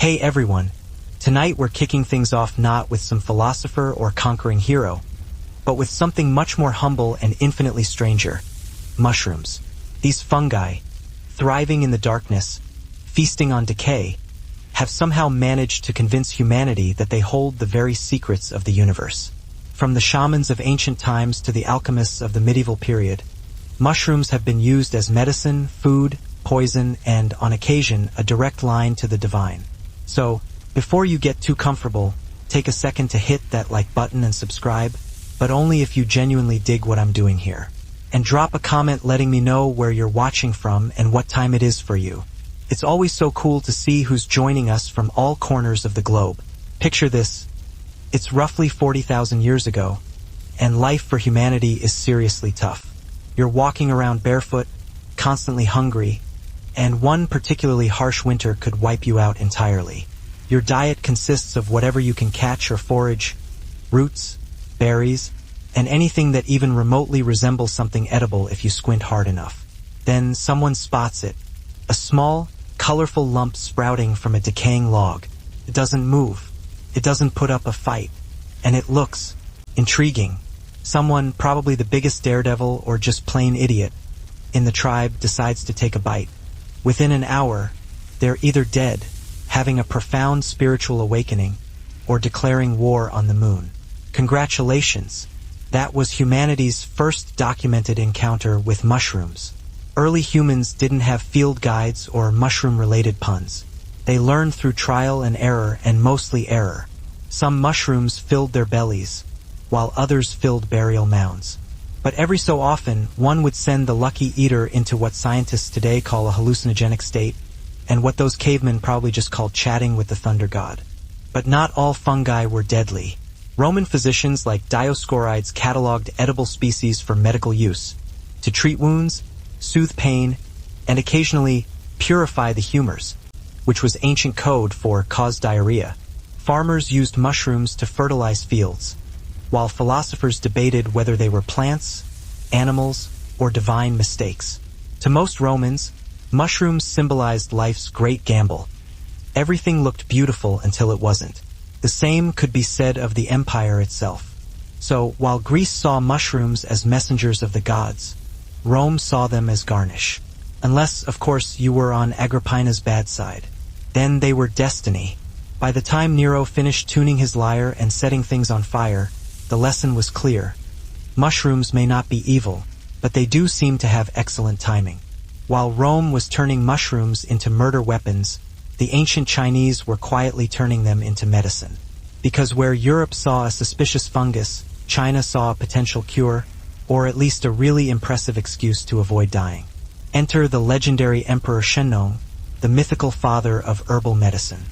Hey everyone, tonight we're kicking things off not with some philosopher or conquering hero, but with something much more humble and infinitely stranger. Mushrooms. These fungi, thriving in the darkness, feasting on decay, have somehow managed to convince humanity that they hold the very secrets of the universe. From the shamans of ancient times to the alchemists of the medieval period, mushrooms have been used as medicine, food, poison, and, on occasion, a direct line to the divine. So, before you get too comfortable, take a second to hit that like button and subscribe, but only if you genuinely dig what I'm doing here. And drop a comment letting me know where you're watching from and what time it is for you. It's always so cool to see who's joining us from all corners of the globe. Picture this. It's roughly 40,000 years ago, and life for humanity is seriously tough. You're walking around barefoot, constantly hungry, and one particularly harsh winter could wipe you out entirely. Your diet consists of whatever you can catch or forage, roots, berries, and anything that even remotely resembles something edible if you squint hard enough. Then someone spots it, a small, colorful lump sprouting from a decaying log. It doesn't move, it doesn't put up a fight, and it looks intriguing. Someone, probably the biggest daredevil or just plain idiot, in the tribe decides to take a bite. Within an hour, they're either dead, having a profound spiritual awakening, or declaring war on the moon. Congratulations! That was humanity's first documented encounter with mushrooms. Early humans didn't have field guides or mushroom-related puns. They learned through trial and error, and mostly error. Some mushrooms filled their bellies, while others filled burial mounds. But every so often, one would send the lucky eater into what scientists today call a hallucinogenic state, and what those cavemen probably just called chatting with the thunder god. But not all fungi were deadly. Roman physicians like Dioscorides cataloged edible species for medical use, to treat wounds, soothe pain, and occasionally purify the humors, which was ancient code for cause diarrhea. Farmers used mushrooms to fertilize fields, while philosophers debated whether they were plants, animals, or divine mistakes. To most Romans, mushrooms symbolized life's great gamble. Everything looked beautiful until it wasn't. The same could be said of the empire itself. So, while Greece saw mushrooms as messengers of the gods, Rome saw them as garnish. Unless, of course, you were on Agrippina's bad side. Then they were destiny. By the time Nero finished tuning his lyre and setting things on fire, the lesson was clear. Mushrooms may not be evil, but they do seem to have excellent timing. While Rome was turning mushrooms into murder weapons, the ancient Chinese were quietly turning them into medicine. Because where Europe saw a suspicious fungus, China saw a potential cure, or at least a really impressive excuse to avoid dying. Enter the legendary Emperor Shennong, the mythical father of herbal medicine.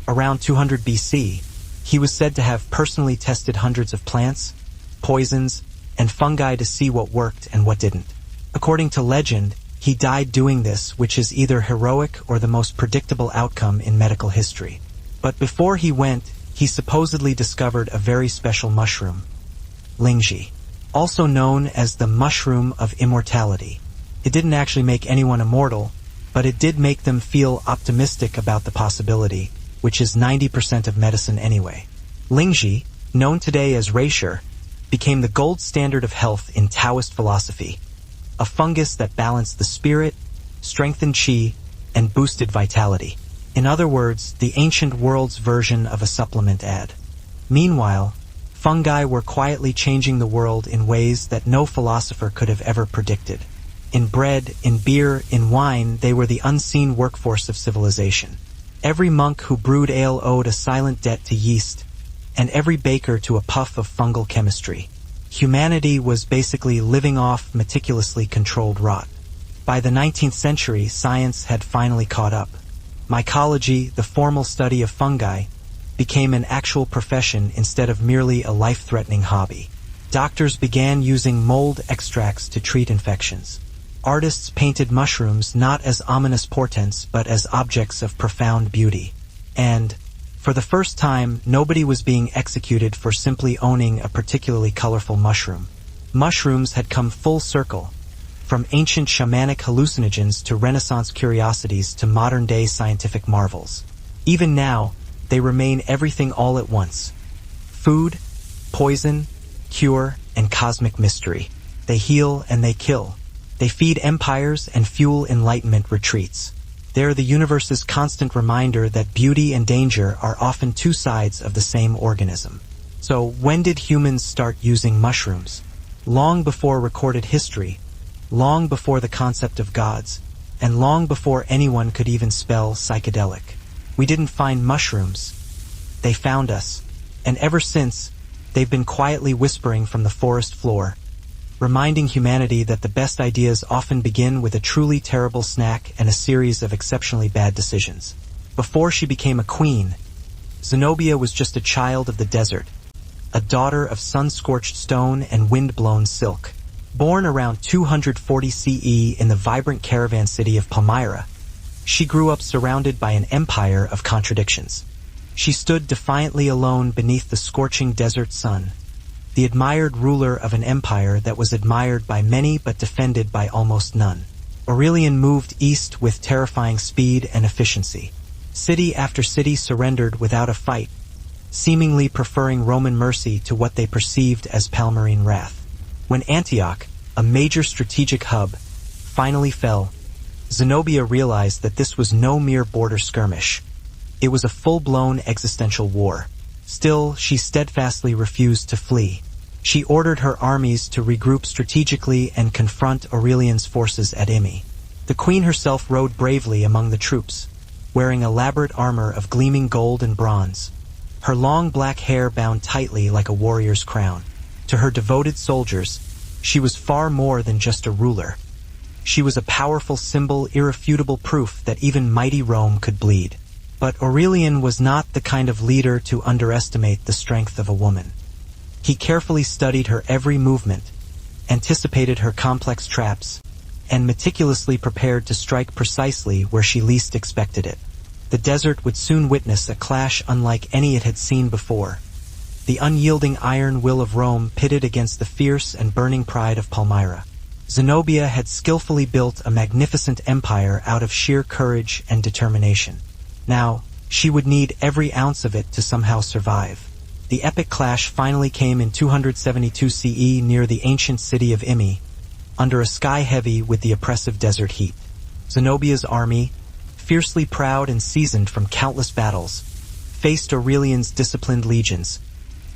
Around 200 BC, he was said to have personally tested hundreds of plants, poisons, and fungi to see what worked and what didn't. According to legend, he died doing this, which is either heroic or the most predictable outcome in medical history. But before he went, he supposedly discovered a very special mushroom, Lingji, also known as the mushroom of immortality. It didn't actually make anyone immortal, but it did make them feel optimistic about the possibility, which is 90% of medicine anyway. Lingji, known today as reishi, became the gold standard of health in Taoist philosophy, a fungus that balanced the spirit, strengthened qi, and boosted vitality. In other words, the ancient world's version of a supplement ad. Meanwhile, fungi were quietly changing the world in ways that no philosopher could have ever predicted. In bread, in beer, in wine, they were the unseen workforce of civilization. Every monk who brewed ale owed a silent debt to yeast, and every baker to a puff of fungal chemistry. Humanity was basically living off meticulously controlled rot. By the 19th century, science had finally caught up. Mycology, the formal study of fungi, became an actual profession instead of merely a life-threatening hobby. Doctors began using mold extracts to treat infections. Artists painted mushrooms not as ominous portents, but as objects of profound beauty. And, for the first time, nobody was being executed for simply owning a particularly colorful mushroom. Mushrooms had come full circle, from ancient shamanic hallucinogens to Renaissance curiosities to modern-day scientific marvels. Even now, they remain everything all at once. Food, poison, cure, and cosmic mystery. They heal and they kill. They feed empires and fuel enlightenment retreats. They are the universe's constant reminder that beauty and danger are often two sides of the same organism. So, when did humans start using mushrooms? Long before recorded history, long before the concept of gods, and long before anyone could even spell psychedelic. We didn't find mushrooms. They found us. And ever since, they've been quietly whispering from the forest floor, reminding humanity that the best ideas often begin with a truly terrible snack and a series of exceptionally bad decisions. Before she became a queen, Zenobia was just a child of the desert, a daughter of sun-scorched stone and wind-blown silk. Born around 240 CE in the vibrant caravan city of Palmyra, she grew up surrounded by an empire of contradictions. She stood defiantly alone beneath the scorching desert sun, the admired ruler of an empire that was admired by many but defended by almost none. Aurelian moved east with terrifying speed and efficiency. City after city surrendered without a fight, seemingly preferring Roman mercy to what they perceived as Palmyrene wrath. When Antioch, a major strategic hub, finally fell, Zenobia realized that this was no mere border skirmish. It was a full-blown existential war. Still, she steadfastly refused to flee. She ordered her armies to regroup strategically and confront Aurelian's forces at Imi. The queen herself rode bravely among the troops, wearing elaborate armor of gleaming gold and bronze, her long black hair bound tightly like a warrior's crown. To her devoted soldiers, she was far more than just a ruler. She was a powerful symbol, irrefutable proof that even mighty Rome could bleed. But Aurelian was not the kind of leader to underestimate the strength of a woman. He carefully studied her every movement, anticipated her complex traps, and meticulously prepared to strike precisely where she least expected it. The desert would soon witness a clash unlike any it had seen before. The unyielding iron will of Rome pitted against the fierce and burning pride of Palmyra. Zenobia had skillfully built a magnificent empire out of sheer courage and determination. Now, she would need every ounce of it to somehow survive. The epic clash finally came in 272 CE near the ancient city of Imi, under a sky heavy with the oppressive desert heat. Zenobia's army, fiercely proud and seasoned from countless battles, faced Aurelian's disciplined legions,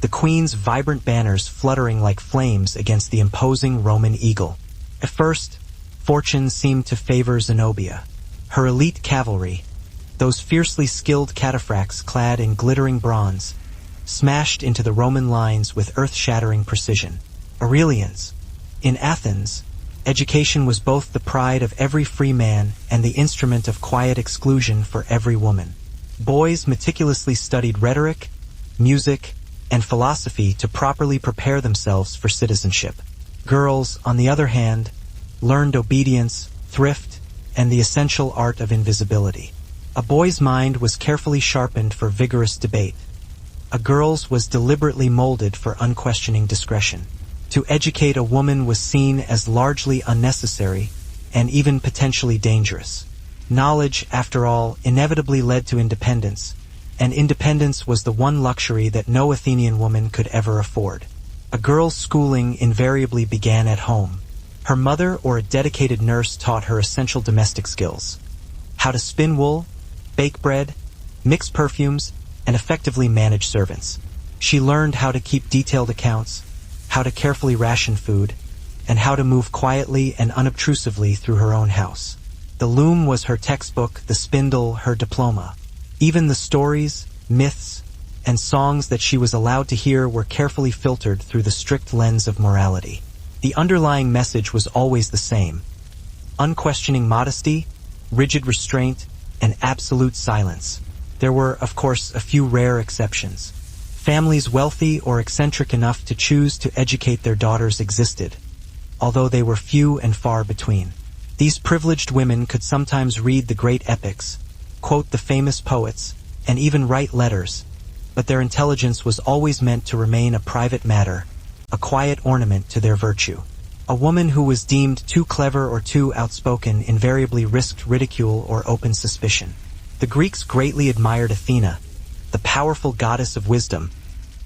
the queen's vibrant banners fluttering like flames against the imposing Roman eagle. At first, fortune seemed to favor Zenobia. Her elite cavalry, those fiercely skilled cataphracts clad in glittering bronze, smashed into the Roman lines with earth-shattering precision. Aurelian's. In Athens, education was both the pride of every free man and the instrument of quiet exclusion for every woman. Boys meticulously studied rhetoric, music, and philosophy to properly prepare themselves for citizenship. Girls, on the other hand, learned obedience, thrift, and the essential art of invisibility. A boy's mind was carefully sharpened for vigorous debate. A girl's was deliberately molded for unquestioning discretion. To educate a woman was seen as largely unnecessary and even potentially dangerous. Knowledge, after all, inevitably led to independence, and independence was the one luxury that no Athenian woman could ever afford. A girl's schooling invariably began at home. Her mother or a dedicated nurse taught her essential domestic skills: how to spin wool, bake bread, mix perfumes, and effectively manage servants. She learned how to keep detailed accounts, how to carefully ration food, and how to move quietly and unobtrusively through her own house. The loom was her textbook, the spindle her diploma. Even the stories, myths, and songs that she was allowed to hear were carefully filtered through the strict lens of morality. The underlying message was always the same: unquestioning modesty, rigid restraint, and absolute silence. There were, of course, a few rare exceptions. Families wealthy or eccentric enough to choose to educate their daughters existed, although they were few and far between. These privileged women could sometimes read the great epics, quote the famous poets, and even write letters, but their intelligence was always meant to remain a private matter, a quiet ornament to their virtue. A woman who was deemed too clever or too outspoken invariably risked ridicule or open suspicion. The Greeks greatly admired Athena, the powerful goddess of wisdom,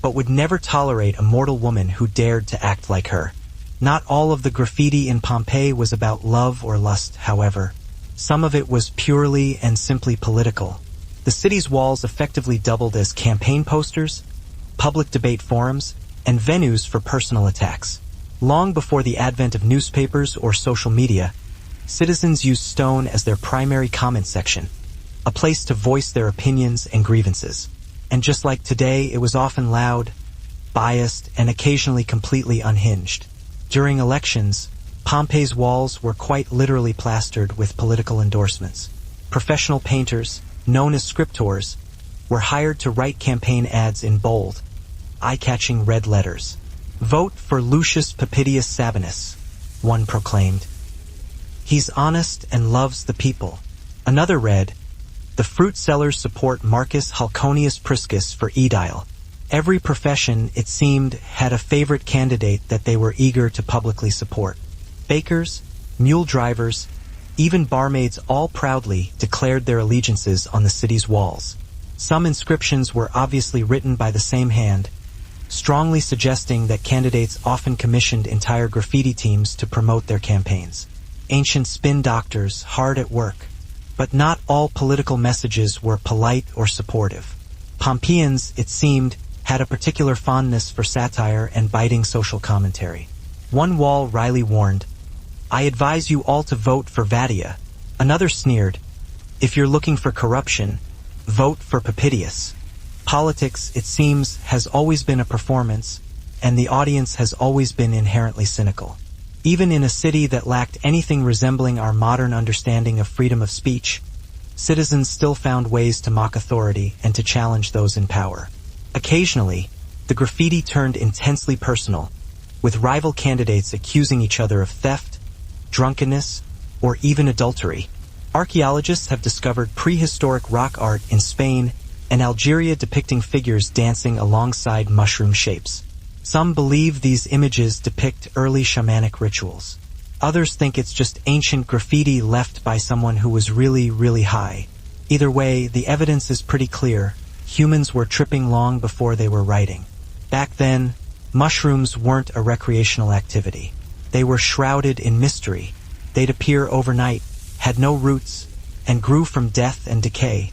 but would never tolerate a mortal woman who dared to act like her. Not all of the graffiti in Pompeii was about love or lust, however. Some of it was purely and simply political. The city's walls effectively doubled as campaign posters, public debate forums, and venues for personal attacks. Long before the advent of newspapers or social media, citizens used stone as their primary comment section, a place to voice their opinions and grievances. And just like today, it was often loud, biased, and occasionally completely unhinged. During elections, Pompeii's walls were quite literally plastered with political endorsements. Professional painters, known as scriptors, were hired to write campaign ads in bold, eye-catching red letters. "Vote for Lucius Papitius Sabinus," one proclaimed. "He's honest and loves the people." Another read, "The fruit sellers support Marcus Halconius Priscus for Edile." Every profession, it seemed, had a favorite candidate that they were eager to publicly support. Bakers, mule drivers, even barmaids all proudly declared their allegiances on the city's walls. Some inscriptions were obviously written by the same hand, strongly suggesting that candidates often commissioned entire graffiti teams to promote their campaigns. Ancient spin doctors hard at work. But not all political messages were polite or supportive. Pompeians, it seemed, had a particular fondness for satire and biting social commentary. One wall wryly warned, "I advise you all to vote for Vadia." Another sneered, "If you're looking for corruption, vote for Papitius." Politics, it seems, has always been a performance, and the audience has always been inherently cynical. Even in a city that lacked anything resembling our modern understanding of freedom of speech, citizens still found ways to mock authority and to challenge those in power. Occasionally, the graffiti turned intensely personal, with rival candidates accusing each other of theft, drunkenness, or even adultery. Archaeologists have discovered prehistoric rock art in Spain and Algeria depicting figures dancing alongside mushroom shapes. Some believe these images depict early shamanic rituals. Others think it's just ancient graffiti left by someone who was really, really high. Either way, the evidence is pretty clear. Humans were tripping long before they were writing. Back then, mushrooms weren't a recreational activity. They were shrouded in mystery. They'd appear overnight, had no roots, and grew from death and decay,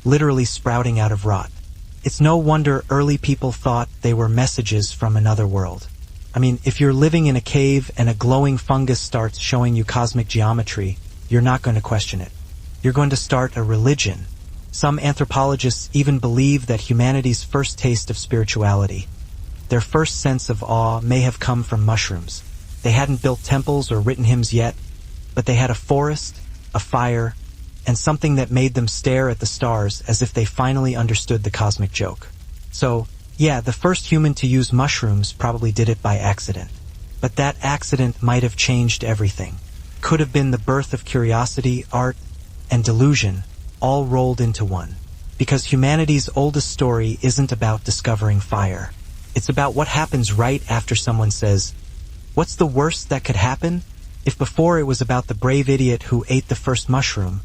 literally sprouting out of rot. It's no wonder early people thought they were messages from another world. I mean, if you're living in a cave and a glowing fungus starts showing you cosmic geometry, you're not going to question it. You're going to start a religion. Some anthropologists even believe that humanity's first taste of spirituality, their first sense of awe, may have come from mushrooms. They hadn't built temples or written hymns yet, but they had a forest, a fire, and something that made them stare at the stars as if they finally understood the cosmic joke. So, yeah, the first human to use mushrooms probably did it by accident. But that accident might have changed everything. Could have been the birth of curiosity, art, and delusion, all rolled into one. Because humanity's oldest story isn't about discovering fire. It's about what happens right after someone says, "What's the worst that could happen?" If before it was about the brave idiot who ate the first mushroom,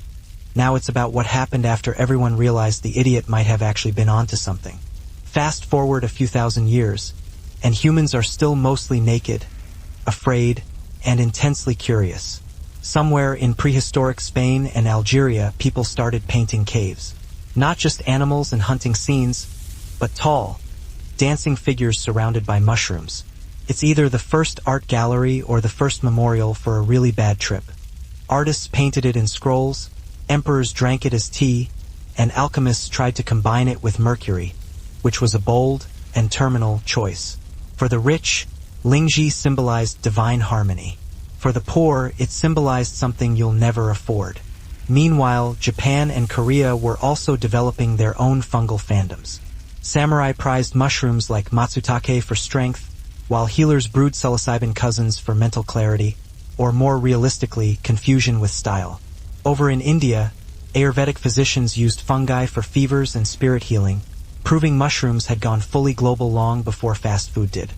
now it's about what happened after everyone realized the idiot might have actually been onto something. Fast forward a few thousand years, and humans are still mostly naked, afraid, and intensely curious. Somewhere in prehistoric Spain and Algeria, people started painting caves. Not just animals and hunting scenes, but tall, dancing figures surrounded by mushrooms. It's either the first art gallery or the first memorial for a really bad trip. Artists painted it in scrolls, emperors drank it as tea, and alchemists tried to combine it with mercury, which was a bold and terminal choice. For the rich, Lingji symbolized divine harmony. For the poor, it symbolized something you'll never afford. Meanwhile, Japan and Korea were also developing their own fungal fandoms. Samurai prized mushrooms like matsutake for strength, while healers brewed psilocybin cousins for mental clarity, or more realistically, confusion with style. Over in India, Ayurvedic physicians used fungi for fevers and spirit healing, proving mushrooms had gone fully global long before fast food did.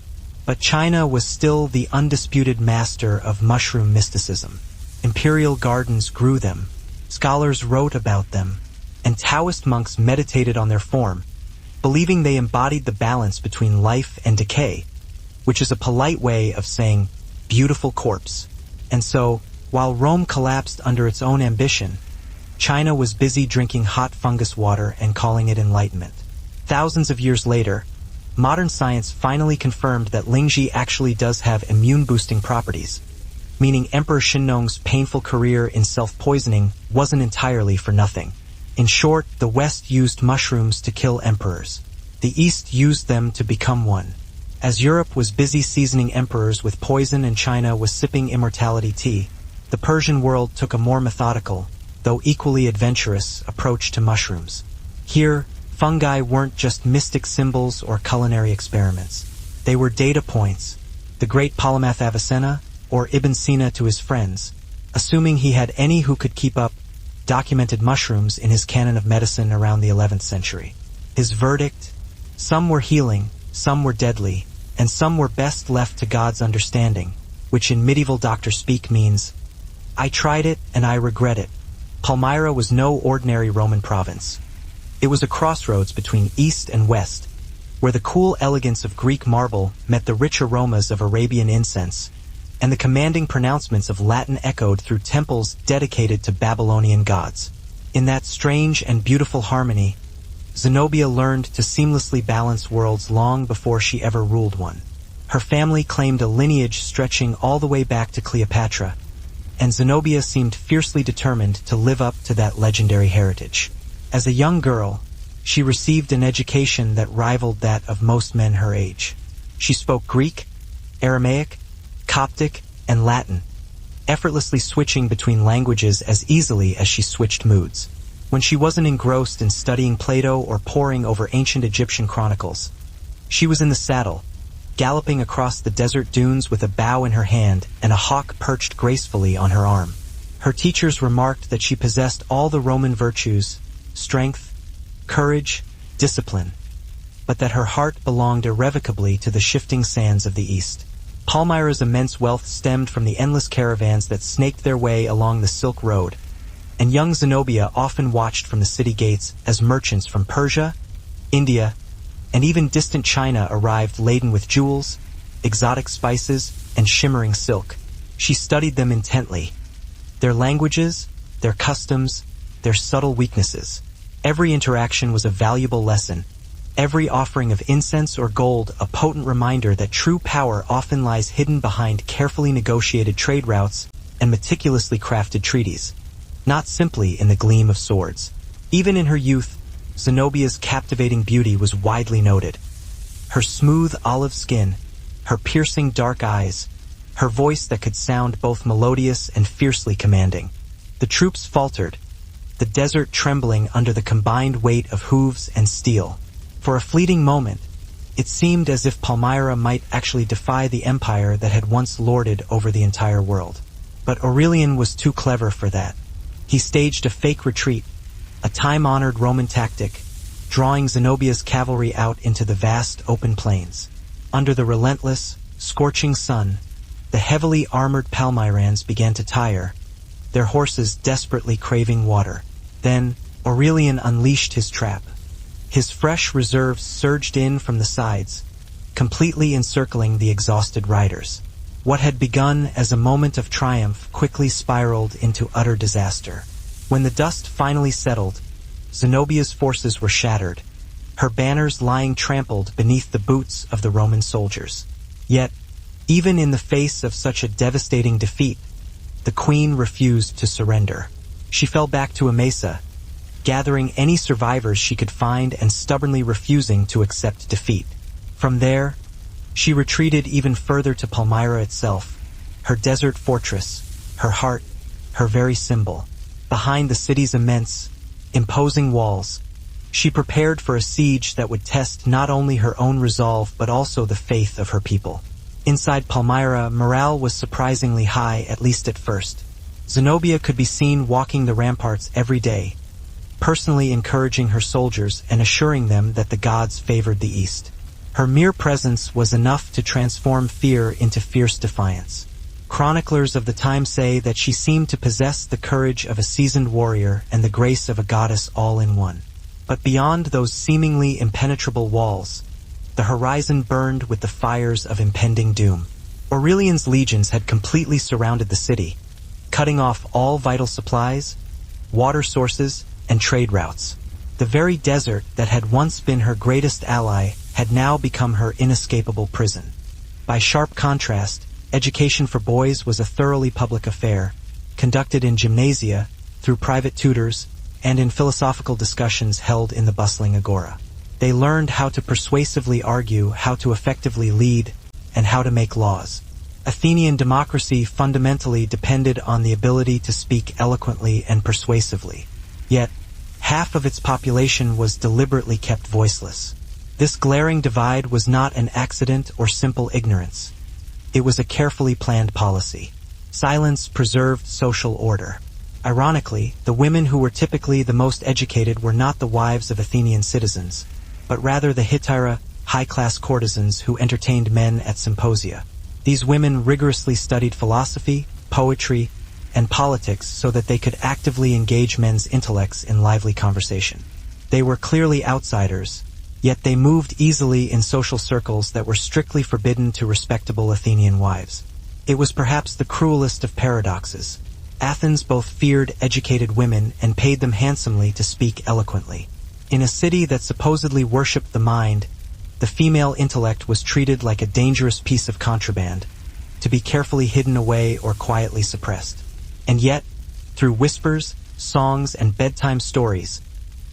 But China was still the undisputed master of mushroom mysticism. Imperial gardens grew them, scholars wrote about them, and Taoist monks meditated on their form, believing they embodied the balance between life and decay, which is a polite way of saying, beautiful corpse. And so, while Rome collapsed under its own ambition, China was busy drinking hot fungus water and calling it enlightenment. Thousands of years later, modern science finally confirmed that Lingzhi actually does have immune-boosting properties, meaning Emperor Xinnong's painful career in self-poisoning wasn't entirely for nothing. In short, the West used mushrooms to kill emperors. The East used them to become one. As Europe was busy seasoning emperors with poison and China was sipping immortality tea, the Persian world took a more methodical, though equally adventurous, approach to mushrooms. Here, fungi weren't just mystic symbols or culinary experiments. They were data points. The great polymath Avicenna, or Ibn Sina to his friends, assuming he had any who could keep up, documented mushrooms in his canon of medicine around the 11th century. His verdict: some were healing, some were deadly, and some were best left to God's understanding, which in medieval doctor speak means, I tried it and I regret it. Palmyra was no ordinary Roman province. It was a crossroads between East and West, where the cool elegance of Greek marble met the rich aromas of Arabian incense, and the commanding pronouncements of Latin echoed through temples dedicated to Babylonian gods. In that strange and beautiful harmony, Zenobia learned to seamlessly balance worlds long before she ever ruled one. Her family claimed a lineage stretching all the way back to Cleopatra, and Zenobia seemed fiercely determined to live up to that legendary heritage. As a young girl, she received an education that rivaled that of most men her age. She spoke Greek, Aramaic, Coptic, and Latin, effortlessly switching between languages as easily as she switched moods. When she wasn't engrossed in studying Plato or poring over ancient Egyptian chronicles, she was in the saddle, galloping across the desert dunes with a bow in her hand and a hawk perched gracefully on her arm. Her teachers remarked that she possessed all the Roman virtues: strength, courage, discipline, but that her heart belonged irrevocably to the shifting sands of the East. Palmyra's immense wealth stemmed from the endless caravans that snaked their way along the Silk Road, and young Zenobia often watched from the city gates as merchants from Persia, India, and even distant China arrived laden with jewels, exotic spices, and shimmering silk. She studied them intently, their languages, their customs, their subtle weaknesses. Every interaction was a valuable lesson, every offering of incense or gold a potent reminder that true power often lies hidden behind carefully negotiated trade routes and meticulously crafted treaties, not simply in the gleam of swords. Even in her youth, Zenobia's captivating beauty was widely noted. Her smooth olive skin, her piercing dark eyes, her voice that could sound both melodious and fiercely commanding. The troops faltered, the desert trembling under the combined weight of hooves and steel. For a fleeting moment, it seemed as if Palmyra might actually defy the empire that had once lorded over the entire world. But Aurelian was too clever for that. He staged a fake retreat, a time-honored Roman tactic, drawing Zenobia's cavalry out into the vast open plains. Under the relentless, scorching sun, the heavily armored Palmyrans began to tire, their horses desperately craving water. Then, Aurelian unleashed his trap. His fresh reserves surged in from the sides, completely encircling the exhausted riders. What had begun as a moment of triumph quickly spiraled into utter disaster. When the dust finally settled, Zenobia's forces were shattered, her banners lying trampled beneath the boots of the Roman soldiers. Yet, even in the face of such a devastating defeat, the queen refused to surrender. She fell back to Emesa, gathering any survivors she could find and stubbornly refusing to accept defeat. From there, she retreated even further to Palmyra itself, her desert fortress, her heart, her very symbol. Behind the city's immense, imposing walls, she prepared for a siege that would test not only her own resolve but also the faith of her people. Inside Palmyra, morale was surprisingly high, at least at first. Zenobia could be seen walking the ramparts every day, personally encouraging her soldiers and assuring them that the gods favored the East. Her mere presence was enough to transform fear into fierce defiance. Chroniclers of the time say that she seemed to possess the courage of a seasoned warrior and the grace of a goddess all in one. But beyond those seemingly impenetrable walls, the horizon burned with the fires of impending doom. Aurelian's legions had completely surrounded the city, cutting off all vital supplies, water sources, and trade routes. The very desert that had once been her greatest ally had now become her inescapable prison. By sharp contrast, education for boys was a thoroughly public affair, conducted in gymnasia, through private tutors, and in philosophical discussions held in the bustling agora. They learned how to persuasively argue, how to effectively lead, and how to make laws. Athenian democracy fundamentally depended on the ability to speak eloquently and persuasively. Yet, half of its population was deliberately kept voiceless. This glaring divide was not an accident or simple ignorance. It was a carefully planned policy. Silence preserved social order. Ironically, the women who were typically the most educated were not the wives of Athenian citizens, but rather the hetaira, high-class courtesans who entertained men at symposia. These women rigorously studied philosophy, poetry, and politics so that they could actively engage men's intellects in lively conversation. They were clearly outsiders, yet they moved easily in social circles that were strictly forbidden to respectable Athenian wives. It was perhaps the cruelest of paradoxes. Athens both feared educated women and paid them handsomely to speak eloquently. In a city that supposedly worshipped the mind, the female intellect was treated like a dangerous piece of contraband, to be carefully hidden away or quietly suppressed. And yet, through whispers, songs, and bedtime stories,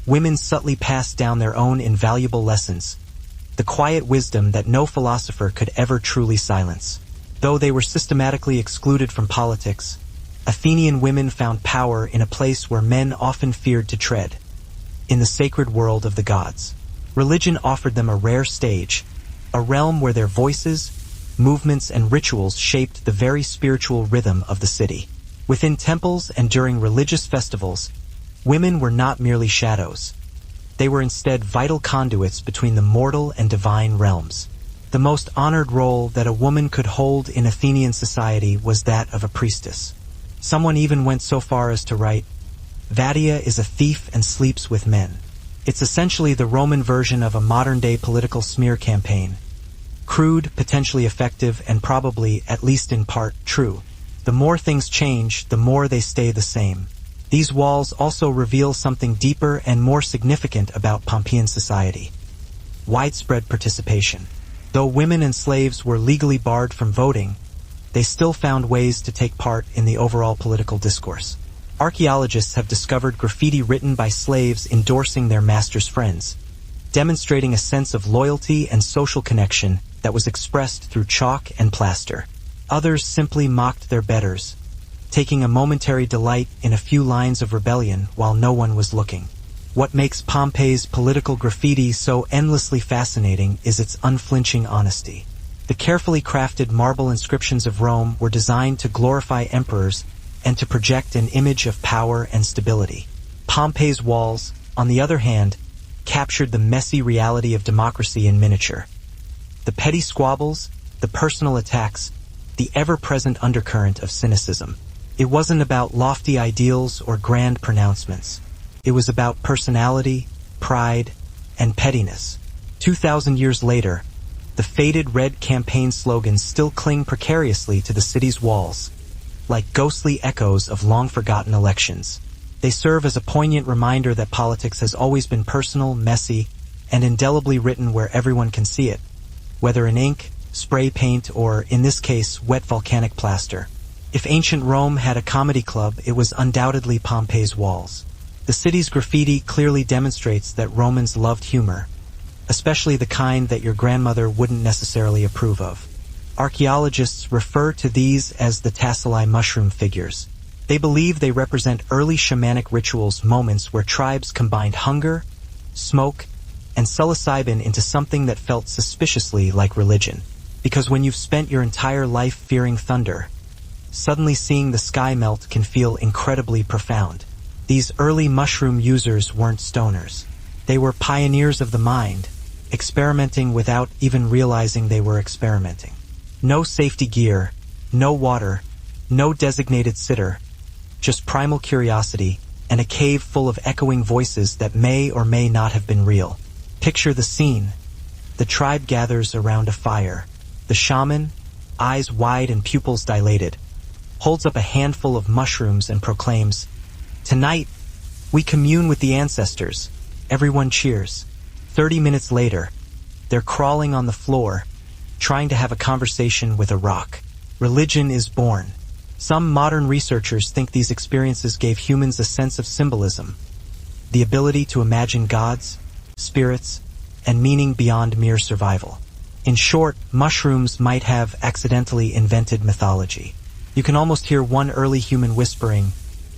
women subtly passed down their own invaluable lessons, the quiet wisdom that no philosopher could ever truly silence. Though they were systematically excluded from politics, Athenian women found power in a place where men often feared to tread, in the sacred world of the gods. Religion offered them a rare stage, a realm where their voices, movements, and rituals shaped the very spiritual rhythm of the city. Within temples and during religious festivals, women were not merely shadows. They were instead vital conduits between the mortal and divine realms. The most honored role that a woman could hold in Athenian society was that of a priestess. Someone even went so far as to write, "Vadia is a thief and sleeps with men." It's essentially the Roman version of a modern-day political smear campaign. Crude, potentially effective, and probably, at least in part, true. The more things change, the more they stay the same. These walls also reveal something deeper and more significant about Pompeian society. Widespread participation. Though women and slaves were legally barred from voting, they still found ways to take part in the overall political discourse. Archaeologists have discovered graffiti written by slaves endorsing their masters' friends, demonstrating a sense of loyalty and social connection that was expressed through chalk and plaster. Others simply mocked their betters, taking a momentary delight in a few lines of rebellion while no one was looking. What makes Pompeii's political graffiti so endlessly fascinating is its unflinching honesty. The carefully crafted marble inscriptions of Rome were designed to glorify emperors and to project an image of power and stability. Pompeii's walls, on the other hand, captured the messy reality of democracy in miniature. The petty squabbles, the personal attacks, the ever-present undercurrent of cynicism. It wasn't about lofty ideals or grand pronouncements. It was about personality, pride, and pettiness. 2,000 years later, the faded red campaign slogans still cling precariously to the city's walls, like ghostly echoes of long-forgotten elections. They serve as a poignant reminder that politics has always been personal, messy, and indelibly written where everyone can see it, whether in ink, spray paint, or, in this case, wet volcanic plaster. If ancient Rome had a comedy club, it was undoubtedly Pompeii's walls. The city's graffiti clearly demonstrates that Romans loved humor, especially the kind that your grandmother wouldn't necessarily approve of. Archaeologists refer to these as the tassili mushroom figures. They believe they represent early shamanic rituals, moments where tribes combined hunger, smoke, and psilocybin into something that felt suspiciously like religion. Because when you've spent your entire life fearing thunder, suddenly seeing the sky melt can feel incredibly profound. These early mushroom users weren't stoners. They were pioneers of the mind, experimenting without even realizing they were experimenting. No safety gear, no water, No designated sitter, just primal curiosity and a cave full of echoing voices that may or may not have been real. Picture the scene. The tribe gathers around a fire. The shaman, eyes wide and pupils dilated, holds up a handful of mushrooms and proclaims, "Tonight, we commune with the ancestors." Everyone cheers. 30 minutes later, they're crawling on the floor, trying to have a conversation with a rock. Religion is born. Some modern researchers think these experiences gave humans a sense of symbolism, the ability to imagine gods, spirits, and meaning beyond mere survival. In short, mushrooms might have accidentally invented mythology. You can almost hear one early human whispering,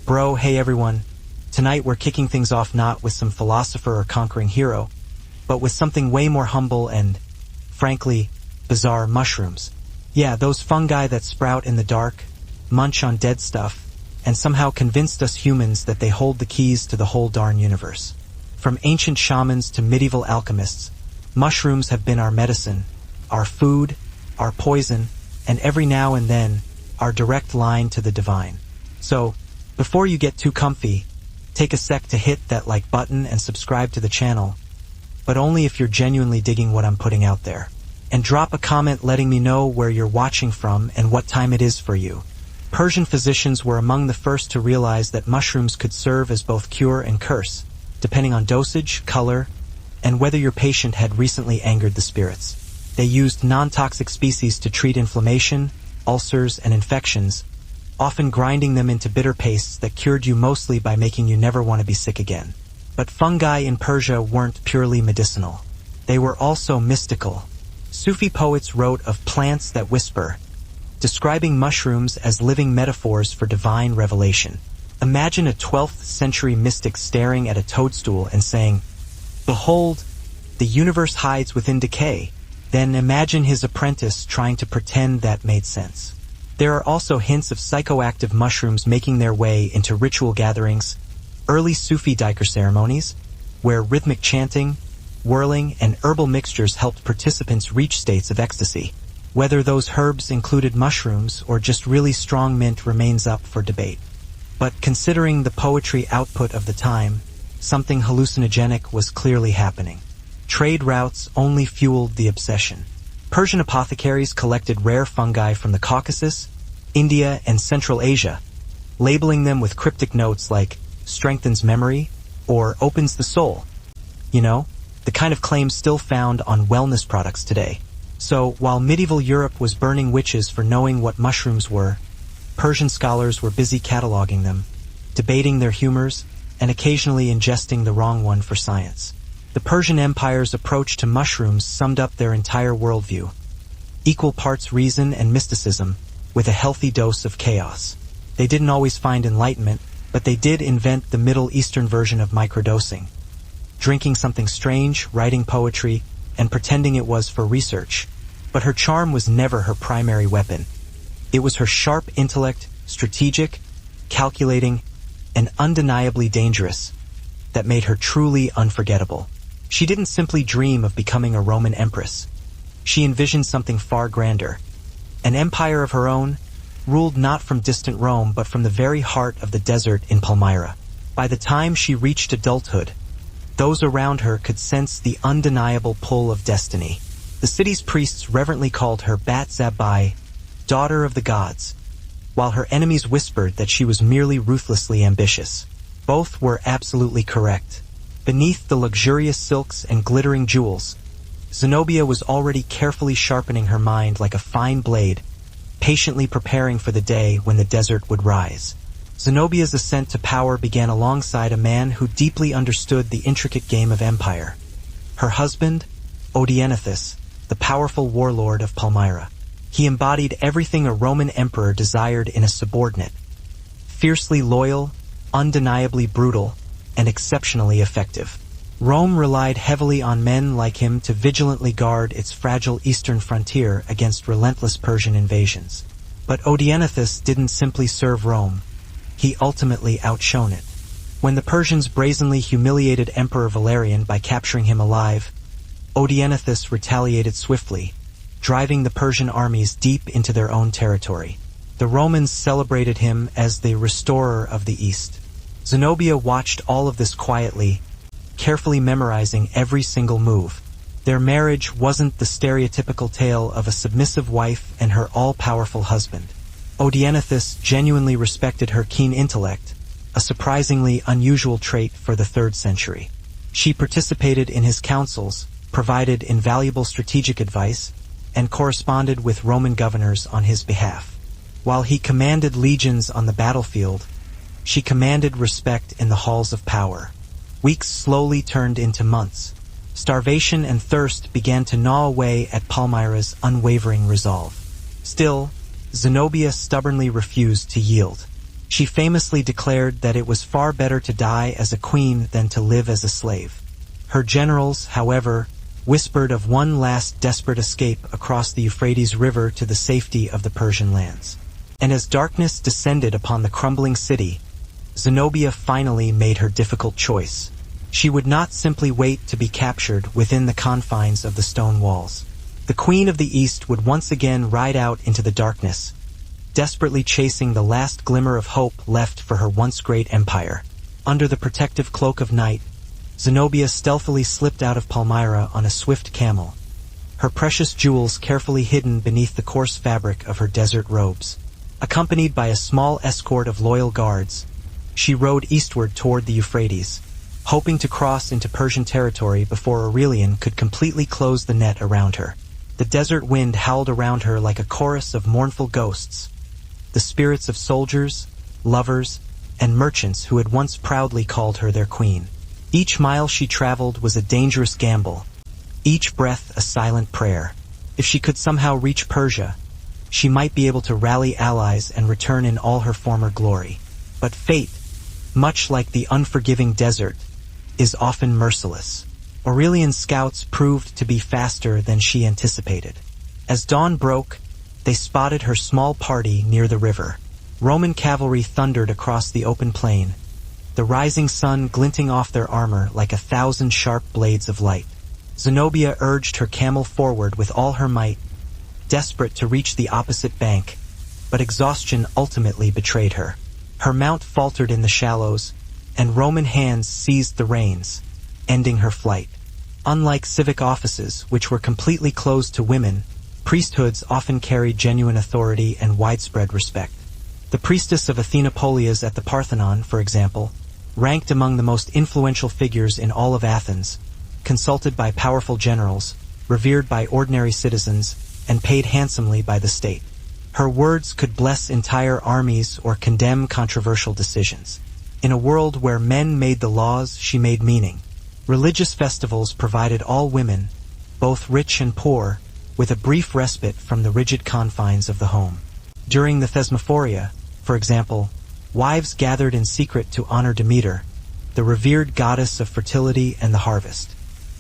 "Bro, hey everyone, tonight we're kicking things off not with some philosopher or conquering hero, but with something way more humble and, frankly, bizarre mushrooms. Yeah, those fungi that sprout in the dark, munch on dead stuff, and somehow convinced us humans that they hold the keys to the whole darn universe. From ancient shamans to medieval alchemists, mushrooms have been our medicine, our food, our poison, and every now and then, our direct line to the divine. So, before you get too comfy, take a sec to hit that like button and subscribe to the channel, but only if you're genuinely digging what I'm putting out there. And drop a comment letting me know where you're watching from and what time it is for you. Persian physicians were among the first to realize that mushrooms could serve as both cure and curse, depending on dosage, color, and whether your patient had recently angered the spirits. They used non-toxic species to treat inflammation, ulcers, and infections, often grinding them into bitter pastes that cured you mostly by making you never want to be sick again. But fungi in Persia weren't purely medicinal. They were also mystical. Sufi poets wrote of plants that whisper, describing mushrooms as living metaphors for divine revelation. Imagine a 12th century mystic staring at a toadstool and saying, "Behold, the universe hides within decay." Then imagine his apprentice trying to pretend that made sense. There are also hints of psychoactive mushrooms making their way into ritual gatherings, early Sufi Dikar ceremonies, where rhythmic chanting, whirling, and herbal mixtures helped participants reach states of ecstasy. Whether those herbs included mushrooms or just really strong mint remains up for debate. But considering the poetry output of the time, something hallucinogenic was clearly happening. Trade routes only fueled the obsession. Persian apothecaries collected rare fungi from the Caucasus, India, and Central Asia, labeling them with cryptic notes like "strengthens memory" or "opens the soul." You know, the kind of claims still found on wellness products today. So, while medieval Europe was burning witches for knowing what mushrooms were, Persian scholars were busy cataloging them, debating their humors, and occasionally ingesting the wrong one for science. The Persian Empire's approach to mushrooms summed up their entire worldview. Equal parts reason and mysticism, with a healthy dose of chaos. They didn't always find enlightenment, but they did invent the Middle Eastern version of microdosing. Drinking something strange, writing poetry, and pretending it was for research. But her charm was never her primary weapon. It was her sharp intellect, strategic, calculating, and undeniably dangerous, that made her truly unforgettable. She didn't simply dream of becoming a Roman empress. She envisioned something far grander. An empire of her own, ruled not from distant Rome but from the very heart of the desert in Palmyra. By the time she reached adulthood, those around her could sense the undeniable pull of destiny. The city's priests reverently called her Bat Zabai, daughter of the gods, while her enemies whispered that she was merely ruthlessly ambitious. Both were absolutely correct. Beneath the luxurious silks and glittering jewels, Zenobia was already carefully sharpening her mind like a fine blade, patiently preparing for the day when the desert would rise. Zenobia's ascent to power began alongside a man who deeply understood the intricate game of empire. Her husband, Odenathus, the powerful warlord of Palmyra. He embodied everything a Roman emperor desired in a subordinate. Fiercely loyal, undeniably brutal, and exceptionally effective. Rome relied heavily on men like him to vigilantly guard its fragile eastern frontier against relentless Persian invasions. But Odenathus didn't simply serve Rome. He ultimately outshone it. When the Persians brazenly humiliated Emperor Valerian by capturing him alive, Odenathus retaliated swiftly, driving the Persian armies deep into their own territory. The Romans celebrated him as the restorer of the East. Zenobia watched all of this quietly, carefully memorizing every single move. Their marriage wasn't the stereotypical tale of a submissive wife and her all-powerful husband. Odenathus genuinely respected her keen intellect, a surprisingly unusual trait for the 3rd century. She participated in his councils, provided invaluable strategic advice, and corresponded with Roman governors on his behalf. While he commanded legions on the battlefield, she commanded respect in the halls of power. Weeks slowly turned into months. Starvation and thirst began to gnaw away at Palmyra's unwavering resolve. Still, Zenobia stubbornly refused to yield. She famously declared that it was far better to die as a queen than to live as a slave. Her generals, however, whispered of one last desperate escape across the Euphrates River to the safety of the Persian lands. And as darkness descended upon the crumbling city, Zenobia finally made her difficult choice. She would not simply wait to be captured within the confines of the stone walls. The Queen of the East would once again ride out into the darkness, desperately chasing the last glimmer of hope left for her once great empire. Under the protective cloak of night, Zenobia stealthily slipped out of Palmyra on a swift camel, her precious jewels carefully hidden beneath the coarse fabric of her desert robes. Accompanied by a small escort of loyal guards, she rode eastward toward the Euphrates, hoping to cross into Persian territory before Aurelian could completely close the net around her. The desert wind howled around her like a chorus of mournful ghosts, the spirits of soldiers, lovers, and merchants who had once proudly called her their queen. Each mile she traveled was a dangerous gamble, each breath a silent prayer. If she could somehow reach Persia, she might be able to rally allies and return in all her former glory. But fate, much like the unforgiving desert, is often merciless. Aurelian's scouts proved to be faster than she anticipated. As dawn broke, they spotted her small party near the river. Roman cavalry thundered across the open plain, the rising sun glinting off their armor like 1,000 sharp blades of light. Zenobia urged her camel forward with all her might, desperate to reach the opposite bank, but exhaustion ultimately betrayed her. Her mount faltered in the shallows, and Roman hands seized the reins, ending her flight. Unlike civic offices, which were completely closed to women, priesthoods often carried genuine authority and widespread respect. The priestess of Athena Polias at the Parthenon, for example, ranked among the most influential figures in all of Athens, consulted by powerful generals, revered by ordinary citizens, and paid handsomely by the state. Her words could bless entire armies or condemn controversial decisions. In a world where men made the laws, she made meaning. Religious festivals provided all women, both rich and poor, with a brief respite from the rigid confines of the home. During the Thesmophoria, for example, wives gathered in secret to honor Demeter, the revered goddess of fertility and the harvest.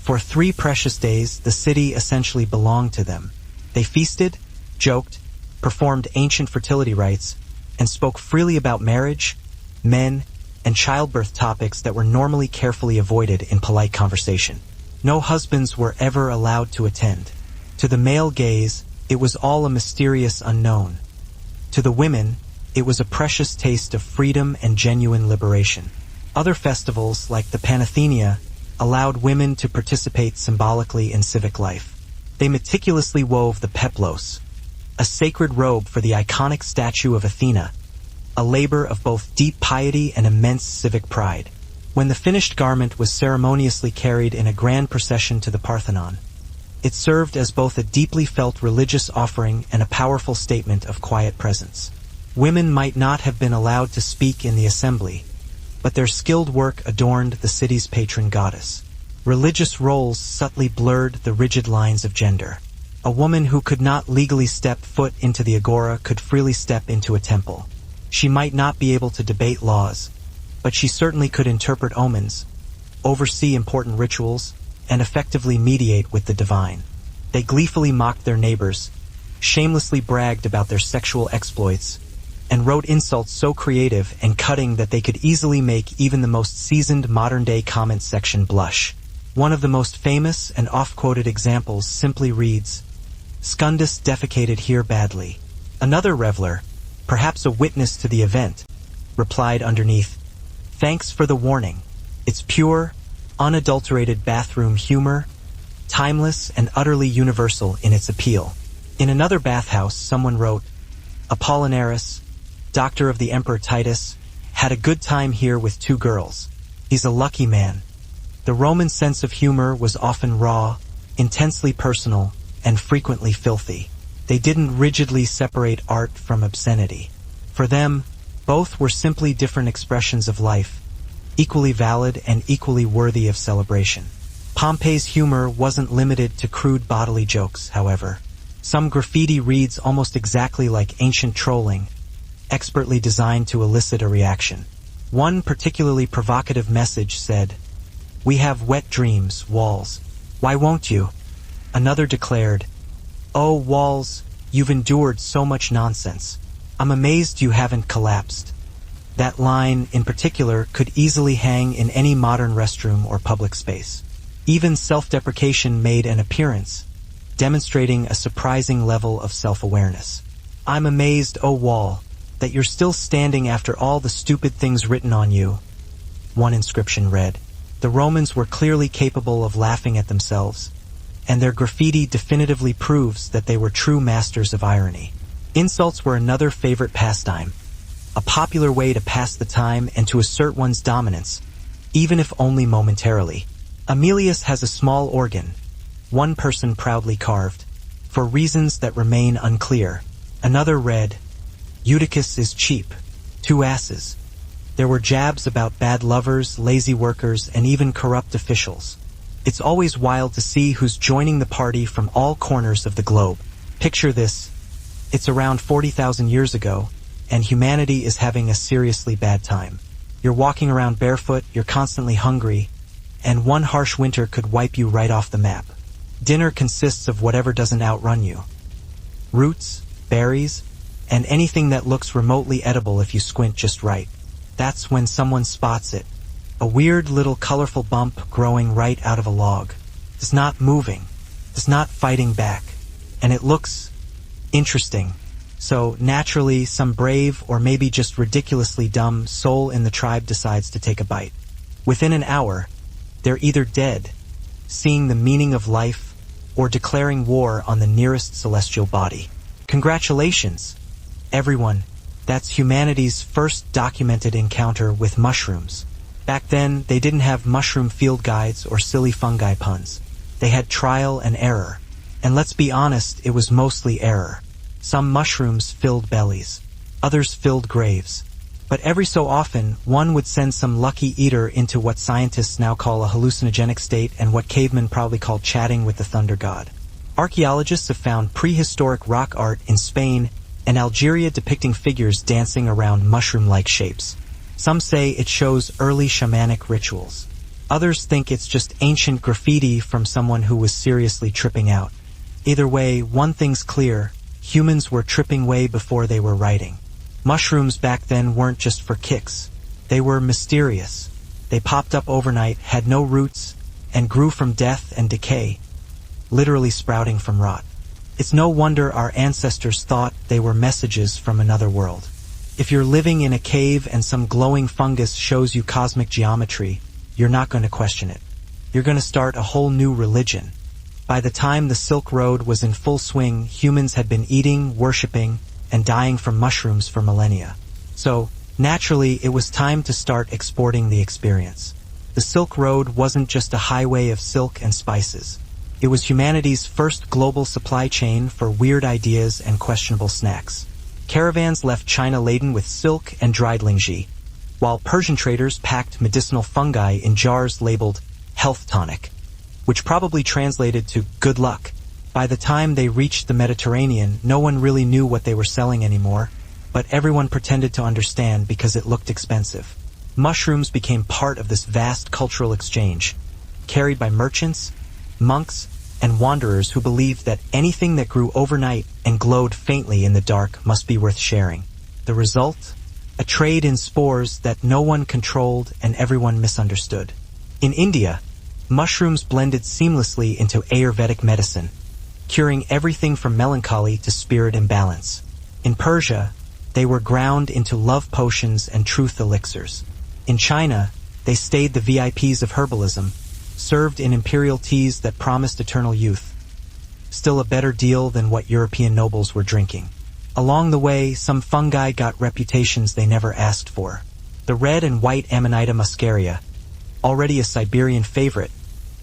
For 3 precious days, the city essentially belonged to them. They feasted, joked, performed ancient fertility rites, and spoke freely about marriage, men, and childbirth topics that were normally carefully avoided in polite conversation. No husbands were ever allowed to attend. To the male gaze, it was all a mysterious unknown. To the women, it was a precious taste of freedom and genuine liberation. Other festivals, like the Panathenaea, allowed women to participate symbolically in civic life. They meticulously wove the peplos, a sacred robe for the iconic statue of Athena, a labor of both deep piety and immense civic pride. When the finished garment was ceremoniously carried in a grand procession to the Parthenon, it served as both a deeply felt religious offering and a powerful statement of quiet presence. Women might not have been allowed to speak in the assembly, but their skilled work adorned the city's patron goddess. Religious roles subtly blurred the rigid lines of gender. A woman who could not legally step foot into the agora could freely step into a temple. She might not be able to debate laws, but she certainly could interpret omens, oversee important rituals, and effectively mediate with the divine. They gleefully mocked their neighbors, shamelessly bragged about their sexual exploits, and wrote insults so creative and cutting that they could easily make even the most seasoned modern-day comment section blush. One of the most famous and oft-quoted examples simply reads, "Scundus defecated here badly." Another reveler, perhaps a witness to the event, replied underneath, "Thanks for the warning. It's pure, unadulterated bathroom humor, timeless and utterly universal in its appeal." In another bathhouse, someone wrote, "Apollinaris, doctor of the Emperor Titus, had a good time here with 2 girls. He's a lucky man." The Roman sense of humor was often raw, intensely personal, and frequently filthy. They didn't rigidly separate art from obscenity. For them, both were simply different expressions of life, equally valid and equally worthy of celebration. Pompeii's humor wasn't limited to crude bodily jokes, however. Some graffiti reads almost exactly like ancient trolling, expertly designed to elicit a reaction. One particularly provocative message said, "We have wet dreams, walls. Why won't you?" Another declared, "Oh, walls, you've endured so much nonsense. I'm amazed you haven't collapsed." That line, in particular, could easily hang in any modern restroom or public space. Even self-deprecation made an appearance, demonstrating a surprising level of self-awareness. "I'm amazed, oh wall, that you're still standing after all the stupid things written on you," one inscription read. The Romans were clearly capable of laughing at themselves, and their graffiti definitively proves that they were true masters of irony. Insults were another favorite pastime, a popular way to pass the time and to assert one's dominance, even if only momentarily. Aemilius has a small organ, one person proudly carved, for reasons that remain unclear. Another read, "Eutychus is cheap, 2 asses." There were jabs about bad lovers, lazy workers, and even corrupt officials. It's always wild to see who's joining the party from all corners of the globe. Picture this. It's around 40,000 years ago, and humanity is having a seriously bad time. You're walking around barefoot, you're constantly hungry, and one harsh winter could wipe you right off the map. Dinner consists of whatever doesn't outrun you. Roots, berries, and anything that looks remotely edible if you squint just right. That's when someone spots it. A weird little colorful bump growing right out of a log. It's not moving. It's not fighting back. And it looks interesting. So naturally, some brave or maybe just ridiculously dumb soul in the tribe decides to take a bite. Within an hour, they're either dead, seeing the meaning of life, or declaring war on the nearest celestial body. Congratulations, everyone. That's humanity's first documented encounter with mushrooms. Back then, they didn't have mushroom field guides or silly fungi puns. They had trial and error. And let's be honest, it was mostly error. Some mushrooms filled bellies. Others filled graves. But every so often, one would send some lucky eater into what scientists now call a hallucinogenic state and what cavemen probably called chatting with the thunder god. Archaeologists have found prehistoric rock art in Spain and Algeria depicting figures dancing around mushroom-like shapes. Some say it shows early shamanic rituals. Others think it's just ancient graffiti from someone who was seriously tripping out. Either way, one thing's clear: humans were tripping way before they were writing. Mushrooms back then weren't just for kicks. They were mysterious. They popped up overnight, had no roots, and grew from death and decay, literally sprouting from rot. It's no wonder our ancestors thought they were messages from another world. If you're living in a cave and some glowing fungus shows you cosmic geometry, you're not going to question it. You're going to start a whole new religion. By the time the Silk Road was in full swing, humans had been eating, worshipping, and dying from mushrooms for millennia. So, naturally, it was time to start exporting the experience. The Silk Road wasn't just a highway of silk and spices. It was humanity's first global supply chain for weird ideas and questionable snacks. Caravans left China laden with silk and dried lingji, while Persian traders packed medicinal fungi in jars labeled health tonic, which probably translated to good luck. By the time they reached the Mediterranean, no one really knew what they were selling anymore, but everyone pretended to understand because it looked expensive. Mushrooms became part of this vast cultural exchange, carried by merchants, monks, and wanderers who believed that anything that grew overnight and glowed faintly in the dark must be worth sharing. The result? A trade in spores that no one controlled and everyone misunderstood. In India, mushrooms blended seamlessly into Ayurvedic medicine, curing everything from melancholy to spirit imbalance. In Persia, They were ground into love potions and truth elixirs. In China, they stayed the VIPs of herbalism, served in imperial teas that promised eternal youth. Still a better deal than what European nobles were drinking. Along the way, some fungi got reputations they never asked for. The red and white Amanita muscaria, already a Siberian favorite,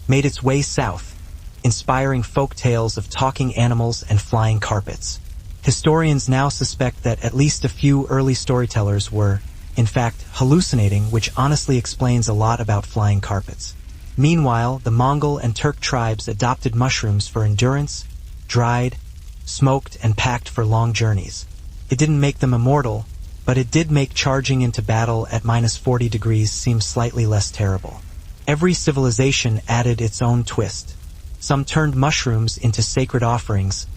made its way south, inspiring folk tales of talking animals and flying carpets. Historians now suspect that at least a few early storytellers were, in fact, hallucinating, which honestly explains a lot about flying carpets. Meanwhile, the Mongol and Turk tribes adopted mushrooms for endurance, dried, smoked, and packed for long journeys. It didn't make them immortal, but it did make charging into battle at -40 degrees seem slightly less terrible. Every civilization added its own twist. Some turned mushrooms into sacred offerings,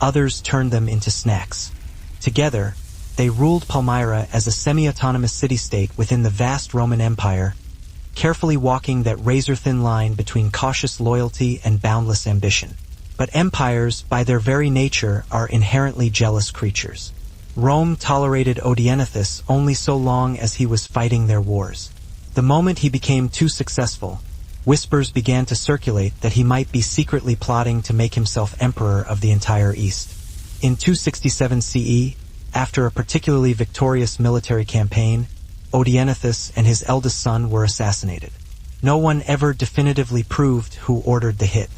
others turned them into snacks. Together, they ruled Palmyra as a semi-autonomous city-state within the vast Roman Empire, carefully walking that razor-thin line between cautious loyalty and boundless ambition. But empires, by their very nature, are inherently jealous creatures. Rome tolerated Odenathus only so long as he was fighting their wars. The moment he became too successful, whispers began to circulate that he might be secretly plotting to make himself emperor of the entire East. In 267 CE, after a particularly victorious military campaign, Odenathus and his eldest son were assassinated. No one ever definitively proved who ordered the hit.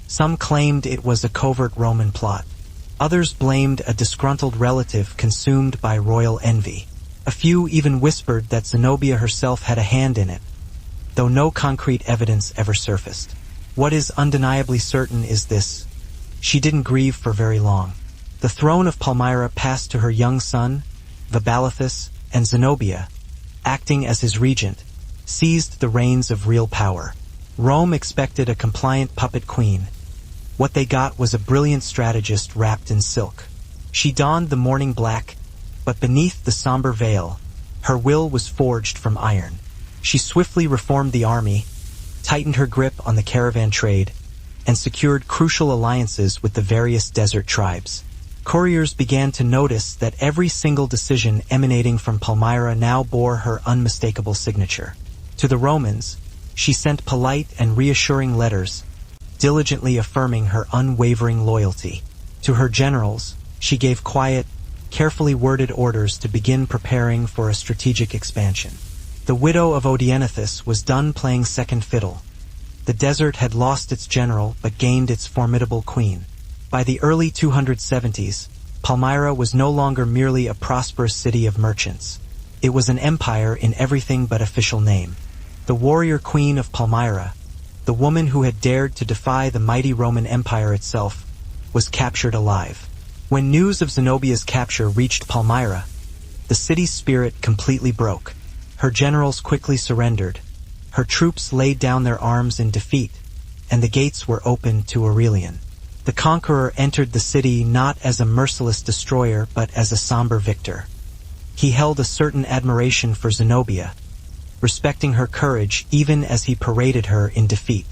Some claimed it was a covert Roman plot. Others blamed a disgruntled relative consumed by royal envy. A few even whispered that Zenobia herself had a hand in it, though no concrete evidence ever surfaced. What is undeniably certain is this: she didn't grieve for very long. The throne of Palmyra passed to her young son, Vibalathus, and Zenobia, acting as his regent, seized the reins of real power. Rome expected a compliant puppet queen. What they got was a brilliant strategist wrapped in silk. She donned the morning black, but beneath the somber veil, her will was forged from iron. She swiftly reformed the army, tightened her grip on the caravan trade, and secured crucial alliances with the various desert tribes. Couriers began to notice that every single decision emanating from Palmyra now bore her unmistakable signature. To the Romans, she sent polite and reassuring letters, diligently affirming her unwavering loyalty. To her generals, she gave quiet, carefully worded orders to begin preparing for a strategic expansion. The widow of Odenathus was done playing second fiddle. The desert had lost its general but gained its formidable queen. By the early 270s, Palmyra was no longer merely a prosperous city of merchants. It was an empire in everything but official name. The warrior queen of Palmyra, the woman who had dared to defy the mighty Roman Empire itself, was captured alive. When news of Zenobia's capture reached Palmyra, the city's spirit completely broke. Her generals quickly surrendered. Her troops laid down their arms in defeat, and the gates were opened to Aurelian. The conqueror entered the city not as a merciless destroyer but as a somber victor. He held a certain admiration for Zenobia, respecting her courage even as he paraded her in defeat.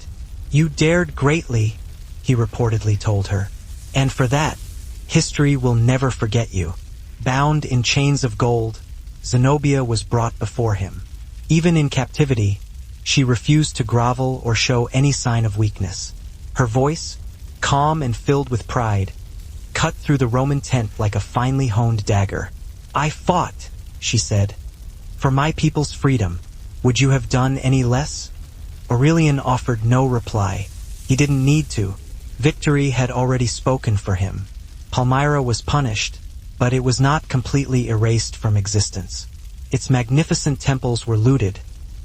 "You dared greatly," he reportedly told her, "and for that, history will never forget you." Bound in chains of gold, Zenobia was brought before him. Even in captivity, she refused to grovel or show any sign of weakness. Her voice, calm and filled with pride, cut through the Roman tent like a finely honed dagger. "I fought," she said, "for my people's freedom. Would you have done any less?" Aurelian offered no reply. He didn't need to. Victory had already spoken for him. Palmyra was punished, but it was not completely erased from existence. Its magnificent temples were looted,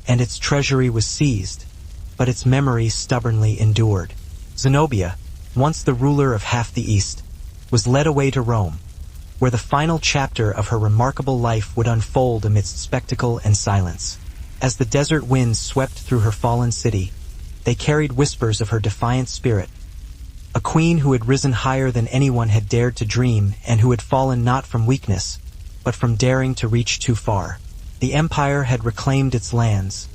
and its treasury was seized, but its memory stubbornly endured. Zenobia, once the ruler of half the East, was led away to Rome, where the final chapter of her remarkable life would unfold amidst spectacle and silence. As the desert winds swept through her fallen city, they carried whispers of her defiant spirit, a queen who had risen higher than anyone had dared to dream and who had fallen not from weakness, but from daring to reach too far. The empire had reclaimed its lands,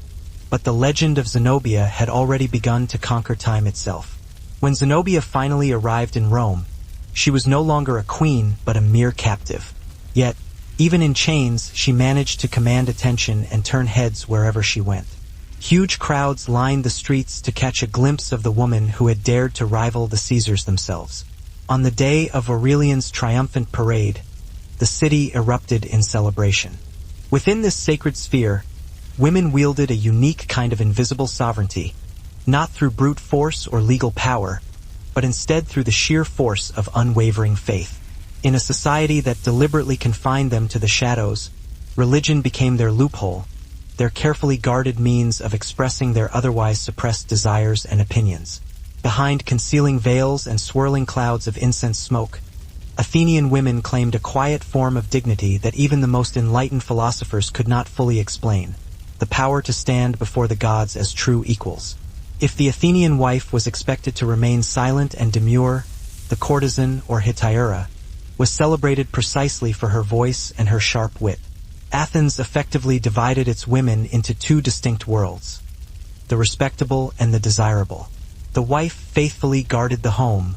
but the legend of Zenobia had already begun to conquer time itself. When Zenobia finally arrived in Rome, she was no longer a queen but a mere captive. Yet, Even in chains, she managed to command attention and turn heads wherever she went. Huge crowds lined the streets to catch a glimpse of the woman who had dared to rival the Caesars themselves. On the day of Aurelian's triumphant parade, the city erupted in celebration. Within this sacred sphere, women wielded a unique kind of invisible sovereignty, not through brute force or legal power, but instead through the sheer force of unwavering faith. In a society that deliberately confined them to the shadows, religion became their loophole, their carefully guarded means of expressing their otherwise suppressed desires and opinions. Behind concealing veils and swirling clouds of incense smoke, Athenian women claimed a quiet form of dignity that even the most enlightened philosophers could not fully explain, the power to stand before the gods as true equals. If the Athenian wife was expected to remain silent and demure, the courtesan, or hetaira, was celebrated precisely for her voice and her sharp wit. Athens effectively divided its women into two distinct worlds, the respectable and the desirable. The wife faithfully guarded the home,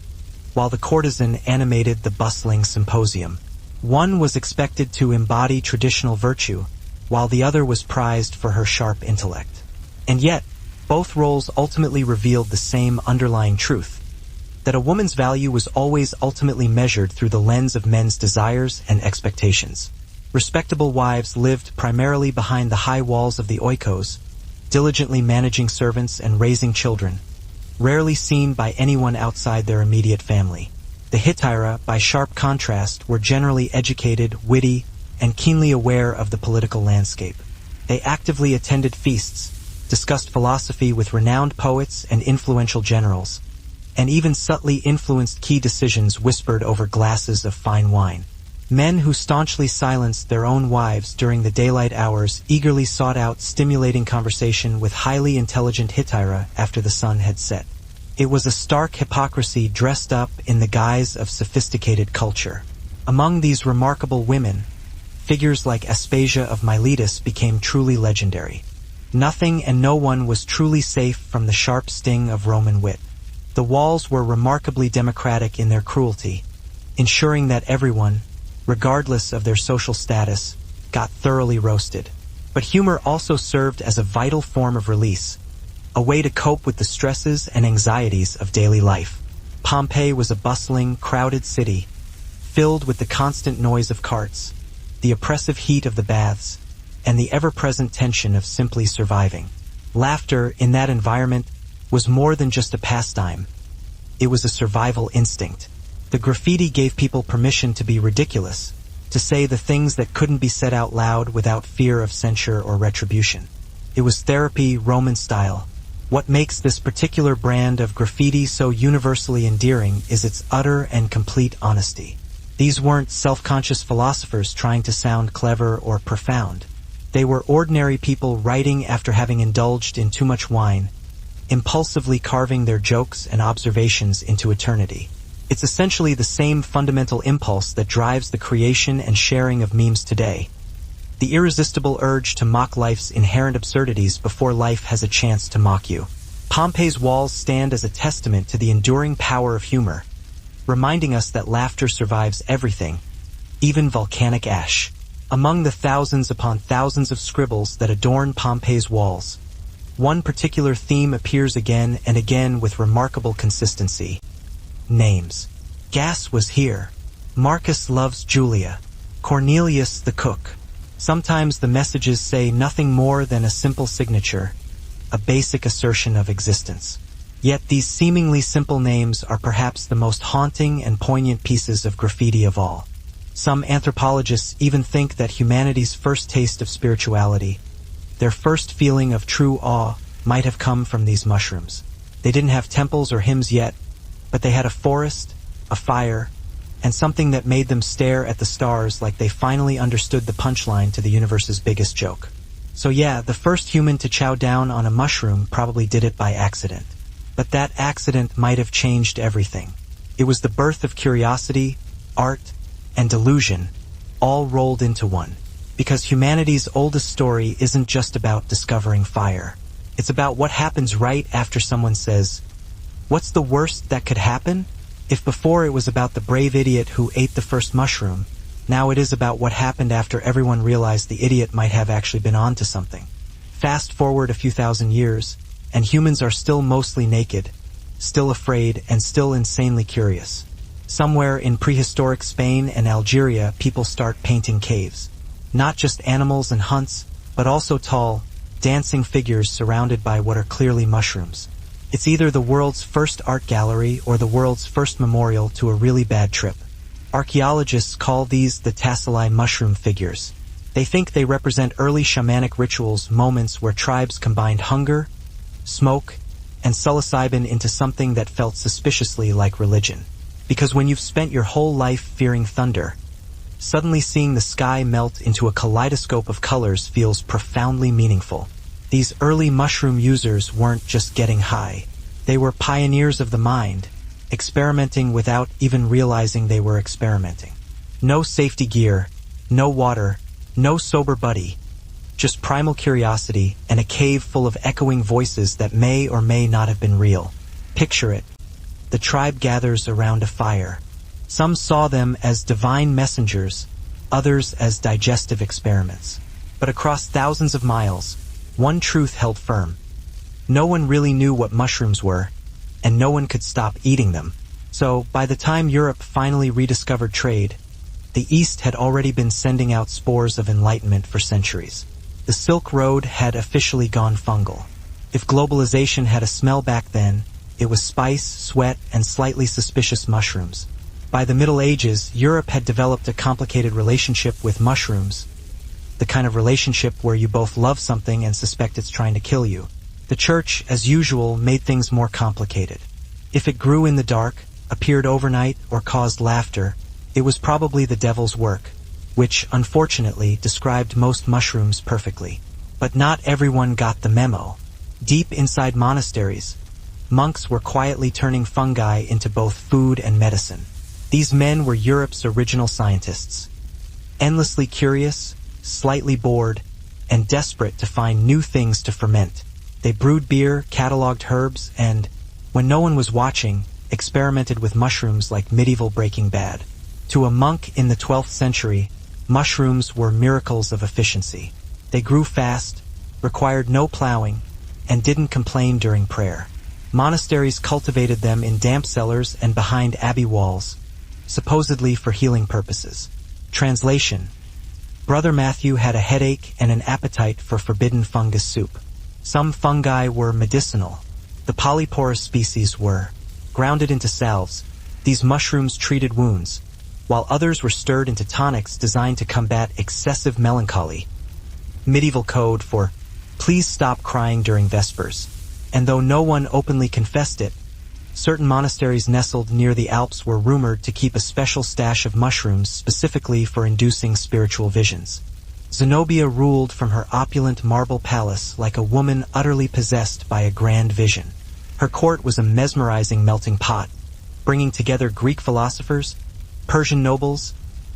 while the courtesan animated the bustling symposium. One was expected to embody traditional virtue, while the other was prized for her sharp intellect. And yet, both roles ultimately revealed the same underlying truth, that a woman's value was always ultimately measured through the lens of men's desires and expectations. Respectable wives lived primarily behind the high walls of the oikos, diligently managing servants and raising children, rarely seen by anyone outside their immediate family. The hetaira, by sharp contrast, were generally educated, witty, and keenly aware of the political landscape. They actively attended feasts, discussed philosophy with renowned poets and influential generals, and even subtly influenced key decisions whispered over glasses of fine wine. Men who staunchly silenced their own wives during the daylight hours eagerly sought out stimulating conversation with highly intelligent hetaira after the sun had set. It was a stark hypocrisy dressed up in the guise of sophisticated culture. Among these remarkable women, figures like Aspasia of Miletus became truly legendary. Nothing and no one was truly safe from the sharp sting of Roman wit. The walls were remarkably democratic in their cruelty, ensuring that everyone, regardless of their social status, got thoroughly roasted. But humor also served as a vital form of release, a way to cope with the stresses and anxieties of daily life. Pompeii was a bustling, crowded city, filled with the constant noise of carts, the oppressive heat of the baths, and the ever-present tension of simply surviving. Laughter, in that environment, was more than just a pastime. It was a survival instinct. The graffiti gave people permission to be ridiculous, to say the things that couldn't be said out loud without fear of censure or retribution. It was therapy, Roman style. What makes this particular brand of graffiti so universally endearing is its utter and complete honesty. These weren't self-conscious philosophers trying to sound clever or profound. They were ordinary people writing after having indulged in too much wine, impulsively carving their jokes and observations into eternity. It's essentially the same fundamental impulse that drives the creation and sharing of memes today. The irresistible urge to mock life's inherent absurdities before life has a chance to mock you. Pompeii's walls stand as a testament to the enduring power of humor, reminding us that laughter survives everything, even volcanic ash. Among the thousands upon thousands of scribbles that adorn Pompeii's walls, one particular theme appears again and again with remarkable consistency. Names. Gas was here. Marcus loves Julia. Cornelius the cook. Sometimes the messages say nothing more than a simple signature, a basic assertion of existence. Yet these seemingly simple names are perhaps the most haunting and poignant pieces of graffiti of all. Some anthropologists even think that humanity's first taste of spirituality, their first feeling of true awe, might have come from these mushrooms. They didn't have temples or hymns yet, but they had a forest, a fire, and something that made them stare at the stars like they finally understood the punchline to the universe's biggest joke. So yeah, the first human to chow down on a mushroom probably did it by accident. But that accident might have changed everything. It was the birth of curiosity, art, and delusion, all rolled into one. Because humanity's oldest story isn't just about discovering fire. It's about what happens right after someone says, "What's the worst that could happen?" If before it was about the brave idiot who ate the first mushroom, Now it is about what happened after everyone realized the idiot might have actually been onto something. Fast forward a few thousand years, and humans are still mostly naked, still afraid, and still insanely curious. Somewhere in prehistoric Spain and Algeria, people start painting caves. Not just animals and hunts, but also tall, dancing figures surrounded by what are clearly mushrooms. It's either the world's first art gallery or the world's first memorial to a really bad trip. Archaeologists call these the tasseli mushroom figures. They think they represent early shamanic rituals, moments where tribes combined hunger, smoke, and psilocybin into something that felt suspiciously like religion. Because when you've spent your whole life fearing thunder, suddenly seeing the sky melt into a kaleidoscope of colors feels profoundly meaningful. These early mushroom users weren't just getting high. They were pioneers of the mind, experimenting without even realizing they were experimenting. No safety gear, no water, no sober buddy, just primal curiosity and a cave full of echoing voices that may or may not have been real. Picture it. The tribe gathers around a fire. Some saw them as divine messengers, others as digestive experiments. But across thousands of miles, one truth held firm. No one really knew what mushrooms were, and no one could stop eating them. So, by the time Europe finally rediscovered trade, the East had already been sending out spores of enlightenment for centuries. The Silk Road had officially gone fungal. If globalization had a smell back then, it was spice, sweat, and slightly suspicious mushrooms. By the Middle Ages, Europe had developed a complicated relationship with mushrooms, the kind of relationship where you both love something and suspect it's trying to kill you. The church, as usual, made things more complicated. If it grew in the dark, appeared overnight, or caused laughter, it was probably the devil's work, which, unfortunately, described most mushrooms perfectly. But not everyone got the memo. Deep inside monasteries, monks were quietly turning fungi into both food and medicine. These men were Europe's original scientists. Endlessly curious, slightly bored, and desperate to find new things to ferment. They brewed beer, cataloged herbs, and, when no one was watching, experimented with mushrooms like medieval Breaking Bad. To a monk in the 12th century, mushrooms were miracles of efficiency. They grew fast, required no plowing, and didn't complain during prayer. Monasteries cultivated them in damp cellars and behind abbey walls, supposedly for healing purposes. Translation: Brother Matthew had a headache and an appetite for forbidden fungus soup. Some fungi were medicinal. The polyporous species were. Grounded into salves, these mushrooms treated wounds, while others were stirred into tonics designed to combat excessive melancholy. Medieval code for "please stop crying during Vespers." And though no one openly confessed it, certain monasteries nestled near the Alps were rumored to keep a special stash of mushrooms specifically for inducing spiritual visions. Zenobia ruled from her opulent marble palace like a woman utterly possessed by a grand vision. Her court was a mesmerizing melting pot, bringing together Greek philosophers, Persian nobles,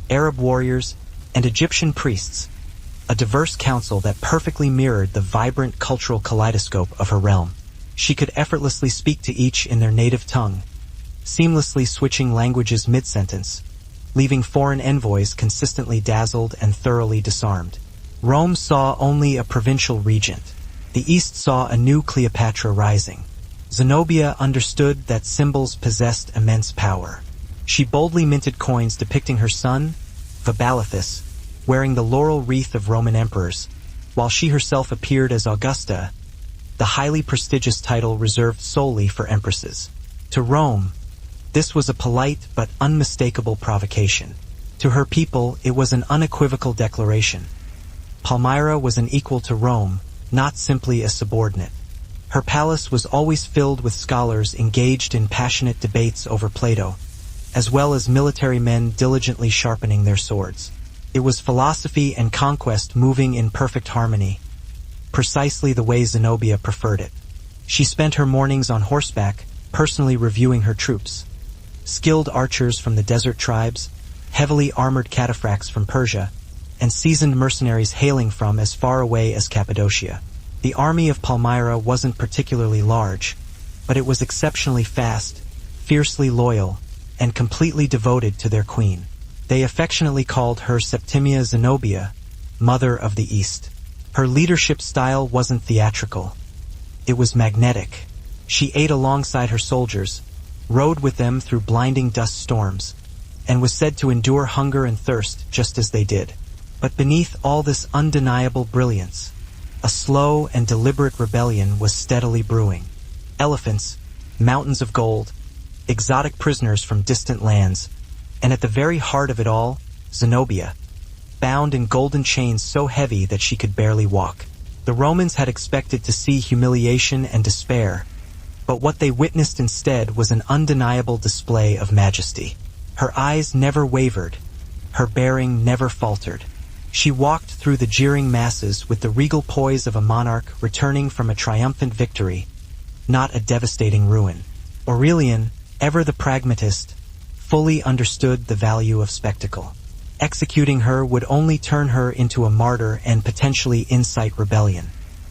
Arab warriors, and Egyptian priests, a diverse council that perfectly mirrored the vibrant cultural kaleidoscope of her realm. She could effortlessly speak to each in their native tongue, seamlessly switching languages mid-sentence, leaving foreign envoys consistently dazzled and thoroughly disarmed. Rome saw only a provincial regent. The East saw a new Cleopatra rising. Zenobia understood that symbols possessed immense power. She boldly minted coins depicting her son, Vabalathus, wearing the laurel wreath of Roman emperors, while she herself appeared as Augusta, the highly prestigious title reserved solely for empresses. To Rome, this was a polite but unmistakable provocation. To her people, it was an unequivocal declaration. Palmyra was an equal to Rome, not simply a subordinate. Her palace was always filled with scholars engaged in passionate debates over Plato, as well as military men diligently sharpening their swords. It was philosophy and conquest moving in perfect harmony, precisely the way Zenobia preferred it. She spent her mornings on horseback, personally reviewing her troops. Skilled archers from the desert tribes, heavily armored cataphracts from Persia, and seasoned mercenaries hailing from as far away as Cappadocia. The army of Palmyra wasn't particularly large, but it was exceptionally fast, fiercely loyal, and completely devoted to their queen. They affectionately called her Septimia Zenobia, Mother of the East. Her leadership style wasn't theatrical. It was magnetic. She ate alongside her soldiers, rode with them through blinding dust storms, and was said to endure hunger and thirst just as they did. But beneath all this undeniable brilliance, a slow and deliberate rebellion was steadily brewing. Elephants, mountains of gold, exotic prisoners from distant lands, and at the very heart of it all, Zenobia, bound in golden chains so heavy that she could barely walk. The Romans had expected to see humiliation and despair, but what they witnessed instead was an undeniable display of majesty. Her eyes never wavered, her bearing never faltered. She walked through the jeering masses with the regal poise of a monarch returning from a triumphant victory, not a devastating ruin. Aurelian, ever the pragmatist, fully understood the value of spectacle. Executing her would only turn her into a martyr and potentially incite rebellion.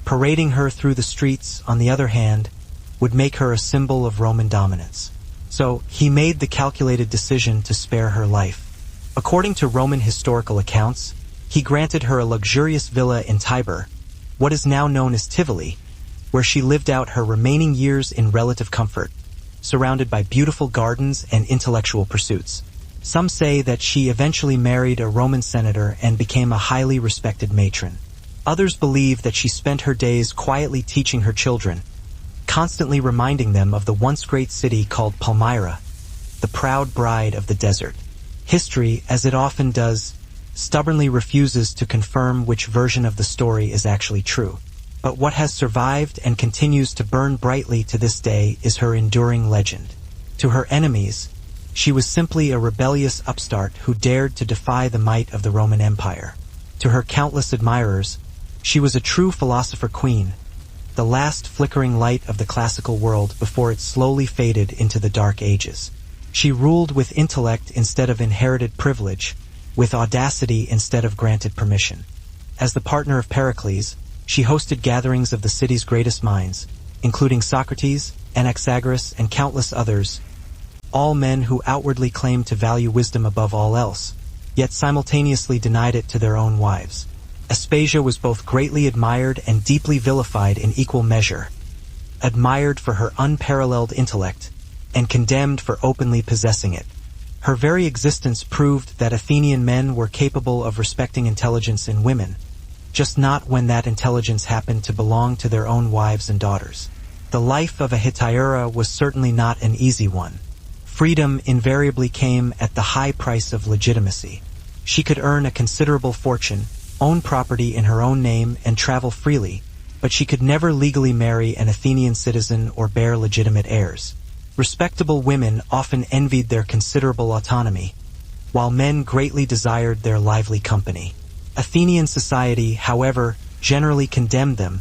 Parading her through the streets, on the other hand, would make her a symbol of Roman dominance. So, he made the calculated decision to spare her life. According to Roman historical accounts, he granted her a luxurious villa in Tibur, what is now known as Tivoli, where she lived out her remaining years in relative comfort, surrounded by beautiful gardens and intellectual pursuits. Some say that she eventually married a Roman senator and became a highly respected matron. Others believe that she spent her days quietly teaching her children, constantly reminding them of the once great city called Palmyra, the proud bride of the desert. History, as it often does, stubbornly refuses to confirm which version of the story is actually true. But what has survived and continues to burn brightly to this day is her enduring legend. To her enemies, she was simply a rebellious upstart who dared to defy the might of the Roman Empire. To her countless admirers, she was a true philosopher queen, the last flickering light of the classical world before it slowly faded into the Dark Ages. She ruled with intellect instead of inherited privilege, with audacity instead of granted permission. As the partner of Pericles, she hosted gatherings of the city's greatest minds, including Socrates, Anaxagoras, and countless others, all men who outwardly claimed to value wisdom above all else, yet simultaneously denied it to their own wives. Aspasia was both greatly admired and deeply vilified in equal measure, admired for her unparalleled intellect, and condemned for openly possessing it. Her very existence proved that Athenian men were capable of respecting intelligence in women, just not when that intelligence happened to belong to their own wives and daughters. The life of a Hetaira was certainly not an easy one. Freedom invariably came at the high price of legitimacy. She could earn a considerable fortune, own property in her own name, and travel freely, but she could never legally marry an Athenian citizen or bear legitimate heirs. Respectable women often envied their considerable autonomy, while men greatly desired their lively company. Athenian society, however, generally condemned them,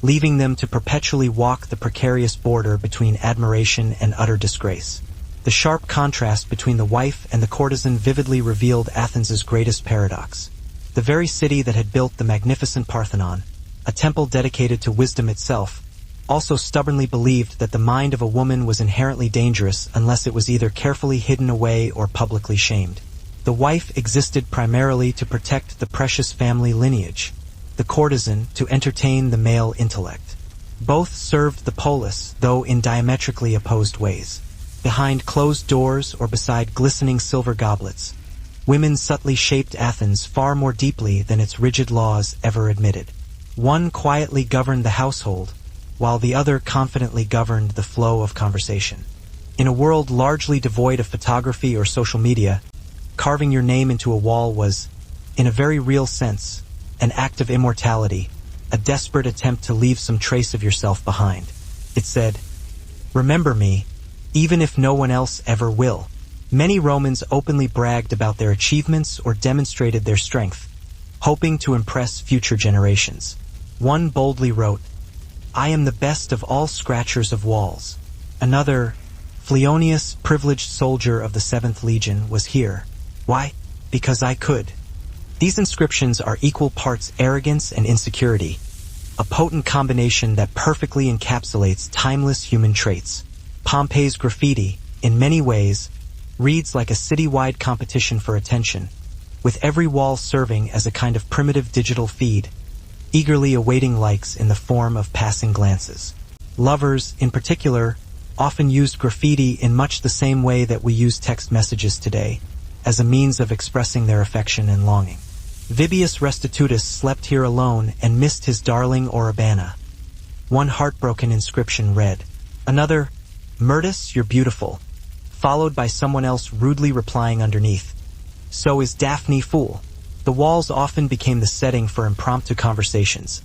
leaving them to perpetually walk the precarious border between admiration and utter disgrace. The sharp contrast between the wife and the courtesan vividly revealed Athens's greatest paradox. The very city that had built the magnificent Parthenon, a temple dedicated to wisdom itself, also stubbornly believed that the mind of a woman was inherently dangerous unless it was either carefully hidden away or publicly shamed. The wife existed primarily to protect the precious family lineage, the courtesan to entertain the male intellect. Both served the polis, though in diametrically opposed ways. Behind closed doors or beside glistening silver goblets, women subtly shaped Athens far more deeply than its rigid laws ever admitted. One quietly governed the household, while the other confidently governed the flow of conversation. In a world largely devoid of photography or social media, carving your name into a wall was, in a very real sense, an act of immortality, a desperate attempt to leave some trace of yourself behind. It said, "Remember me, even if no one else ever will." Many Romans openly bragged about their achievements or demonstrated their strength, hoping to impress future generations. One boldly wrote, "I am the best of all scratchers of walls." Another, Phleonius, privileged soldier of the 7th Legion, was here. Why? Because I could. These inscriptions are equal parts arrogance and insecurity, a potent combination that perfectly encapsulates timeless human traits. Pompeii's graffiti, in many ways, reads like a citywide competition for attention, with every wall serving as a kind of primitive digital feed, eagerly awaiting likes in the form of passing glances. Lovers, in particular, often used graffiti in much the same way that we use text messages today, as a means of expressing their affection and longing. Vibius Restitutus slept here alone and missed his darling Orabana. One heartbroken inscription read, another, Myrtus, you're beautiful, followed by someone else rudely replying underneath, so is Daphne fool. The walls often became the setting for impromptu conversations,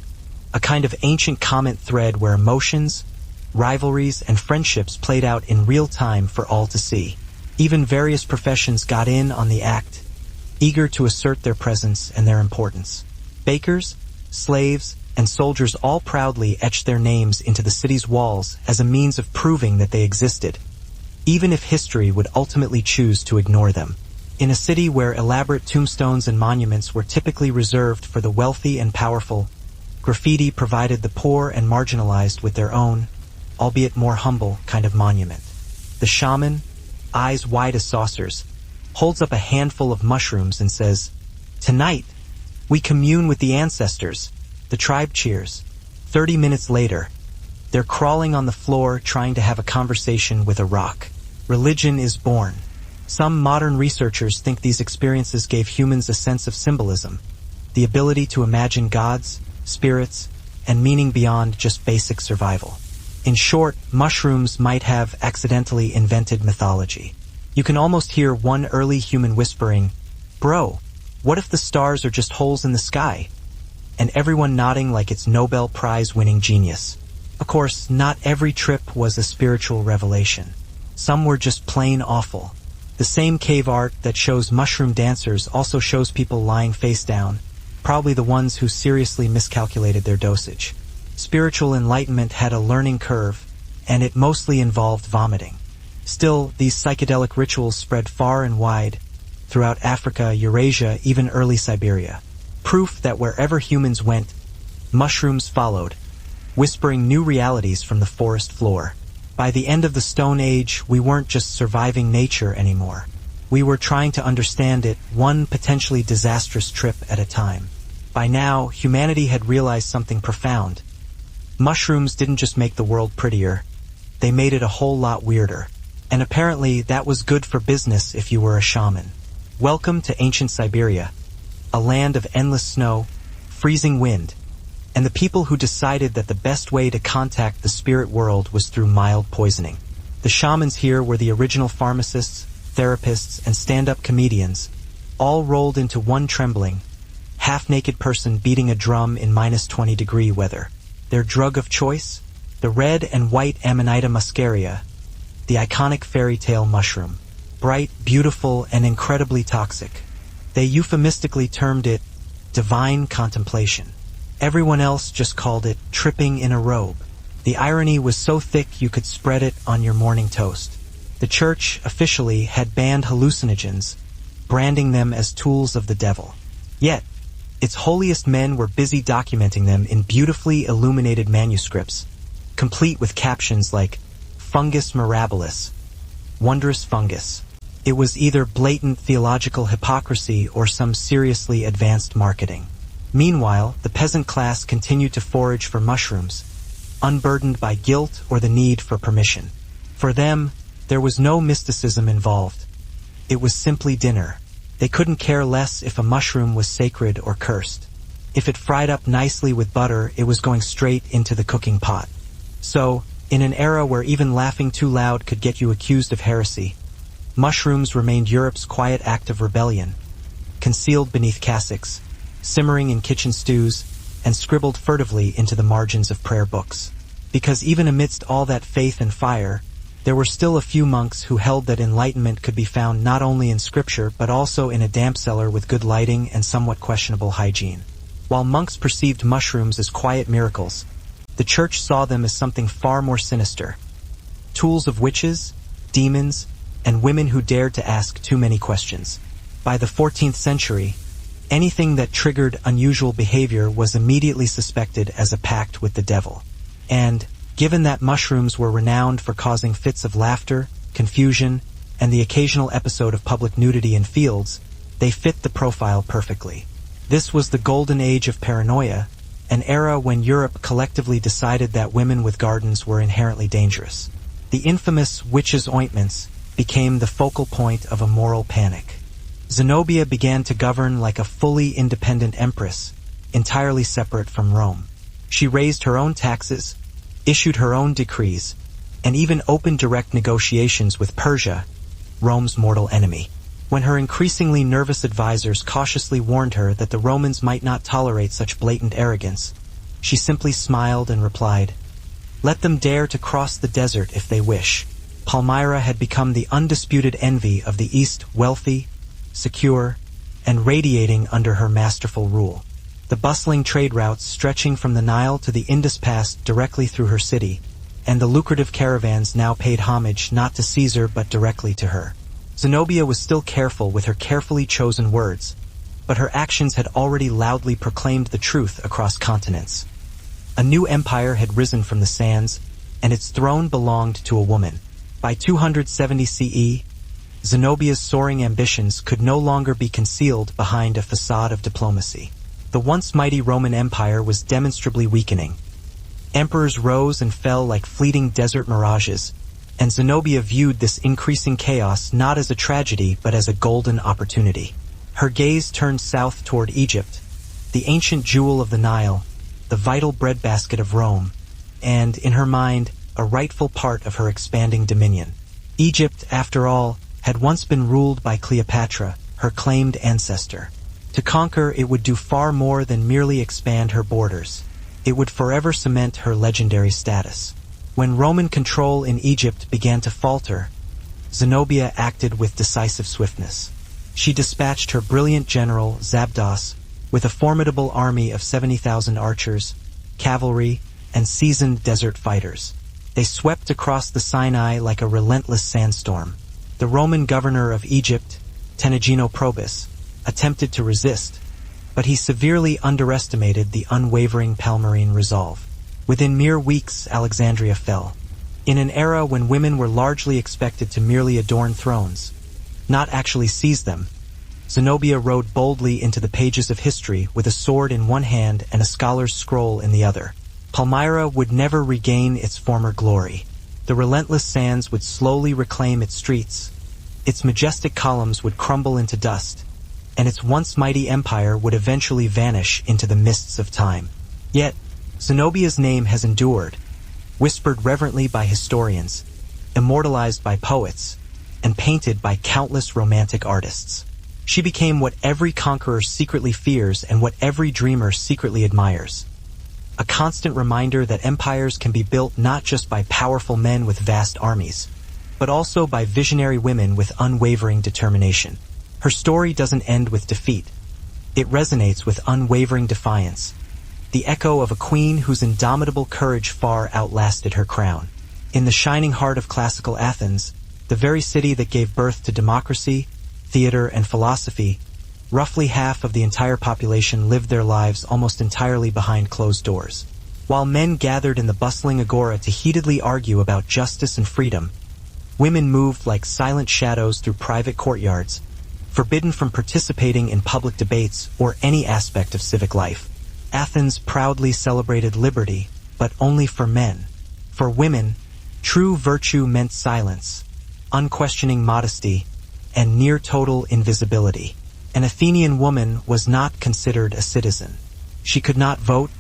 a kind of ancient comment thread where emotions, rivalries, and friendships played out in real time for all to see. Even various professions got in on the act, eager to assert their presence and their importance. Bakers, slaves, and soldiers all proudly etched their names into the city's walls as a means of proving that they existed, even if history would ultimately choose to ignore them. In a city where elaborate tombstones and monuments were typically reserved for the wealthy and powerful, graffiti provided the poor and marginalized with their own, albeit more humble, kind of monument. The shaman, eyes wide as saucers, holds up a handful of mushrooms and says, "Tonight, we commune with the ancestors." The tribe cheers. 30 minutes later, they're crawling on the floor trying to have a conversation with a rock. Religion is born. Some modern researchers think these experiences gave humans a sense of symbolism, the ability to imagine gods, spirits, and meaning beyond just basic survival. In short, mushrooms might have accidentally invented mythology. You can almost hear one early human whispering, "Bro, what if the stars are just holes in the sky?" And everyone nodding like it's Nobel Prize-winning genius. Of course, not every trip was a spiritual revelation. Some were just plain awful. The same cave art that shows mushroom dancers also shows people lying face down, probably the ones who seriously miscalculated their dosage. Spiritual enlightenment had a learning curve, and it mostly involved vomiting. Still, these psychedelic rituals spread far and wide, throughout Africa, Eurasia, even early Siberia. Proof that wherever humans went, mushrooms followed, whispering new realities from the forest floor. By the end of the Stone Age, we weren't just surviving nature anymore. We were trying to understand it, one potentially disastrous trip at a time. By now, humanity had realized something profound. Mushrooms didn't just make the world prettier, they made it a whole lot weirder. And apparently that was good for business if you were a shaman. Welcome to ancient Siberia, a land of endless snow, freezing wind, and the people who decided that the best way to contact the spirit world was through mild poisoning. The shamans here were the original pharmacists, therapists, and stand-up comedians, all rolled into one trembling, half-naked person beating a drum in -20-degree weather. Their drug of choice? The red and white Amanita muscaria, the iconic fairy tale mushroom. Bright, beautiful, and incredibly toxic. They euphemistically termed it divine contemplation. Everyone else just called it tripping in a robe. The irony was so thick you could spread it on your morning toast. The church, officially, had banned hallucinogens, branding them as tools of the devil. Yet, its holiest men were busy documenting them in beautifully illuminated manuscripts, complete with captions like Fungus mirabilis, wondrous fungus. It was either blatant theological hypocrisy or some seriously advanced marketing. Meanwhile, the peasant class continued to forage for mushrooms, unburdened by guilt or the need for permission. For them, there was no mysticism involved. It was simply dinner. They couldn't care less if a mushroom was sacred or cursed. If it fried up nicely with butter, it was going straight into the cooking pot. So, in an era where even laughing too loud could get you accused of heresy, mushrooms remained Europe's quiet act of rebellion, concealed beneath cassocks, simmering in kitchen stews, and scribbled furtively into the margins of prayer books. Because even amidst all that faith and fire, there were still a few monks who held that enlightenment could be found not only in scripture but also in a damp cellar with good lighting and somewhat questionable hygiene. While monks perceived mushrooms as quiet miracles, the church saw them as something far more sinister. Tools of witches, demons, and women who dared to ask too many questions. By the 14th century, anything that triggered unusual behavior was immediately suspected as a pact with the devil. And, given that mushrooms were renowned for causing fits of laughter, confusion, and the occasional episode of public nudity in fields, they fit the profile perfectly. This was the golden age of paranoia, an era when Europe collectively decided that women with gardens were inherently dangerous. The infamous witches' ointments became the focal point of a moral panic. Zenobia began to govern like a fully independent empress, entirely separate from Rome. She raised her own taxes, issued her own decrees, and even opened direct negotiations with Persia, Rome's mortal enemy. When her increasingly nervous advisors cautiously warned her that the Romans might not tolerate such blatant arrogance, she simply smiled and replied, "Let them dare to cross the desert if they wish." Palmyra had become the undisputed envy of the East, wealthy, secure, and radiating under her masterful rule. The bustling trade routes stretching from the Nile to the Indus passed directly through her city, and the lucrative caravans now paid homage not to Caesar but directly to her. Zenobia was still careful with her carefully chosen words, but her actions had already loudly proclaimed the truth across continents. A new empire had risen from the sands, and its throne belonged to a woman. By 270 CE, Zenobia's soaring ambitions could no longer be concealed behind a facade of diplomacy. The once mighty Roman Empire was demonstrably weakening. Emperors rose and fell like fleeting desert mirages, and Zenobia viewed this increasing chaos not as a tragedy but as a golden opportunity. Her gaze turned south toward Egypt, the ancient jewel of the Nile, the vital breadbasket of Rome, and, in her mind, a rightful part of her expanding dominion. Egypt, after all, had once been ruled by Cleopatra, her claimed ancestor. To conquer, it would do far more than merely expand her borders. It would forever cement her legendary status. When Roman control in Egypt began to falter, Zenobia acted with decisive swiftness. She dispatched her brilliant general, Zabdos, with a formidable army of 70,000 archers, cavalry, and seasoned desert fighters. They swept across the Sinai like a relentless sandstorm. The Roman governor of Egypt, Tenagino Probus, attempted to resist, but he severely underestimated the unwavering Palmyrene resolve. Within mere weeks, Alexandria fell. In an era when women were largely expected to merely adorn thrones, not actually seize them, Zenobia rode boldly into the pages of history with a sword in one hand and a scholar's scroll in the other. Palmyra would never regain its former glory. The relentless sands would slowly reclaim its streets, its majestic columns would crumble into dust, and its once mighty empire would eventually vanish into the mists of time. Yet, Zenobia's name has endured, whispered reverently by historians, immortalized by poets, and painted by countless romantic artists. She became what every conqueror secretly fears and what every dreamer secretly admires. A constant reminder that empires can be built not just by powerful men with vast armies, but also by visionary women with unwavering determination. Her story doesn't end with defeat. It resonates with unwavering defiance, the echo of a queen whose indomitable courage far outlasted her crown. In the shining heart of classical Athens, the very city that gave birth to democracy, theater, and philosophy, roughly half of the entire population lived their lives almost entirely behind closed doors. While men gathered in the bustling agora to heatedly argue about justice and freedom, women moved like silent shadows through private courtyards, forbidden from participating in public debates or any aspect of civic life. Athens proudly celebrated liberty, but only for men. For women, true virtue meant silence, unquestioning modesty, and near-total invisibility. An Athenian woman was not considered a citizen. She could not vote,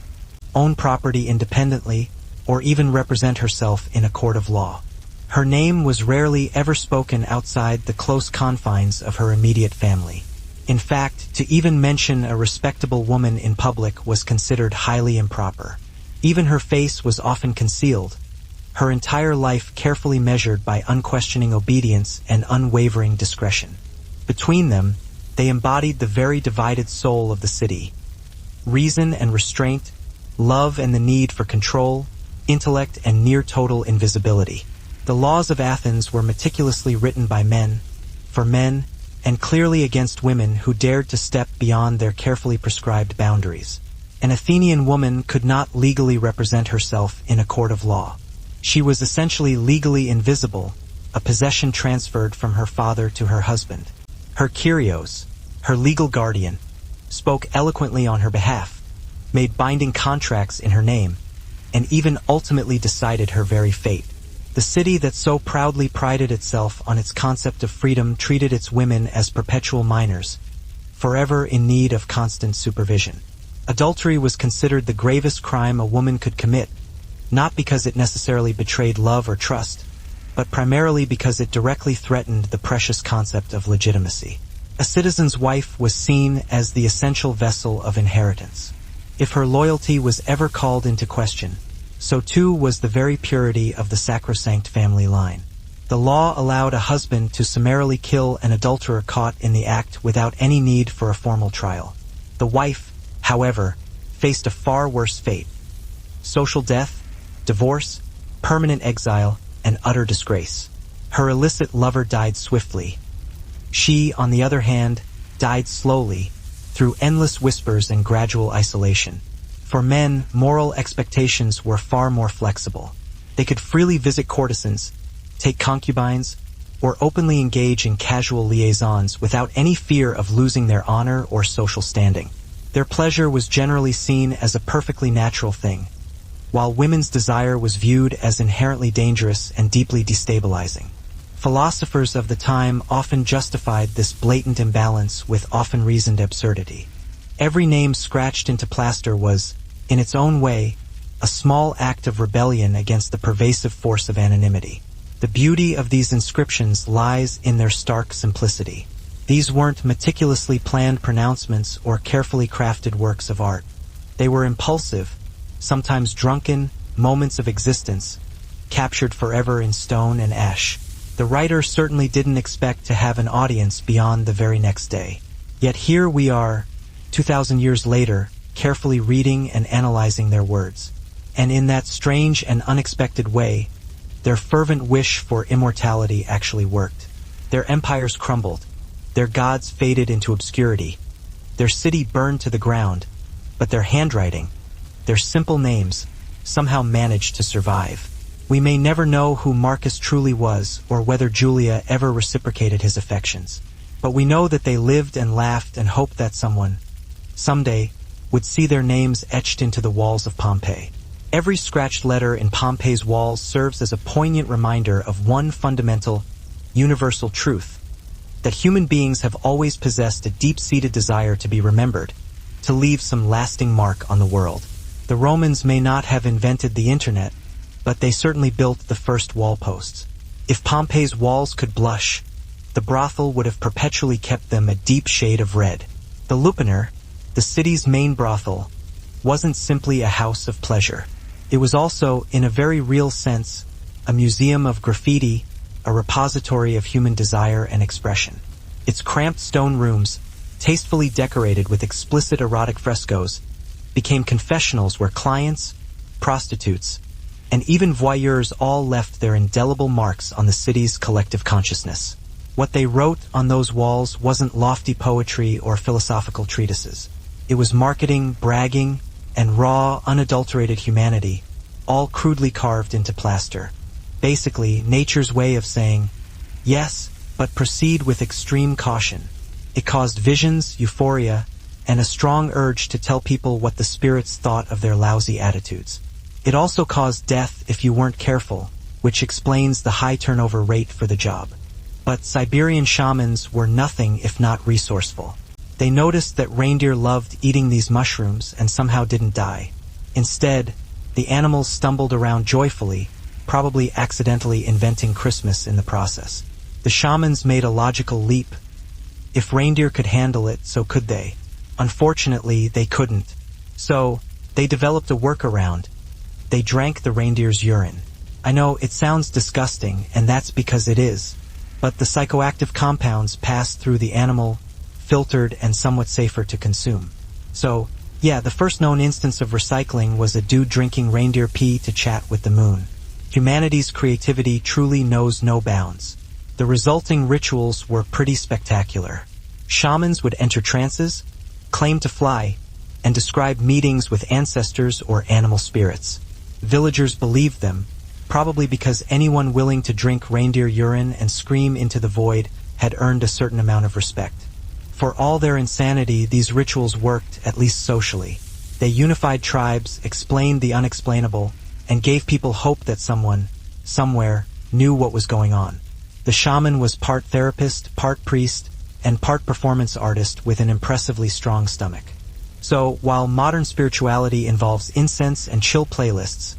own property independently, or even represent herself in a court of law. Her name was rarely ever spoken outside the close confines of her immediate family. In fact, to even mention a respectable woman in public was considered highly improper. Even her face was often concealed, her entire life carefully measured by unquestioning obedience and unwavering discretion. Between them, they embodied the very divided soul of the city. Reason and restraint, love and the need for control, intellect and near-total invisibility. The laws of Athens were meticulously written by men, for men, and clearly against women who dared to step beyond their carefully prescribed boundaries. An Athenian woman could not legally represent herself in a court of law. She was essentially legally invisible, a possession transferred from her father to her husband. Her Kyrios, her legal guardian, spoke eloquently on her behalf, made binding contracts in her name, and even ultimately decided her very fate. The city that so proudly prided itself on its concept of freedom treated its women as perpetual minors, forever in need of constant supervision. Adultery was considered the gravest crime a woman could commit, not because it necessarily betrayed love or trust, but primarily because it directly threatened the precious concept of legitimacy. A citizen's wife was seen as the essential vessel of inheritance. If her loyalty was ever called into question, so too was the very purity of the sacrosanct family line. The law allowed a husband to summarily kill an adulterer caught in the act without any need for a formal trial. The wife, however, faced a far worse fate: social death, divorce, permanent exile, and utter disgrace. Her illicit lover died swiftly. She, on the other hand, died slowly, through endless whispers and gradual isolation. For men, moral expectations were far more flexible. They could freely visit courtesans, take concubines, or openly engage in casual liaisons without any fear of losing their honor or social standing. Their pleasure was generally seen as a perfectly natural thing, while women's desire was viewed as inherently dangerous and deeply destabilizing. Philosophers of the time often justified this blatant imbalance with often reasoned absurdity. Every name scratched into plaster was, in its own way, a small act of rebellion against the pervasive force of anonymity. The beauty of these inscriptions lies in their stark simplicity. These weren't meticulously planned pronouncements or carefully crafted works of art. They were impulsive, sometimes drunken, moments of existence, captured forever in stone and ash. The writer certainly didn't expect to have an audience beyond the very next day. Yet here we are, 2,000 years later, carefully reading and analyzing their words. And in that strange and unexpected way, their fervent wish for immortality actually worked. Their empires crumbled, their gods faded into obscurity, their city burned to the ground, but their handwriting, their simple names, somehow managed to survive. We may never know who Marcus truly was or whether Julia ever reciprocated his affections, but we know that they lived and laughed and hoped that someone, someday, would see their names etched into the walls of Pompeii. Every scratched letter in Pompeii's walls serves as a poignant reminder of one fundamental, universal truth: that human beings have always possessed a deep-seated desire to be remembered, to leave some lasting mark on the world. The Romans may not have invented the internet, but they certainly built the first wall posts. If Pompeii's walls could blush, the brothel would have perpetually kept them a deep shade of red. The Lupanar, the city's main brothel, wasn't simply a house of pleasure. It was also, in a very real sense, a museum of graffiti, a repository of human desire and expression. Its cramped stone rooms, tastefully decorated with explicit erotic frescoes, became confessionals where clients, prostitutes, and even voyeurs all left their indelible marks on the city's collective consciousness. What they wrote on those walls wasn't lofty poetry or philosophical treatises. It was marketing, bragging, and raw, unadulterated humanity, all crudely carved into plaster. Basically, nature's way of saying, yes, but proceed with extreme caution. It caused visions, euphoria, and a strong urge to tell people what the spirits thought of their lousy attitudes. It also caused death if you weren't careful, which explains the high turnover rate for the job. But Siberian shamans were nothing if not resourceful. They noticed that reindeer loved eating these mushrooms and somehow didn't die. Instead, the animals stumbled around joyfully, probably accidentally inventing Christmas in the process. The shamans made a logical leap. If reindeer could handle it, so could they. Unfortunately, they couldn't. So, they developed a workaround. They drank the reindeer's urine. I know it sounds disgusting, and that's because it is. But the psychoactive compounds passed through the animal, filtered and somewhat safer to consume. So, yeah, the first known instance of recycling was a dude drinking reindeer pee to chat with the moon. Humanity's creativity truly knows no bounds. The resulting rituals were pretty spectacular. Shamans would enter trances, claim to fly, and describe meetings with ancestors or animal spirits. Villagers believed them, probably because anyone willing to drink reindeer urine and scream into the void had earned a certain amount of respect. For all their insanity, these rituals worked, at least socially. They unified tribes, explained the unexplainable, and gave people hope that someone, somewhere, knew what was going on. The shaman was part therapist, part priest, and part performance artist with an impressively strong stomach. So, while modern spirituality involves incense and chill playlists,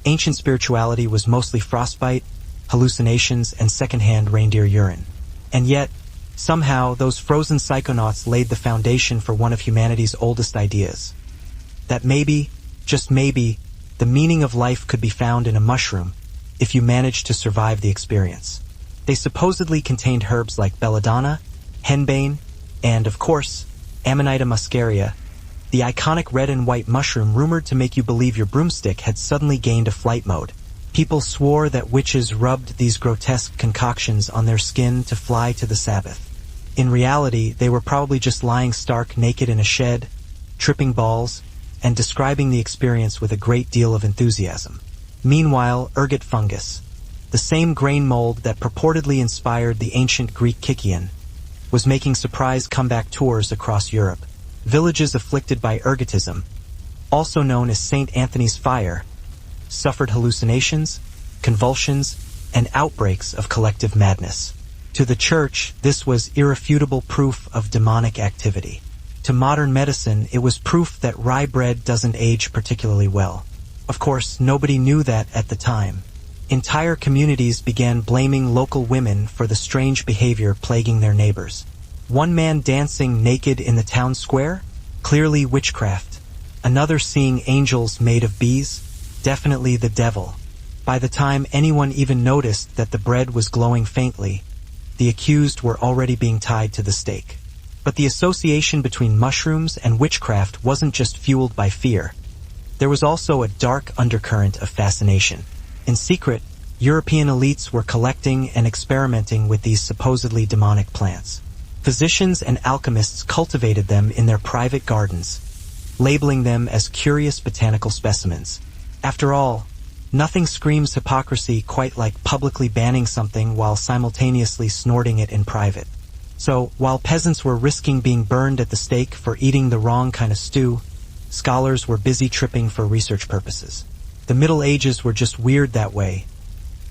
ancient spirituality was mostly frostbite, hallucinations, and secondhand reindeer urine. And yet, somehow, those frozen psychonauts laid the foundation for one of humanity's oldest ideas. That maybe, just maybe, the meaning of life could be found in a mushroom if you managed to survive the experience. They supposedly contained herbs like belladonna, henbane, and, of course, Amanita muscaria, the iconic red and white mushroom rumored to make you believe your broomstick had suddenly gained a flight mode. People swore that witches rubbed these grotesque concoctions on their skin to fly to the Sabbath. In reality, they were probably just lying stark naked in a shed, tripping balls, and describing the experience with a great deal of enthusiasm. Meanwhile, ergot fungus, the same grain mold that purportedly inspired the ancient Greek Kikion, was making surprise comeback tours across Europe. Villages afflicted by ergotism, also known as St. Anthony's Fire, suffered hallucinations, convulsions, and outbreaks of collective madness. To the church, this was irrefutable proof of demonic activity. To modern medicine, it was proof that rye bread doesn't age particularly well. Of course, nobody knew that at the time. Entire communities began blaming local women for the strange behavior plaguing their neighbors. One man dancing naked in the town square? Clearly witchcraft. Another seeing angels made of bees? Definitely the devil. By the time anyone even noticed that the bread was glowing faintly, the accused were already being tied to the stake. But the association between mushrooms and witchcraft wasn't just fueled by fear. There was also a dark undercurrent of fascination. In secret, European elites were collecting and experimenting with these supposedly demonic plants. Physicians and alchemists cultivated them in their private gardens, labeling them as curious botanical specimens. After all, nothing screams hypocrisy quite like publicly banning something while simultaneously snorting it in private. So, while peasants were risking being burned at the stake for eating the wrong kind of stew, scholars were busy tripping for research purposes. The Middle Ages were just weird that way.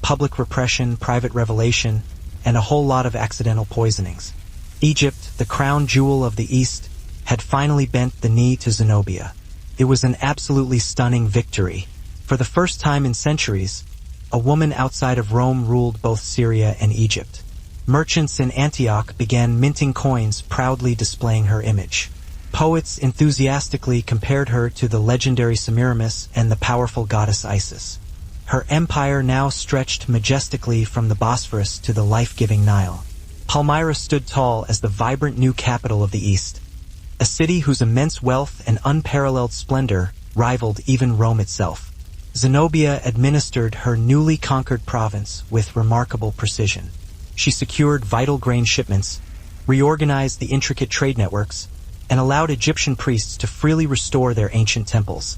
Public repression, private revelation, and a whole lot of accidental poisonings. Egypt, the crown jewel of the East, had finally bent the knee to Zenobia. It was an absolutely stunning victory. For the first time in centuries, a woman outside of Rome ruled both Syria and Egypt. Merchants in Antioch began minting coins proudly displaying her image. Poets enthusiastically compared her to the legendary Semiramis and the powerful goddess Isis. Her empire now stretched majestically from the Bosphorus to the life-giving Nile. Palmyra stood tall as the vibrant new capital of the East, a city whose immense wealth and unparalleled splendor rivaled even Rome itself. Zenobia administered her newly conquered province with remarkable precision. She secured vital grain shipments, reorganized the intricate trade networks, and allowed Egyptian priests to freely restore their ancient temples,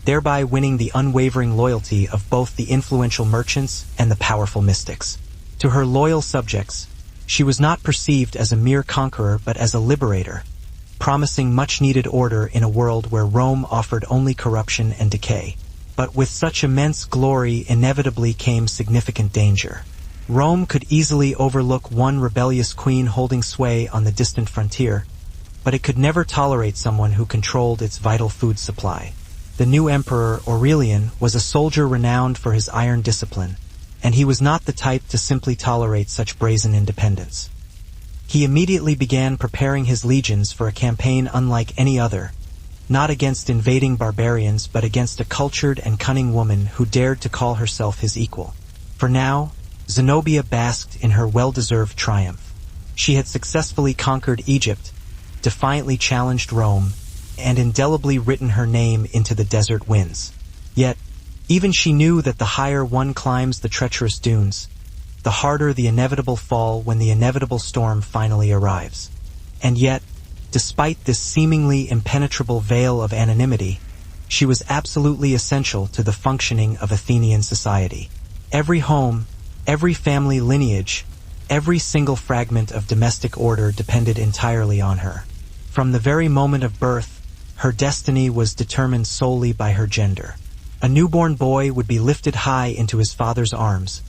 thereby winning the unwavering loyalty of both the influential merchants and the powerful mystics. To her loyal subjects, she was not perceived as a mere conqueror but as a liberator, promising much-needed order in a world where Rome offered only corruption and decay. But with such immense glory inevitably came significant danger. Rome could easily overlook one rebellious queen holding sway on the distant frontier, but it could never tolerate someone who controlled its vital food supply. The new emperor, Aurelian, was a soldier renowned for his iron discipline, and he was not the type to simply tolerate such brazen independence. He immediately began preparing his legions for a campaign unlike any other, not against invading barbarians but against a cultured and cunning woman who dared to call herself his equal. For now, Zenobia basked in her well-deserved triumph. She had successfully conquered Egypt, defiantly challenged Rome, and indelibly written her name into the desert winds. Yet, even she knew that the higher one climbs the treacherous dunes, the harder the inevitable fall when the inevitable storm finally arrives. And yet, despite this seemingly impenetrable veil of anonymity, she was absolutely essential to the functioning of Athenian society. Every home, every family lineage, every single fragment of domestic order depended entirely on her. From the very moment of birth, her destiny was determined solely by her gender. A newborn boy would be lifted high into his father's arms,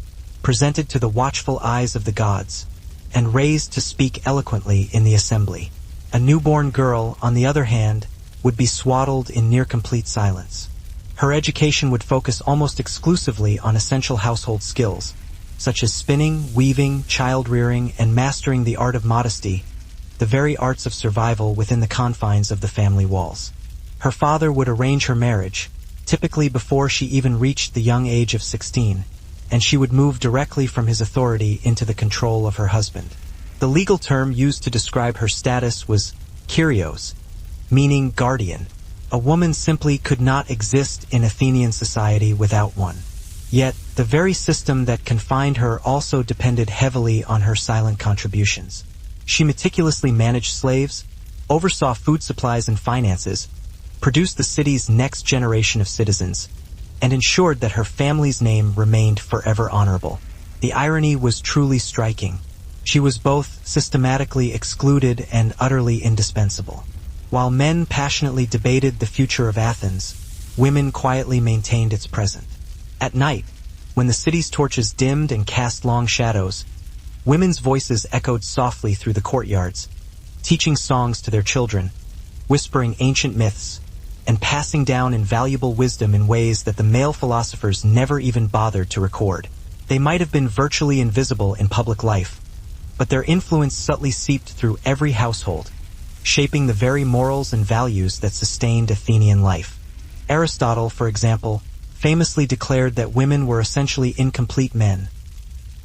presented to the watchful eyes of the gods, and raised to speak eloquently in the assembly. A newborn girl, on the other hand, would be swaddled in near-complete silence. Her education would focus almost exclusively on essential household skills, such as spinning, weaving, child-rearing, and mastering the art of modesty, the very arts of survival within the confines of the family walls. Her father would arrange her marriage, typically before she even reached the young age of 16, and she would move directly from his authority into the control of her husband. The legal term used to describe her status was kyrios, meaning guardian. A woman simply could not exist in Athenian society without one. Yet, the very system that confined her also depended heavily on her silent contributions. She meticulously managed slaves, oversaw food supplies and finances, produced the city's next generation of citizens, and ensured that her family's name remained forever honorable. The irony was truly striking. She was both systematically excluded and utterly indispensable. While men passionately debated the future of Athens, women quietly maintained its present. At night, when the city's torches dimmed and cast long shadows, women's voices echoed softly through the courtyards, teaching songs to their children, whispering ancient myths, and passing down invaluable wisdom in ways that the male philosophers never even bothered to record. They might have been virtually invisible in public life, but their influence subtly seeped through every household, shaping the very morals and values that sustained Athenian life. Aristotle, for example, famously declared that women were essentially incomplete men,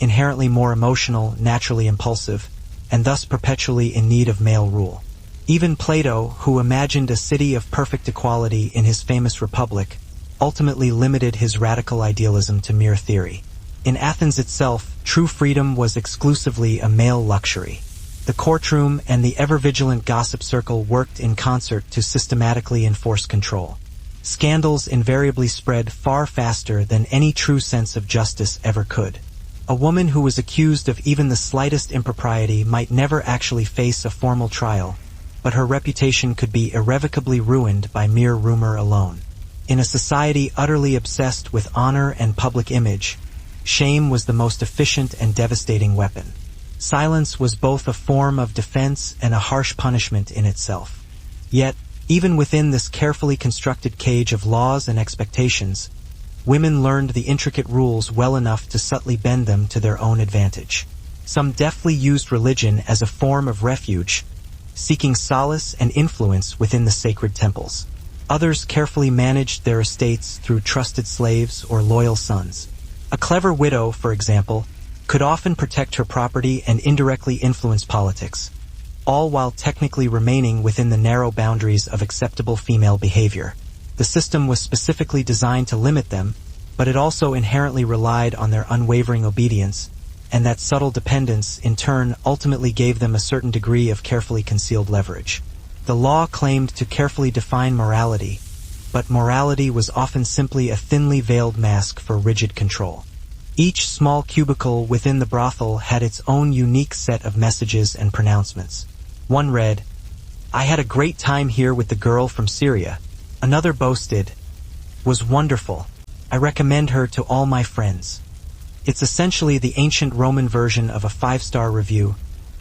inherently more emotional, naturally impulsive, and thus perpetually in need of male rule. Even Plato, who imagined a city of perfect equality in his famous Republic, ultimately limited his radical idealism to mere theory. In Athens itself, true freedom was exclusively a male luxury. The courtroom and the ever-vigilant gossip circle worked in concert to systematically enforce control. Scandals invariably spread far faster than any true sense of justice ever could. A woman who was accused of even the slightest impropriety might never actually face a formal trial, but her reputation could be irrevocably ruined by mere rumor alone. In a society utterly obsessed with honor and public image, shame was the most efficient and devastating weapon. Silence was both a form of defense and a harsh punishment in itself. Yet, even within this carefully constructed cage of laws and expectations, women learned the intricate rules well enough to subtly bend them to their own advantage. Some deftly used religion as a form of refuge, seeking solace and influence within the sacred temples. Others carefully managed their estates through trusted slaves or loyal sons. A clever widow, for example, could often protect her property and indirectly influence politics, all while technically remaining within the narrow boundaries of acceptable female behavior. The system was specifically designed to limit them, but it also inherently relied on their unwavering obedience, and that subtle dependence, in turn, ultimately gave them a certain degree of carefully concealed leverage. The law claimed to carefully define morality, but morality was often simply a thinly veiled mask for rigid control. Each small cubicle within the brothel had its own unique set of messages and pronouncements. One read, "I had a great time here with the girl from Syria." Another boasted, "Was wonderful. I recommend her to all my friends." It's essentially the ancient Roman version of a 5-star review,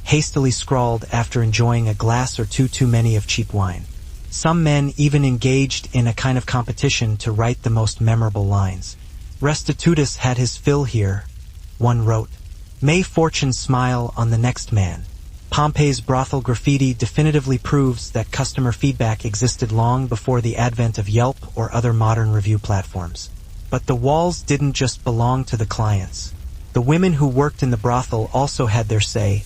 hastily scrawled after enjoying a glass or two too many of cheap wine. Some men even engaged in a kind of competition to write the most memorable lines. "Restitutus had his fill here," one wrote. "May fortune smile on the next man." Pompeii's brothel graffiti definitively proves that customer feedback existed long before the advent of Yelp or other modern review platforms. But the walls didn't just belong to the clients. The women who worked in the brothel also had their say,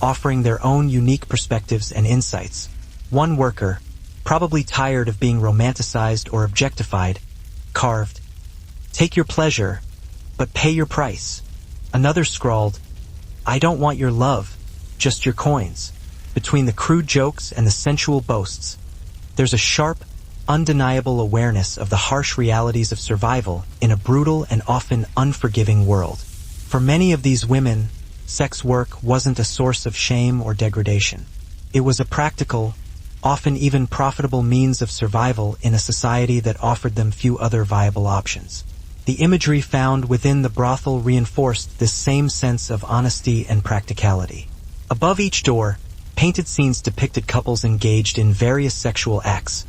offering their own unique perspectives and insights. One worker, probably tired of being romanticized or objectified, carved, "Take your pleasure, but pay your price." Another scrawled, "I don't want your love, just your coins." Between the crude jokes and the sensual boasts, there's a sharp, undeniable awareness of the harsh realities of survival in a brutal and often unforgiving world. For many of these women, sex work wasn't a source of shame or degradation. It was a practical, often even profitable means of survival in a society that offered them few other viable options. The imagery found within the brothel reinforced this same sense of honesty and practicality. Above each door, painted scenes depicted couples engaged in various sexual acts,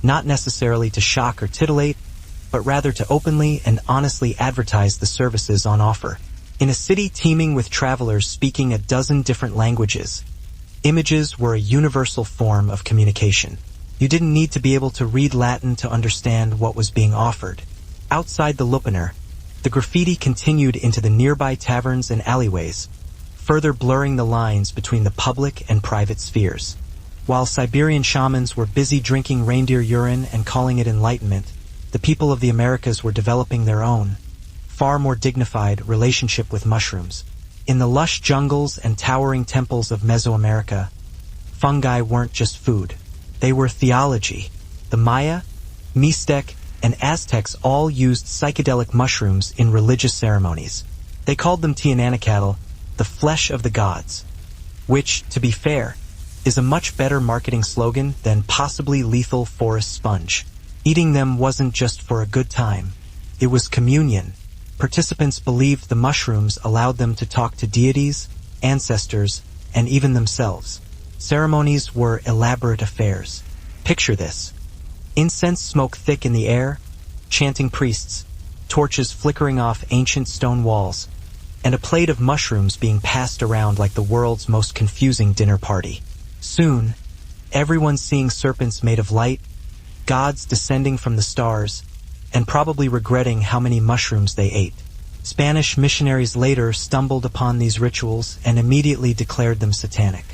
not necessarily to shock or titillate, but rather to openly and honestly advertise the services on offer. In a city teeming with travelers speaking a dozen different languages, images were a universal form of communication. You didn't need to be able to read Latin to understand what was being offered. Outside the Lupanar, the graffiti continued into the nearby taverns and alleyways, further blurring the lines between the public and private spheres. While Siberian shamans were busy drinking reindeer urine and calling it enlightenment, the people of the Americas were developing their own, far more dignified relationship with mushrooms. In the lush jungles and towering temples of Mesoamerica, fungi weren't just food. They were theology. The Maya, Mixtec, and Aztecs all used psychedelic mushrooms in religious ceremonies. They called them Tiananacatl, the flesh of the gods, which, to be fair, is a much better marketing slogan than possibly lethal forest sponge. Eating them wasn't just for a good time. It was communion. Participants believed the mushrooms allowed them to talk to deities, ancestors, and even themselves. Ceremonies were elaborate affairs. Picture this. Incense smoke thick in the air, chanting priests, torches flickering off ancient stone walls, and a plate of mushrooms being passed around like the world's most confusing dinner party. Soon, everyone's seeing serpents made of light, gods descending from the stars, and probably regretting how many mushrooms they ate. Spanish missionaries later stumbled upon these rituals and immediately declared them satanic.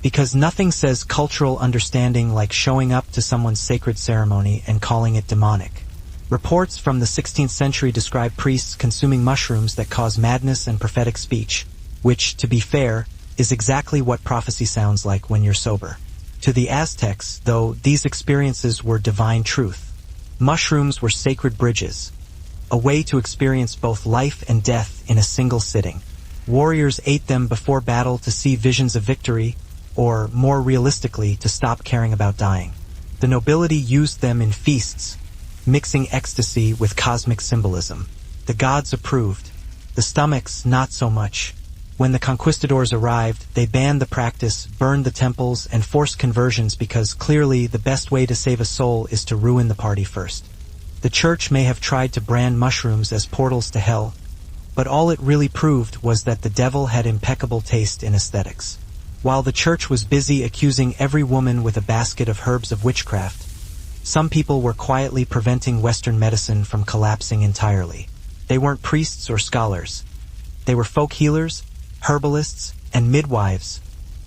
Because nothing says cultural understanding like showing up to someone's sacred ceremony and calling it demonic. Reports from the 16th century describe priests consuming mushrooms that cause madness and prophetic speech, which, to be fair, is exactly what prophecy sounds like when you're sober. To the Aztecs, though, these experiences were divine truth. Mushrooms were sacred bridges, a way to experience both life and death in a single sitting. Warriors ate them before battle to see visions of victory, or, more realistically, to stop caring about dying. The nobility used them in feasts, mixing ecstasy with cosmic symbolism. The gods approved. The stomachs, not so much. When the conquistadors arrived, they banned the practice, burned the temples, and forced conversions because clearly the best way to save a soul is to ruin the party first. The church may have tried to brand mushrooms as portals to hell, but all it really proved was that the devil had impeccable taste in aesthetics. While the church was busy accusing every woman with a basket of herbs of witchcraft, some people were quietly preventing Western medicine from collapsing entirely. They weren't priests or scholars. They were folk healers, herbalists, and midwives,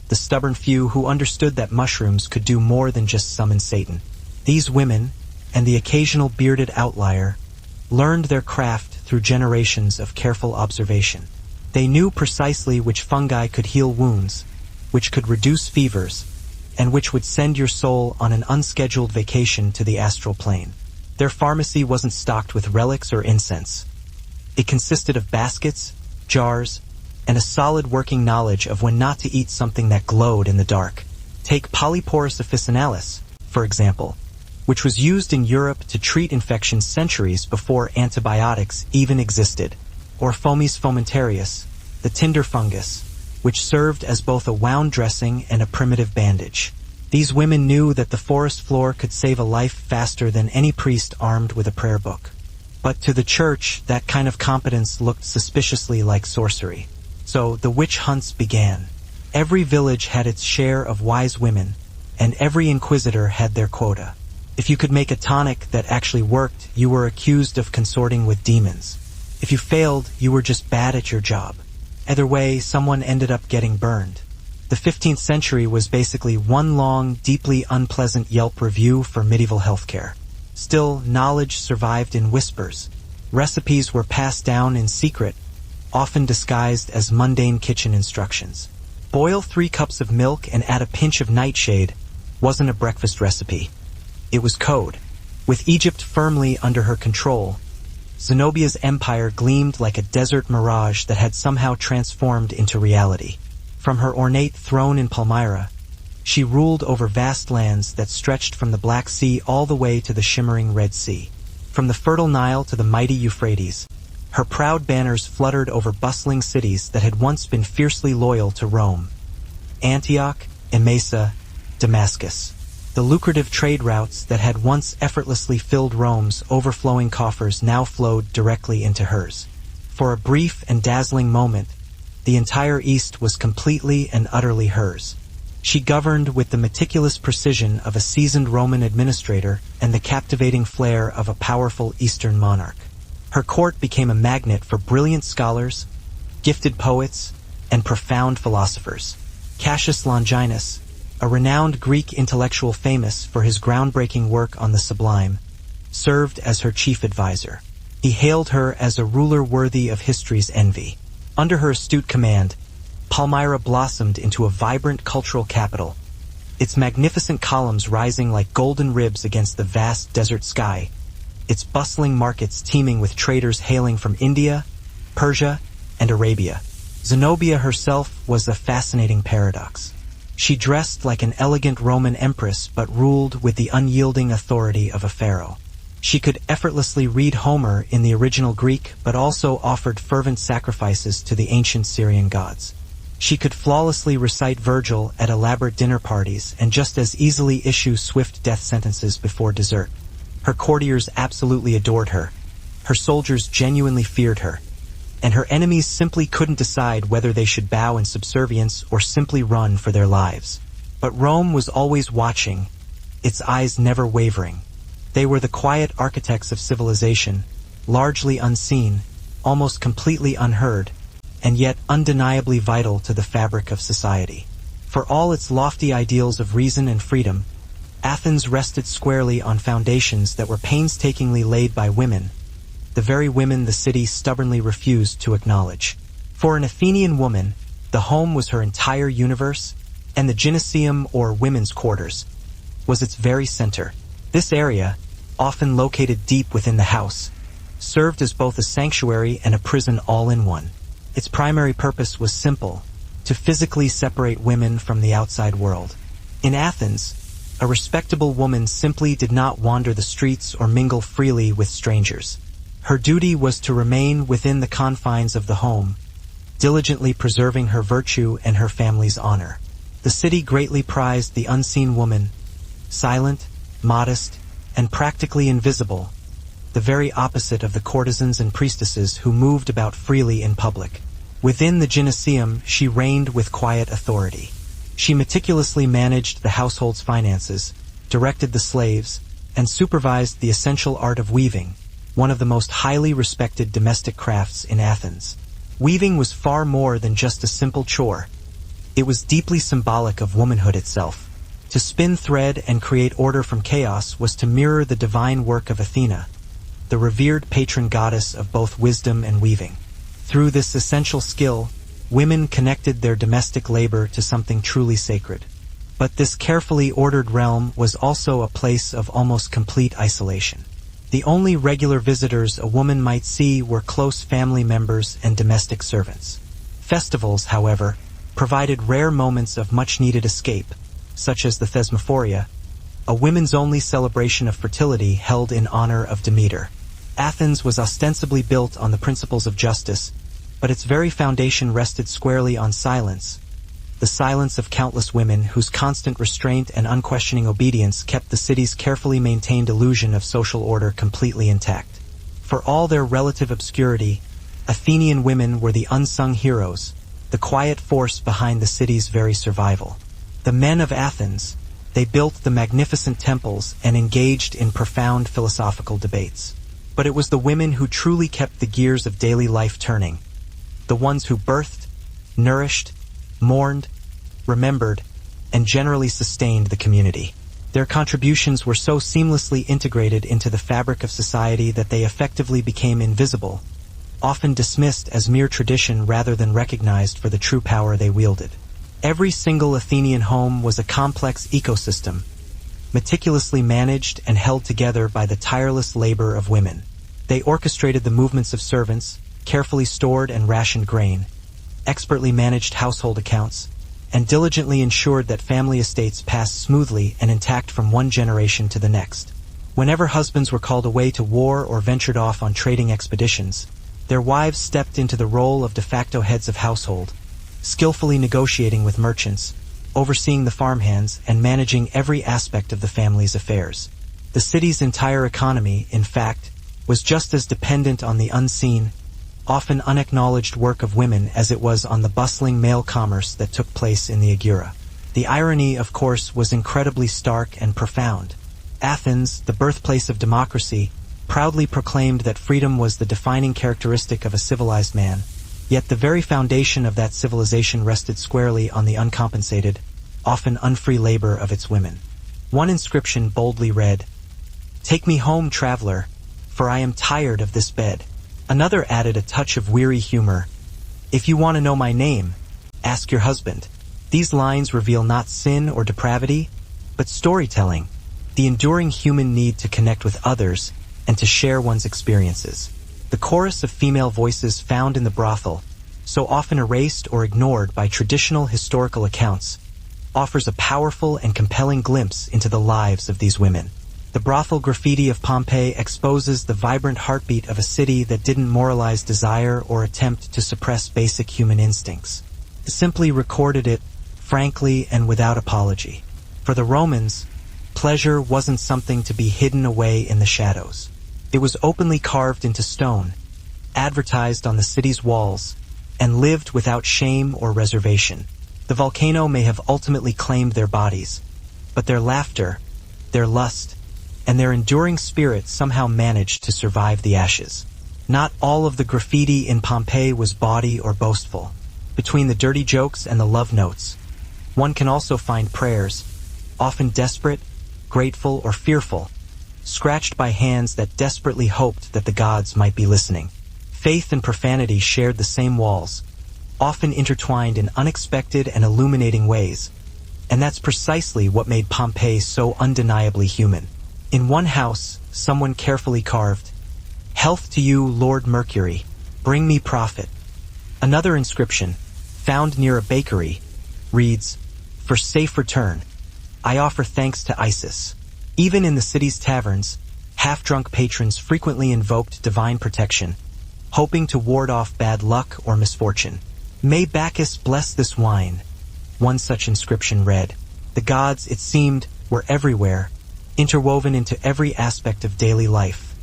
the stubborn few who understood that mushrooms could do more than just summon Satan. These women, and the occasional bearded outlier, learned their craft through generations of careful observation. They knew precisely which fungi could heal wounds, which could reduce fevers, and which would send your soul on an unscheduled vacation to the astral plane. Their pharmacy wasn't stocked with relics or incense. It consisted of baskets, jars, and a solid working knowledge of when not to eat something that glowed in the dark. Take Polyporus officinalis, for example, which was used in Europe to treat infections centuries before antibiotics even existed, or Fomes fomentarius, the tinder fungus, which served as both a wound dressing and a primitive bandage. These women knew that the forest floor could save a life faster than any priest armed with a prayer book. But to the church, that kind of competence looked suspiciously like sorcery. So the witch hunts began. Every village had its share of wise women, and every inquisitor had their quota. If you could make a tonic that actually worked, you were accused of consorting with demons. If you failed, you were just bad at your job. Either way, someone ended up getting burned. The 15th century was basically one long, deeply unpleasant Yelp review for medieval healthcare. Still, knowledge survived in whispers. Recipes were passed down in secret, often disguised as mundane kitchen instructions. Boil 3 cups of milk and add a pinch of nightshade wasn't a breakfast recipe. It was code. With Egypt firmly under her control, Zenobia's empire gleamed like a desert mirage that had somehow transformed into reality. From her ornate throne in Palmyra, she ruled over vast lands that stretched from the Black Sea all the way to the shimmering Red Sea. From the fertile Nile to the mighty Euphrates, her proud banners fluttered over bustling cities that had once been fiercely loyal to Rome. Antioch, Emesa, Damascus. The lucrative trade routes that had once effortlessly filled Rome's overflowing coffers now flowed directly into hers. For a brief and dazzling moment, the entire East was completely and utterly hers. She governed with the meticulous precision of a seasoned Roman administrator and the captivating flair of a powerful Eastern monarch. Her court became a magnet for brilliant scholars, gifted poets, and profound philosophers. Cassius Longinus, a renowned Greek intellectual famous for his groundbreaking work on the sublime, served as her chief advisor. He hailed her as a ruler worthy of history's envy. Under her astute command, Palmyra blossomed into a vibrant cultural capital, its magnificent columns rising like golden ribs against the vast desert sky, its bustling markets teeming with traders hailing from India, Persia, and Arabia. Zenobia herself was a fascinating paradox. She dressed like an elegant Roman empress but ruled with the unyielding authority of a pharaoh. She could effortlessly read Homer in the original Greek but also offered fervent sacrifices to the ancient Syrian gods. She could flawlessly recite Virgil at elaborate dinner parties and just as easily issue swift death sentences before dessert. Her courtiers absolutely adored her. Her soldiers genuinely feared her. And her enemies simply couldn't decide whether they should bow in subservience or simply run for their lives. But Rome was always watching, its eyes never wavering. They were the quiet architects of civilization, largely unseen, almost completely unheard, and yet undeniably vital to the fabric of society. For all its lofty ideals of reason and freedom, Athens rested squarely on foundations that were painstakingly laid by women, the very women the city stubbornly refused to acknowledge. For an Athenian woman, the home was her entire universe, and the gymnasium, or women's quarters, was its very center. This area, often located deep within the house, served as both a sanctuary and a prison all in one. Its primary purpose was simple: to physically separate women from the outside world. In Athens, a respectable woman simply did not wander the streets or mingle freely with strangers. Her duty was to remain within the confines of the home, diligently preserving her virtue and her family's honor. The city greatly prized the unseen woman, silent, modest, and practically invisible, the very opposite of the courtesans and priestesses who moved about freely in public. Within the gymnasium, she reigned with quiet authority. She meticulously managed the household's finances, directed the slaves, and supervised the essential art of weaving, one of the most highly respected domestic crafts in Athens. Weaving was far more than just a simple chore. It was deeply symbolic of womanhood itself. To spin thread and create order from chaos was to mirror the divine work of Athena, the revered patron goddess of both wisdom and weaving. Through this essential skill, women connected their domestic labor to something truly sacred. But this carefully ordered realm was also a place of almost complete isolation. The only regular visitors a woman might see were close family members and domestic servants. Festivals, however, provided rare moments of much-needed escape, such as the Thesmophoria, a women's-only celebration of fertility held in honor of Demeter. Athens was ostensibly built on the principles of justice, but its very foundation rested squarely on silence, the silence of countless women whose constant restraint and unquestioning obedience kept the city's carefully maintained illusion of social order completely intact. For all their relative obscurity, Athenian women were the unsung heroes, the quiet force behind the city's very survival. The men of Athens, they built the magnificent temples and engaged in profound philosophical debates. But it was the women who truly kept the gears of daily life turning, the ones who birthed, nourished, mourned, remembered, and generally sustained the community. Their contributions were so seamlessly integrated into the fabric of society that they effectively became invisible, often dismissed as mere tradition rather than recognized for the true power they wielded. Every single Athenian home was a complex ecosystem, meticulously managed and held together by the tireless labor of women. They orchestrated the movements of servants, carefully stored and rationed grain, expertly managed household accounts, and diligently ensured that family estates passed smoothly and intact from one generation to the next. Whenever husbands were called away to war or ventured off on trading expeditions, their wives stepped into the role of de facto heads of household, skillfully negotiating with merchants, overseeing the farmhands, and managing every aspect of the family's affairs. The city's entire economy, in fact, was just as dependent on the unseen, often unacknowledged work of women as it was on the bustling male commerce that took place in the Agora. The irony, of course, was incredibly stark and profound. Athens, the birthplace of democracy, proudly proclaimed that freedom was the defining characteristic of a civilized man, yet the very foundation of that civilization rested squarely on the uncompensated, often unfree labor of its women. One inscription boldly read, "Take me home, traveler, for I am tired of this bed." Another added a touch of weary humor, "If you want to know my name, ask your husband." These lines reveal not sin or depravity, but storytelling, the enduring human need to connect with others and to share one's experiences. The chorus of female voices found in the brothel, so often erased or ignored by traditional historical accounts, offers a powerful and compelling glimpse into the lives of these women. The brothel graffiti of Pompeii exposes the vibrant heartbeat of a city that didn't moralize desire or attempt to suppress basic human instincts. It simply recorded it, frankly and without apology. For the Romans, pleasure wasn't something to be hidden away in the shadows. It was openly carved into stone, advertised on the city's walls, and lived without shame or reservation. The volcano may have ultimately claimed their bodies, but their laughter, their lust, and their enduring spirit somehow managed to survive the ashes. Not all of the graffiti in Pompeii was bawdy or boastful. Between the dirty jokes and the love notes, one can also find prayers, often desperate, grateful, or fearful, scratched by hands that desperately hoped that the gods might be listening. Faith and profanity shared the same walls, often intertwined in unexpected and illuminating ways, and that's precisely what made Pompeii so undeniably human. In one house, someone carefully carved, "Health to you, Lord Mercury, bring me profit." Another inscription, found near a bakery, reads, "For safe return, I offer thanks to Isis." Even in the city's taverns, half-drunk patrons frequently invoked divine protection, hoping to ward off bad luck or misfortune. "May Bacchus bless this wine," one such inscription read. The gods, it seemed, were everywhere, interwoven into every aspect of daily life.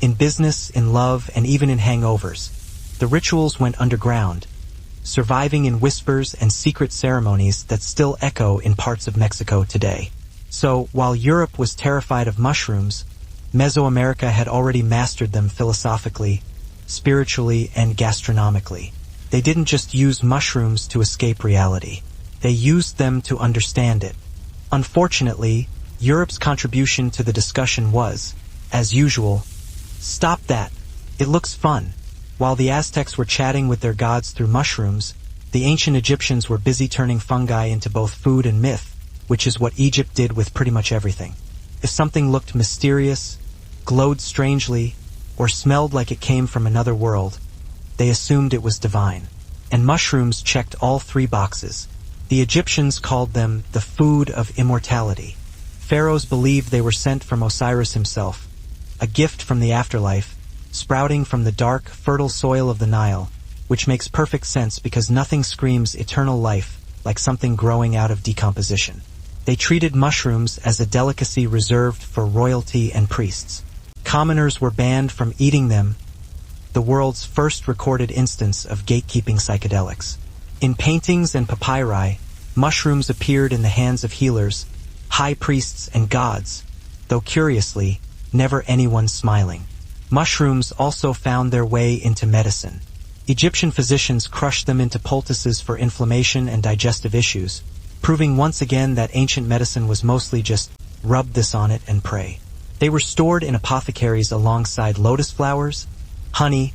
In business, in love, and even in hangovers, the rituals went underground, surviving in whispers and secret ceremonies that still echo in parts of Mexico today. So, while Europe was terrified of mushrooms, Mesoamerica had already mastered them philosophically, spiritually, and gastronomically. They didn't just use mushrooms to escape reality. They used them to understand it. Unfortunately, Europe's contribution to the discussion was, as usual, "Stop that. It looks fun." While the Aztecs were chatting with their gods through mushrooms, the ancient Egyptians were busy turning fungi into both food and myth, which is what Egypt did with pretty much everything. If something looked mysterious, glowed strangely, or smelled like it came from another world, they assumed it was divine. And mushrooms checked all three boxes. The Egyptians called them the food of immortality. Pharaohs believed they were sent from Osiris himself, a gift from the afterlife, sprouting from the dark, fertile soil of the Nile, which makes perfect sense because nothing screams eternal life like something growing out of decomposition. They treated mushrooms as a delicacy reserved for royalty and priests. Commoners were banned from eating them, the world's first recorded instance of gatekeeping psychedelics. In paintings and papyri, mushrooms appeared in the hands of healers, high priests, and gods, though curiously, never anyone smiling. Mushrooms also found their way into medicine. Egyptian physicians crushed them into poultices for inflammation and digestive issues, proving once again that ancient medicine was mostly just rub this on it and pray. They were stored in apothecaries alongside lotus flowers, honey,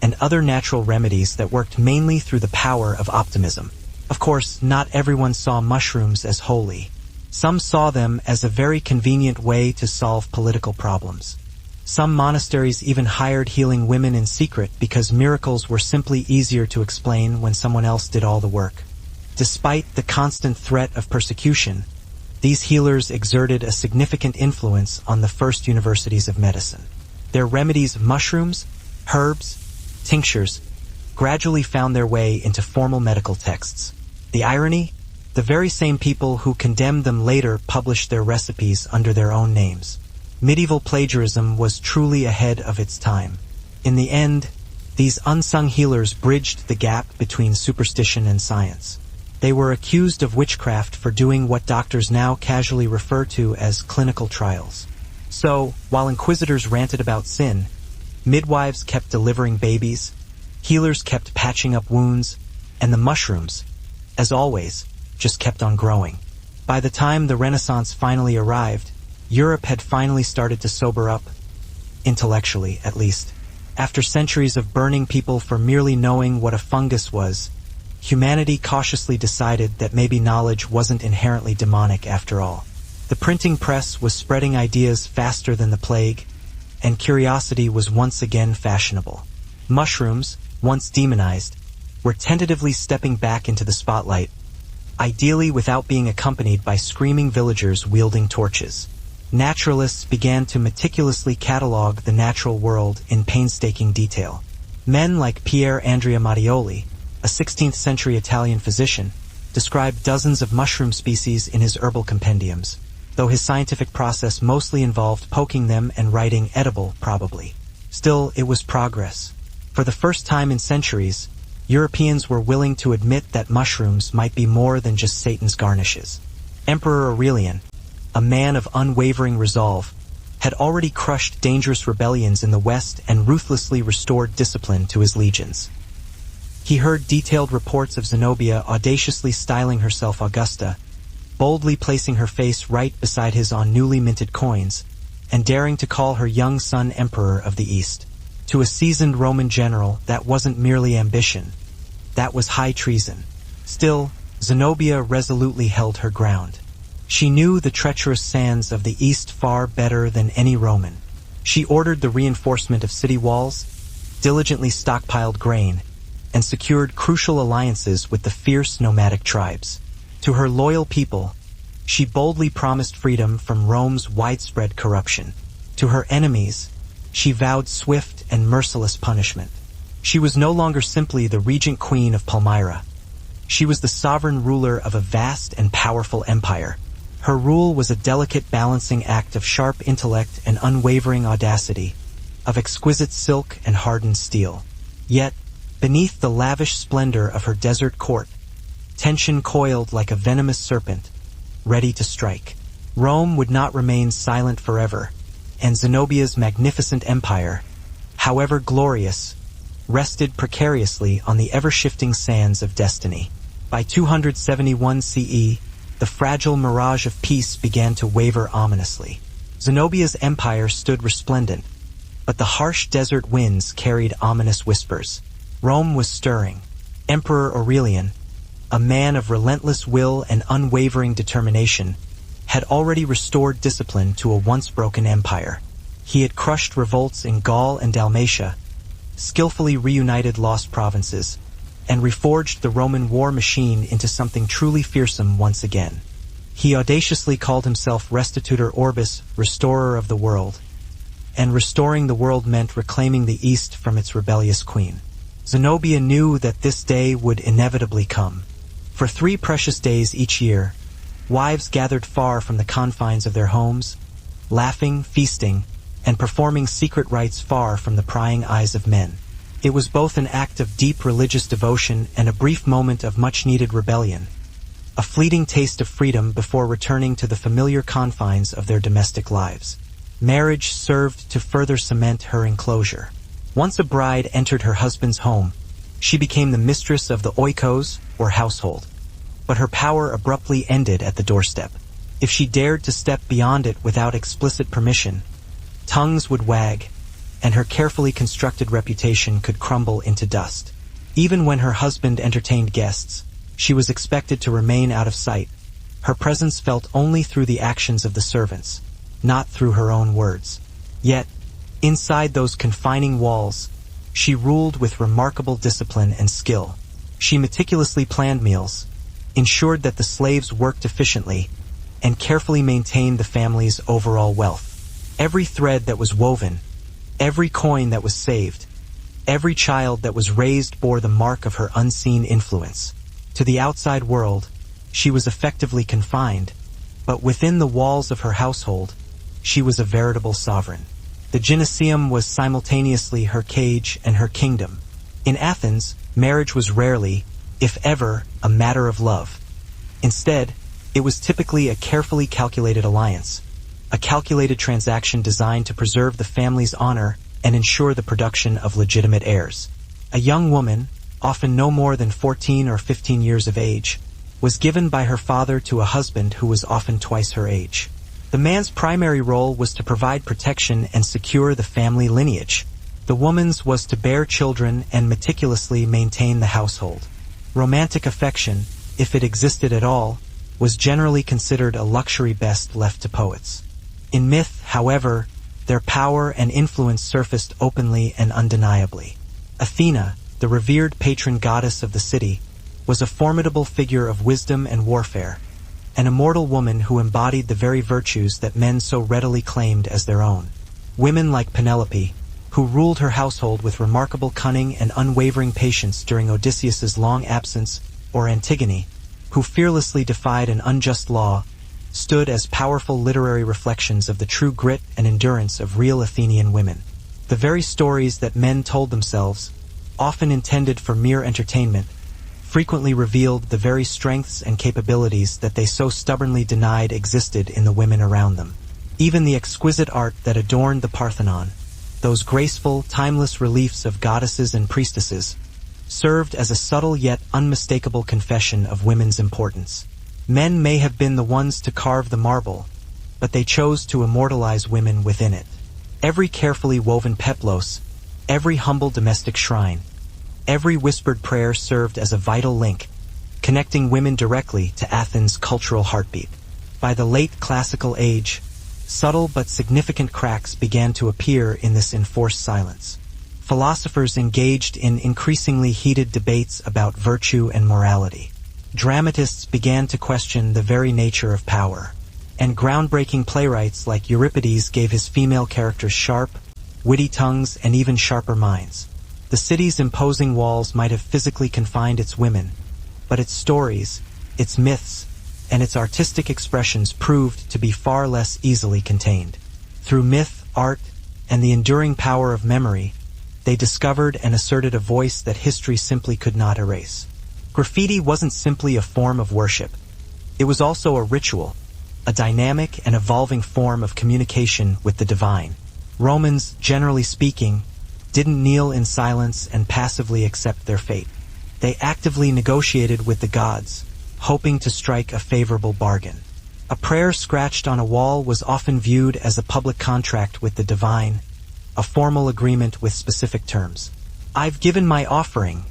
and other natural remedies that worked mainly through the power of optimism. Of course, not everyone saw mushrooms as holy. Some saw them as a very convenient way to solve political problems. Some monasteries even hired healing women in secret because miracles were simply easier to explain when someone else did all the work. Despite the constant threat of persecution, these healers exerted a significant influence on the first universities of medicine. Their remedies of mushrooms, herbs, tinctures, gradually found their way into formal medical texts. The irony? The very same people who condemned them later published their recipes under their own names. Medieval plagiarism was truly ahead of its time. In the end, these unsung healers bridged the gap between superstition and science. They were accused of witchcraft for doing what doctors now casually refer to as clinical trials. So, while inquisitors ranted about sin, midwives kept delivering babies, healers kept patching up wounds, and the mushrooms, as always, just kept on growing. By the time the Renaissance finally arrived, Europe had finally started to sober up, intellectually at least. After centuries of burning people for merely knowing what a fungus was, humanity cautiously decided that maybe knowledge wasn't inherently demonic after all. The printing press was spreading ideas faster than the plague, and curiosity was once again fashionable. Mushrooms, once demonized, were tentatively stepping back into the spotlight, ideally without being accompanied by screaming villagers wielding torches. Naturalists began to meticulously catalog the natural world in painstaking detail. Men like Pier Andrea Mattioli, a 16th-century Italian physician, described dozens of mushroom species in his herbal compendiums, though his scientific process mostly involved poking them and writing edible, probably. Still, it was progress. For the first time in centuries, Europeans were willing to admit that mushrooms might be more than just Satan's garnishes. Emperor Aurelian, a man of unwavering resolve, had already crushed dangerous rebellions in the West and ruthlessly restored discipline to his legions. He heard detailed reports of Zenobia audaciously styling herself Augusta, boldly placing her face right beside his on newly minted coins, and daring to call her young son Emperor of the East. To a seasoned Roman general, that wasn't merely ambition. That was high treason. Still, Zenobia resolutely held her ground. She knew the treacherous sands of the East far better than any Roman. She ordered the reinforcement of city walls, diligently stockpiled grain, and secured crucial alliances with the fierce nomadic tribes. To her loyal people, she boldly promised freedom from Rome's widespread corruption. To her enemies, she vowed swift and merciless punishment. She was no longer simply the regent queen of Palmyra. She was the sovereign ruler of a vast and powerful empire. Her rule was a delicate balancing act of sharp intellect and unwavering audacity, of exquisite silk and hardened steel. Yet, beneath the lavish splendor of her desert court, tension coiled like a venomous serpent, ready to strike. Rome would not remain silent forever, and Zenobia's magnificent empire, however glorious, rested precariously on the ever-shifting sands of destiny. By 271 CE, the fragile mirage of peace began to waver ominously. Zenobia's empire stood resplendent, but the harsh desert winds carried ominous whispers. Rome was stirring. Emperor Aurelian, a man of relentless will and unwavering determination, had already restored discipline to a once-broken empire. He had crushed revolts in Gaul and Dalmatia, skillfully reunited lost provinces, and reforged the Roman war machine into something truly fearsome once again. He audaciously called himself Restitutor Orbis, restorer of the world, and restoring the world meant reclaiming the East from its rebellious queen. Zenobia knew that this day would inevitably come. For 3 precious days each year, wives gathered far from the confines of their homes, laughing, feasting, and performing secret rites far from the prying eyes of men. It was both an act of deep religious devotion and a brief moment of much-needed rebellion, a fleeting taste of freedom before returning to the familiar confines of their domestic lives. Marriage served to further cement her enclosure. Once a bride entered her husband's home, she became the mistress of the oikos, or household. But her power abruptly ended at the doorstep. If she dared to step beyond it without explicit permission, tongues would wag, and her carefully constructed reputation could crumble into dust. Even when her husband entertained guests, she was expected to remain out of sight, Her presence felt only through the actions of the servants, not through her own words. Yet, inside those confining walls, she ruled with remarkable discipline and skill. She meticulously planned meals, ensured that the slaves worked efficiently, and carefully maintained the family's overall wealth. Every thread that was woven, every coin that was saved, every child that was raised bore the mark of her unseen influence. To the outside world, she was effectively confined, but within the walls of her household, she was a veritable sovereign. The gyneceum was simultaneously her cage and her kingdom. In Athens, marriage was rarely, if ever, a matter of love. Instead, it was typically a carefully calculated alliance, a calculated transaction designed to preserve the family's honor and ensure the production of legitimate heirs. A young woman, often no more than 14 or 15 years of age, was given by her father to a husband who was often twice her age. The man's primary role was to provide protection and secure the family lineage. The woman's was to bear children and meticulously maintain the household. Romantic affection, if it existed at all, was generally considered a luxury best left to poets. In myth, however, their power and influence surfaced openly and undeniably. Athena, the revered patron goddess of the city, was a formidable figure of wisdom and warfare, an immortal woman who embodied the very virtues that men so readily claimed as their own. Women like Penelope, who ruled her household with remarkable cunning and unwavering patience during Odysseus's long absence, or Antigone, who fearlessly defied an unjust law, stood as powerful literary reflections of the true grit and endurance of real Athenian women. The very stories that men told themselves, often intended for mere entertainment, frequently revealed the very strengths and capabilities that they so stubbornly denied existed in the women around them. Even the exquisite art that adorned the Parthenon, those graceful, timeless reliefs of goddesses and priestesses, served as a subtle yet unmistakable confession of women's importance. Men may have been the ones to carve the marble, but they chose to immortalize women within it. Every carefully woven peplos, every humble domestic shrine, every whispered prayer served as a vital link, connecting women directly to Athens' cultural heartbeat. By the late classical age, subtle but significant cracks began to appear in this enforced silence. Philosophers engaged in increasingly heated debates about virtue and morality. Dramatists began to question the very nature of power, and groundbreaking playwrights like Euripides gave his female characters sharp, witty tongues and even sharper minds. The city's imposing walls might have physically confined its women, but its stories, its myths, and its artistic expressions proved to be far less easily contained. Through myth, art, and the enduring power of memory, they discovered and asserted a voice that history simply could not erase. Graffiti wasn't simply a form of worship. It was also a ritual, a dynamic and evolving form of communication with the divine. Romans, generally speaking, didn't kneel in silence and passively accept their fate. They actively negotiated with the gods, hoping to strike a favorable bargain. A prayer scratched on a wall was often viewed as a public contract with the divine, a formal agreement with specific terms. "I've given my offering,"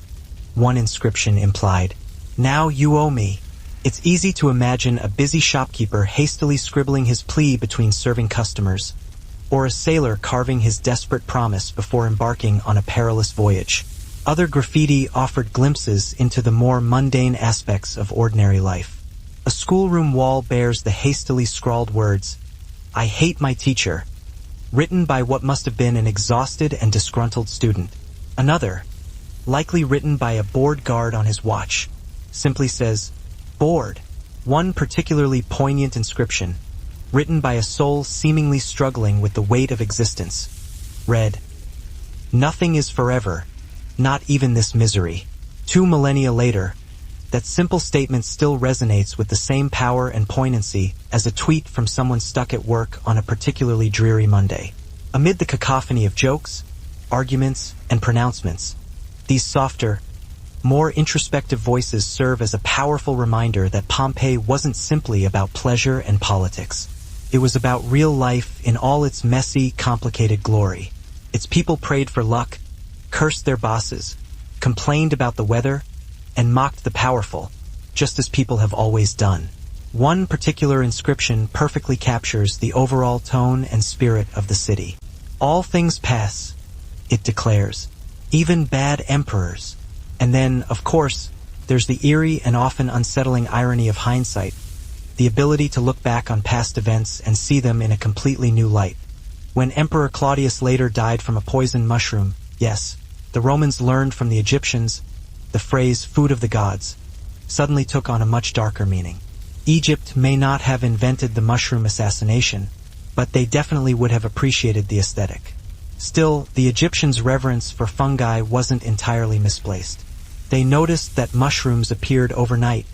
one inscription implied. "Now you owe me." It's easy to imagine a busy shopkeeper hastily scribbling his plea between serving customers, or a sailor carving his desperate promise before embarking on a perilous voyage. Other graffiti offered glimpses into the more mundane aspects of ordinary life. A schoolroom wall bears the hastily scrawled words, "I hate my teacher," written by what must have been an exhausted and disgruntled student. Another, likely written by a bored guard on his watch, simply says, "Bored." One particularly poignant inscription, written by a soul seemingly struggling with the weight of existence, read, "Nothing is forever, not even this misery." 2 millennia later, that simple statement still resonates with the same power and poignancy as a tweet from someone stuck at work on a particularly dreary Monday. Amid the cacophony of jokes, arguments, and pronouncements, these softer, more introspective voices serve as a powerful reminder that Pompeii wasn't simply about pleasure and politics. It was about real life in all its messy, complicated glory. Its people prayed for luck, cursed their bosses, complained about the weather, and mocked the powerful, just as people have always done. One particular inscription perfectly captures the overall tone and spirit of the city. All things pass, it declares, even bad emperors. And then, of course, there's the eerie and often unsettling irony of hindsight, the ability to look back on past events and see them in a completely new light. When Emperor Claudius later died from a poisoned mushroom, yes, the Romans learned from the Egyptians, the phrase food of the gods suddenly took on a much darker meaning. Egypt may not have invented the mushroom assassination, but they definitely would have appreciated the aesthetic. Still, the Egyptians' reverence for fungi wasn't entirely misplaced. They noticed that mushrooms appeared overnight,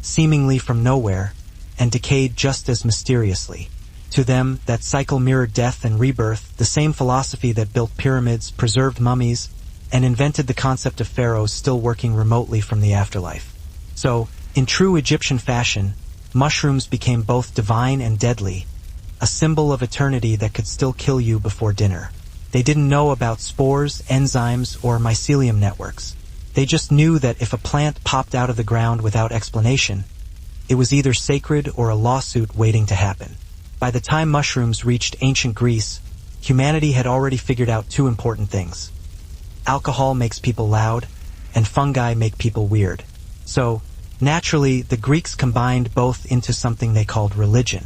seemingly from nowhere, and decayed just as mysteriously. To them, that cycle mirrored death and rebirth, the same philosophy that built pyramids, preserved mummies, and invented the concept of pharaohs still working remotely from the afterlife. So, in true Egyptian fashion, mushrooms became both divine and deadly, a symbol of eternity that could still kill you before dinner. They didn't know about spores, enzymes, or mycelium networks. They just knew that if a plant popped out of the ground without explanation, it was either sacred or a lawsuit waiting to happen. By the time mushrooms reached ancient Greece, humanity had already figured out two important things. Alcohol makes people loud, and fungi make people weird. So, naturally, the Greeks combined both into something they called religion.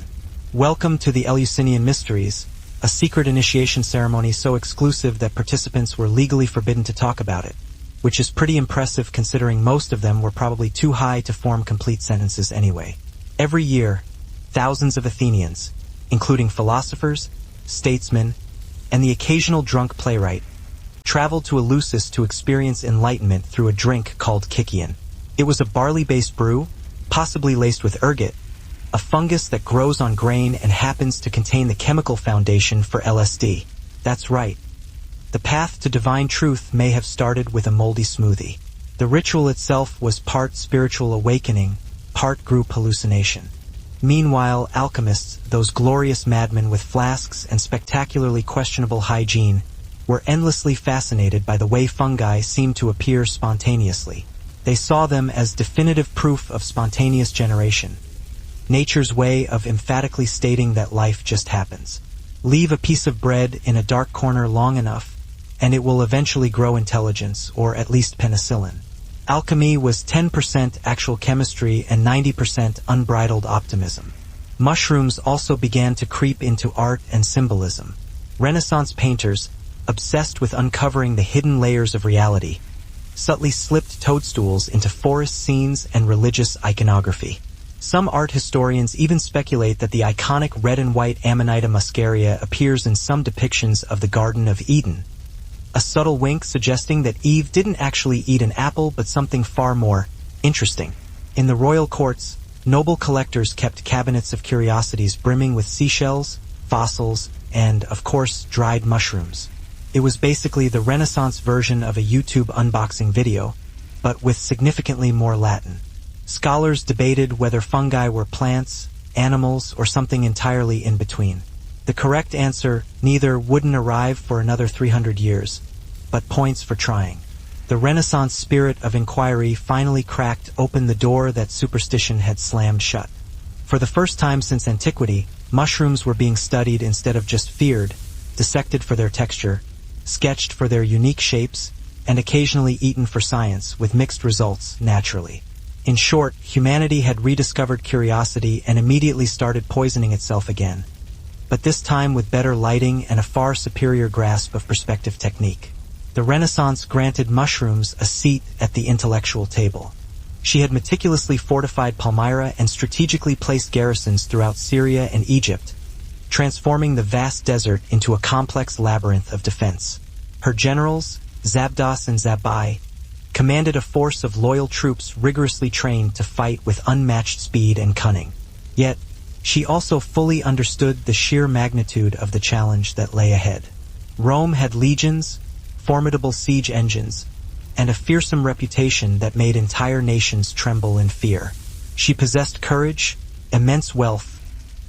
Welcome to the Eleusinian Mysteries, a secret initiation ceremony so exclusive that participants were legally forbidden to talk about it, which is pretty impressive considering most of them were probably too high to form complete sentences anyway. Every year, thousands of Athenians, including philosophers, statesmen, and the occasional drunk playwright, traveled to Eleusis to experience enlightenment through a drink called Kykeon. It was a barley-based brew, possibly laced with ergot, a fungus that grows on grain and happens to contain the chemical foundation for LSD. That's right. The path to divine truth may have started with a moldy smoothie. The ritual itself was part spiritual awakening, part group hallucination. Meanwhile, alchemists, those glorious madmen with flasks and spectacularly questionable hygiene, were endlessly fascinated by the way fungi seemed to appear spontaneously. They saw them as definitive proof of spontaneous generation, nature's way of emphatically stating that life just happens. Leave a piece of bread in a dark corner long enough, and it will eventually grow intelligence, or at least penicillin. Alchemy was 10% actual chemistry and 90% unbridled optimism. Mushrooms also began to creep into art and symbolism. Renaissance painters, obsessed with uncovering the hidden layers of reality, subtly slipped toadstools into forest scenes and religious iconography. Some art historians even speculate that the iconic red and white Amanita muscaria appears in some depictions of the Garden of Eden, a subtle wink suggesting that Eve didn't actually eat an apple but something far more interesting. In the royal courts, noble collectors kept cabinets of curiosities brimming with seashells, fossils, and, of course, dried mushrooms. It was basically the Renaissance version of a YouTube unboxing video, but with significantly more Latin. Scholars debated whether fungi were plants, animals, or something entirely in between. The correct answer, neither, wouldn't arrive for another 300 years, but points for trying. The Renaissance spirit of inquiry finally cracked open the door that superstition had slammed shut. For the first time since antiquity, mushrooms were being studied instead of just feared, dissected for their texture, sketched for their unique shapes, and occasionally eaten for science, with mixed results, naturally. In short, humanity had rediscovered curiosity and immediately started poisoning itself again, but this time with better lighting and a far superior grasp of perspective technique. The Renaissance granted mushrooms a seat at the intellectual table. She had meticulously fortified Palmyra and strategically placed garrisons throughout Syria and Egypt, transforming the vast desert into a complex labyrinth of defense. Her generals, Zabdas and Zabai, commanded a force of loyal troops rigorously trained to fight with unmatched speed and cunning. Yet, she also fully understood the sheer magnitude of the challenge that lay ahead. Rome had legions, formidable siege engines, and a fearsome reputation that made entire nations tremble in fear. She possessed courage, immense wealth,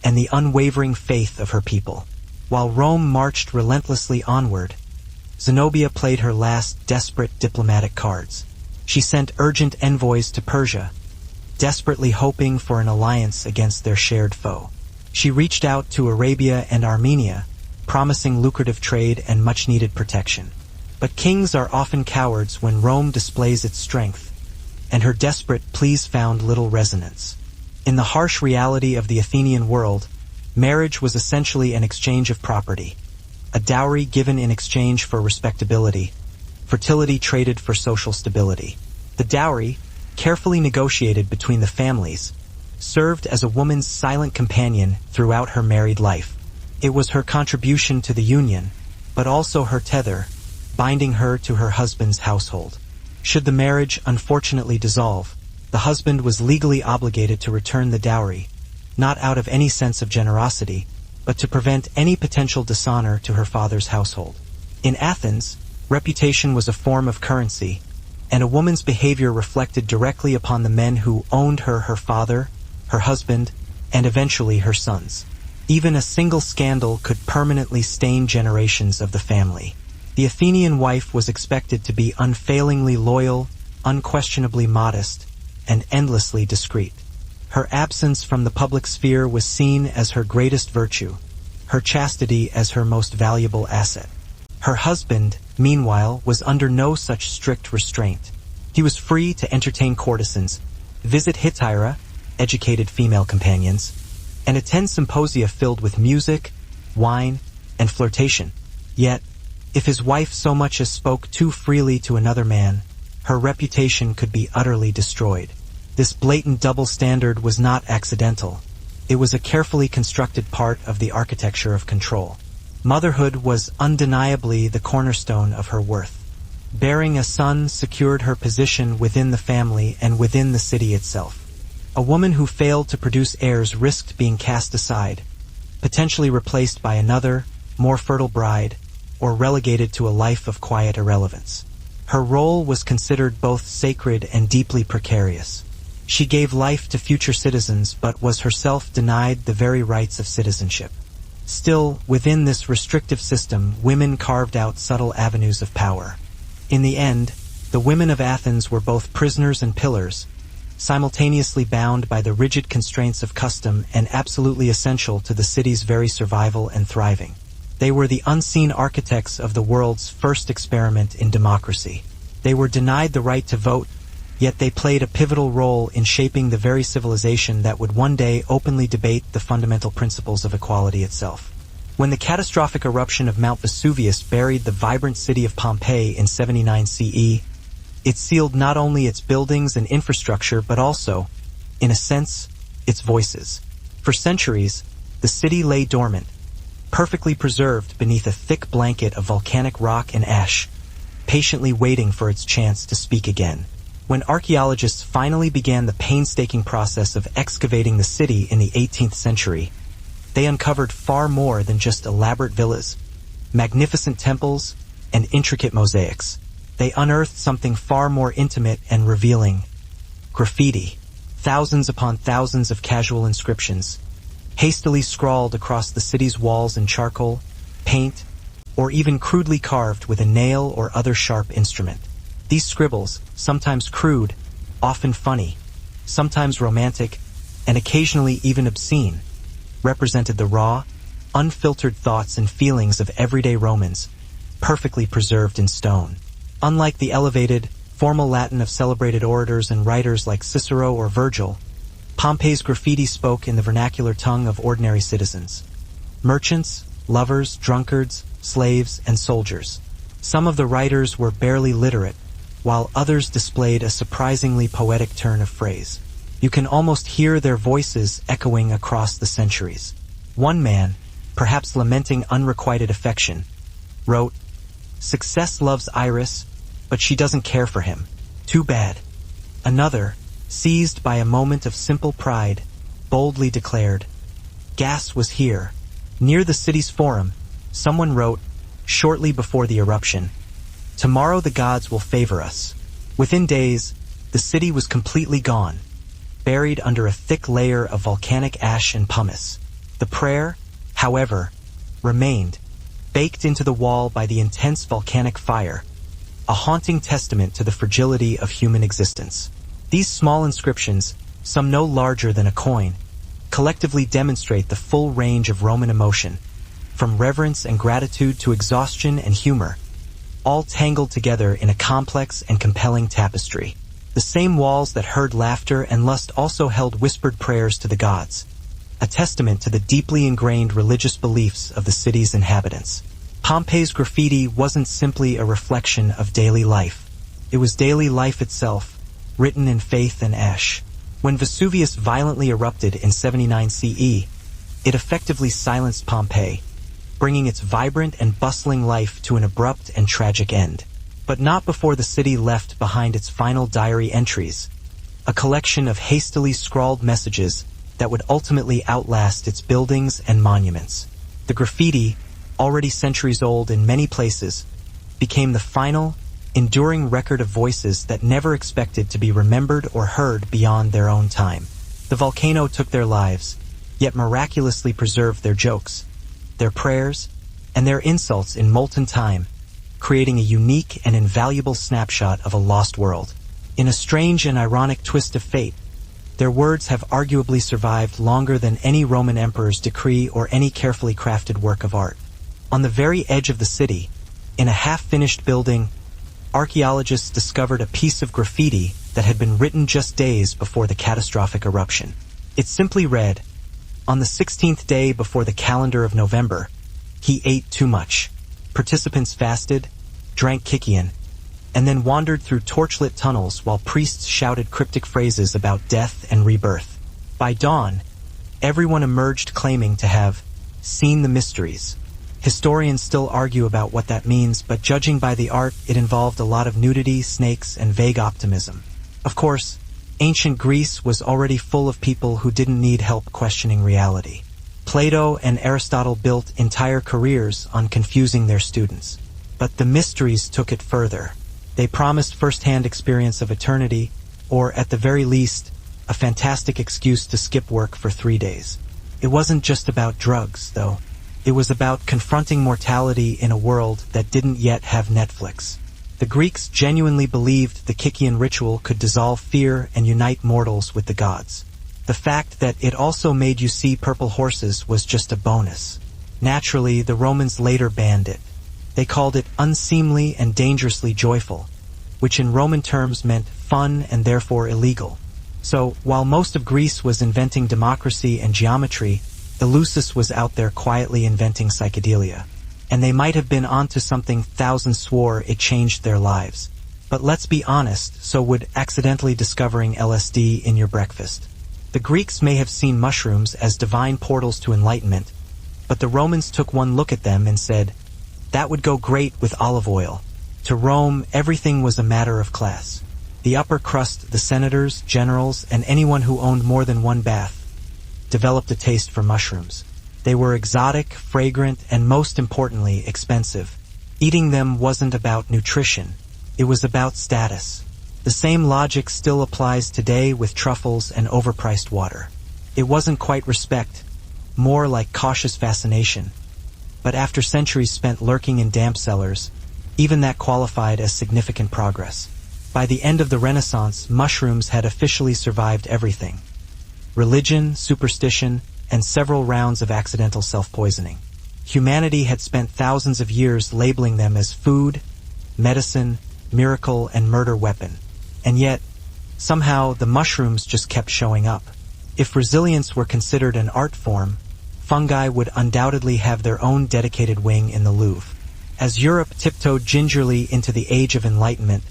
and the unwavering faith of her people. While Rome marched relentlessly onward, Zenobia played her last desperate diplomatic cards. She sent urgent envoys to Persia, desperately hoping for an alliance against their shared foe. She reached out to Arabia and Armenia, promising lucrative trade and much-needed protection. But kings are often cowards when Rome displays its strength, and her desperate pleas found little resonance. In the harsh reality of the Athenian world, marriage was essentially an exchange of property, a dowry given in exchange for respectability, fertility traded for social stability. The dowry, carefully negotiated between the families, served as a woman's silent companion throughout her married life. It was her contribution to the union, but also her tether, binding her to her husband's household. Should the marriage unfortunately dissolve, the husband was legally obligated to return the dowry, not out of any sense of generosity, but to prevent any potential dishonor to her father's household. In Athens, reputation was a form of currency, and a woman's behavior reflected directly upon the men who owned her father, her husband, and eventually her sons. Even a single scandal could permanently stain generations of the family. The Athenian wife was expected to be unfailingly loyal, unquestionably modest, and endlessly discreet. Her absence from the public sphere was seen as her greatest virtue, her chastity as her most valuable asset. Her husband, meanwhile, was under no such strict restraint. He was free to entertain courtesans, visit hetaira, educated female companions, and attend symposia filled with music, wine, and flirtation. Yet, if his wife so much as spoke too freely to another man, her reputation could be utterly destroyed. This blatant double standard was not accidental. It was a carefully constructed part of the architecture of control. Motherhood was undeniably the cornerstone of her worth. Bearing a son secured her position within the family and within the city itself. A woman who failed to produce heirs risked being cast aside, potentially replaced by another, more fertile bride, or relegated to a life of quiet irrelevance. Her role was considered both sacred and deeply precarious. She gave life to future citizens but was herself denied the very rights of citizenship. Still, within this restrictive system, women carved out subtle avenues of power. In the end, the women of Athens were both prisoners and pillars, simultaneously bound by the rigid constraints of custom and absolutely essential to the city's very survival and thriving. They were the unseen architects of the world's first experiment in democracy. They were denied the right to vote, yet they played a pivotal role in shaping the very civilization that would one day openly debate the fundamental principles of equality itself. When the catastrophic eruption of Mount Vesuvius buried the vibrant city of Pompeii in 79 CE, it sealed not only its buildings and infrastructure but also, in a sense, its voices. For centuries, the city lay dormant, perfectly preserved beneath a thick blanket of volcanic rock and ash, patiently waiting for its chance to speak again. When archaeologists finally began the painstaking process of excavating the city in the 18th century, they uncovered far more than just elaborate villas, magnificent temples, and intricate mosaics. They unearthed something far more intimate and revealing: graffiti. Thousands upon thousands of casual inscriptions, hastily scrawled across the city's walls in charcoal, paint, or even crudely carved with a nail or other sharp instrument. These scribbles, sometimes crude, often funny, sometimes romantic, and occasionally even obscene, represented the raw, unfiltered thoughts and feelings of everyday Romans, perfectly preserved in stone. Unlike the elevated, formal Latin of celebrated orators and writers like Cicero or Virgil, Pompeii's graffiti spoke in the vernacular tongue of ordinary citizens. Merchants, lovers, drunkards, slaves, and soldiers. Some of the writers were barely literate, while others displayed a surprisingly poetic turn of phrase. You can almost hear their voices echoing across the centuries. One man, perhaps lamenting unrequited affection, wrote, "Success loves Iris, but she doesn't care for him. Too bad." Another, seized by a moment of simple pride, boldly declared, "Gas was here." Near the city's forum, someone wrote, shortly before the eruption, "Tomorrow the gods will favor us." Within days, the city was completely gone, buried under a thick layer of volcanic ash and pumice. The prayer, however, remained, baked into the wall by the intense volcanic fire, a haunting testament to the fragility of human existence. These small inscriptions, some no larger than a coin, collectively demonstrate the full range of Roman emotion, from reverence and gratitude to exhaustion and humor, all tangled together in a complex and compelling tapestry. The same walls that heard laughter and lust also held whispered prayers to the gods, a testament to the deeply ingrained religious beliefs of the city's inhabitants. Pompeii's graffiti wasn't simply a reflection of daily life. It was daily life itself, written in faith and ash. When Vesuvius violently erupted in 79 CE, it effectively silenced Pompeii, bringing its vibrant and bustling life to an abrupt and tragic end. But not before the city left behind its final diary entries, a collection of hastily scrawled messages that would ultimately outlast its buildings and monuments. The graffiti, already centuries old in many places, became the final, enduring record of voices that never expected to be remembered or heard beyond their own time. The volcano took their lives, yet miraculously preserved their jokes, their prayers, and their insults in molten time, creating a unique and invaluable snapshot of a lost world. In a strange and ironic twist of fate, their words have arguably survived longer than any Roman emperor's decree or any carefully crafted work of art. On the very edge of the city, in a half-finished building, archaeologists discovered a piece of graffiti that had been written just days before the catastrophic eruption. It simply read, "On the 16th day before the calendar of November, he ate too much. Participants fasted, drank Kikian, and then wandered through torchlit tunnels while priests shouted cryptic phrases about death and rebirth. By dawn, everyone emerged claiming to have seen the mysteries." Historians still argue about what that means, but judging by the art, it involved a lot of nudity, snakes, and vague optimism. Of course, ancient Greece was already full of people who didn't need help questioning reality. Plato and Aristotle built entire careers on confusing their students. But the mysteries took it further. They promised first-hand experience of eternity, or at the very least, a fantastic excuse to skip work for 3 days. It wasn't just about drugs, though. It was about confronting mortality in a world that didn't yet have Netflix. The Greeks genuinely believed the Kikian ritual could dissolve fear and unite mortals with the gods. The fact that it also made you see purple horses was just a bonus. Naturally, the Romans later banned it. They called it unseemly and dangerously joyful, which in Roman terms meant fun and therefore illegal. So, while most of Greece was inventing democracy and geometry, Eleusis was out there quietly inventing psychedelia. And they might have been onto something thousands swore it changed their lives. But let's be honest, so would accidentally discovering LSD in your breakfast. The Greeks may have seen mushrooms as divine portals to enlightenment, but the Romans took one look at them and said, that would go great with olive oil. To Rome, everything was a matter of class. The upper crust, the senators, generals, and anyone who owned more than one bath, developed a taste for mushrooms. They were exotic, fragrant, and most importantly, expensive. Eating them wasn't about nutrition. It was about status. The same logic still applies today with truffles and overpriced water. It wasn't quite respect, more like cautious fascination. But after centuries spent lurking in damp cellars, even that qualified as significant progress. By the end of the Renaissance, mushrooms had officially survived everything: religion, superstition, and several rounds of accidental self-poisoning. Humanity had spent thousands of years labeling them as food, medicine, miracle, and murder weapon. And yet, somehow, the mushrooms just kept showing up. If resilience were considered an art form, fungi would undoubtedly have their own dedicated wing in the Louvre. As Europe tiptoed gingerly into the Age of Enlightenment,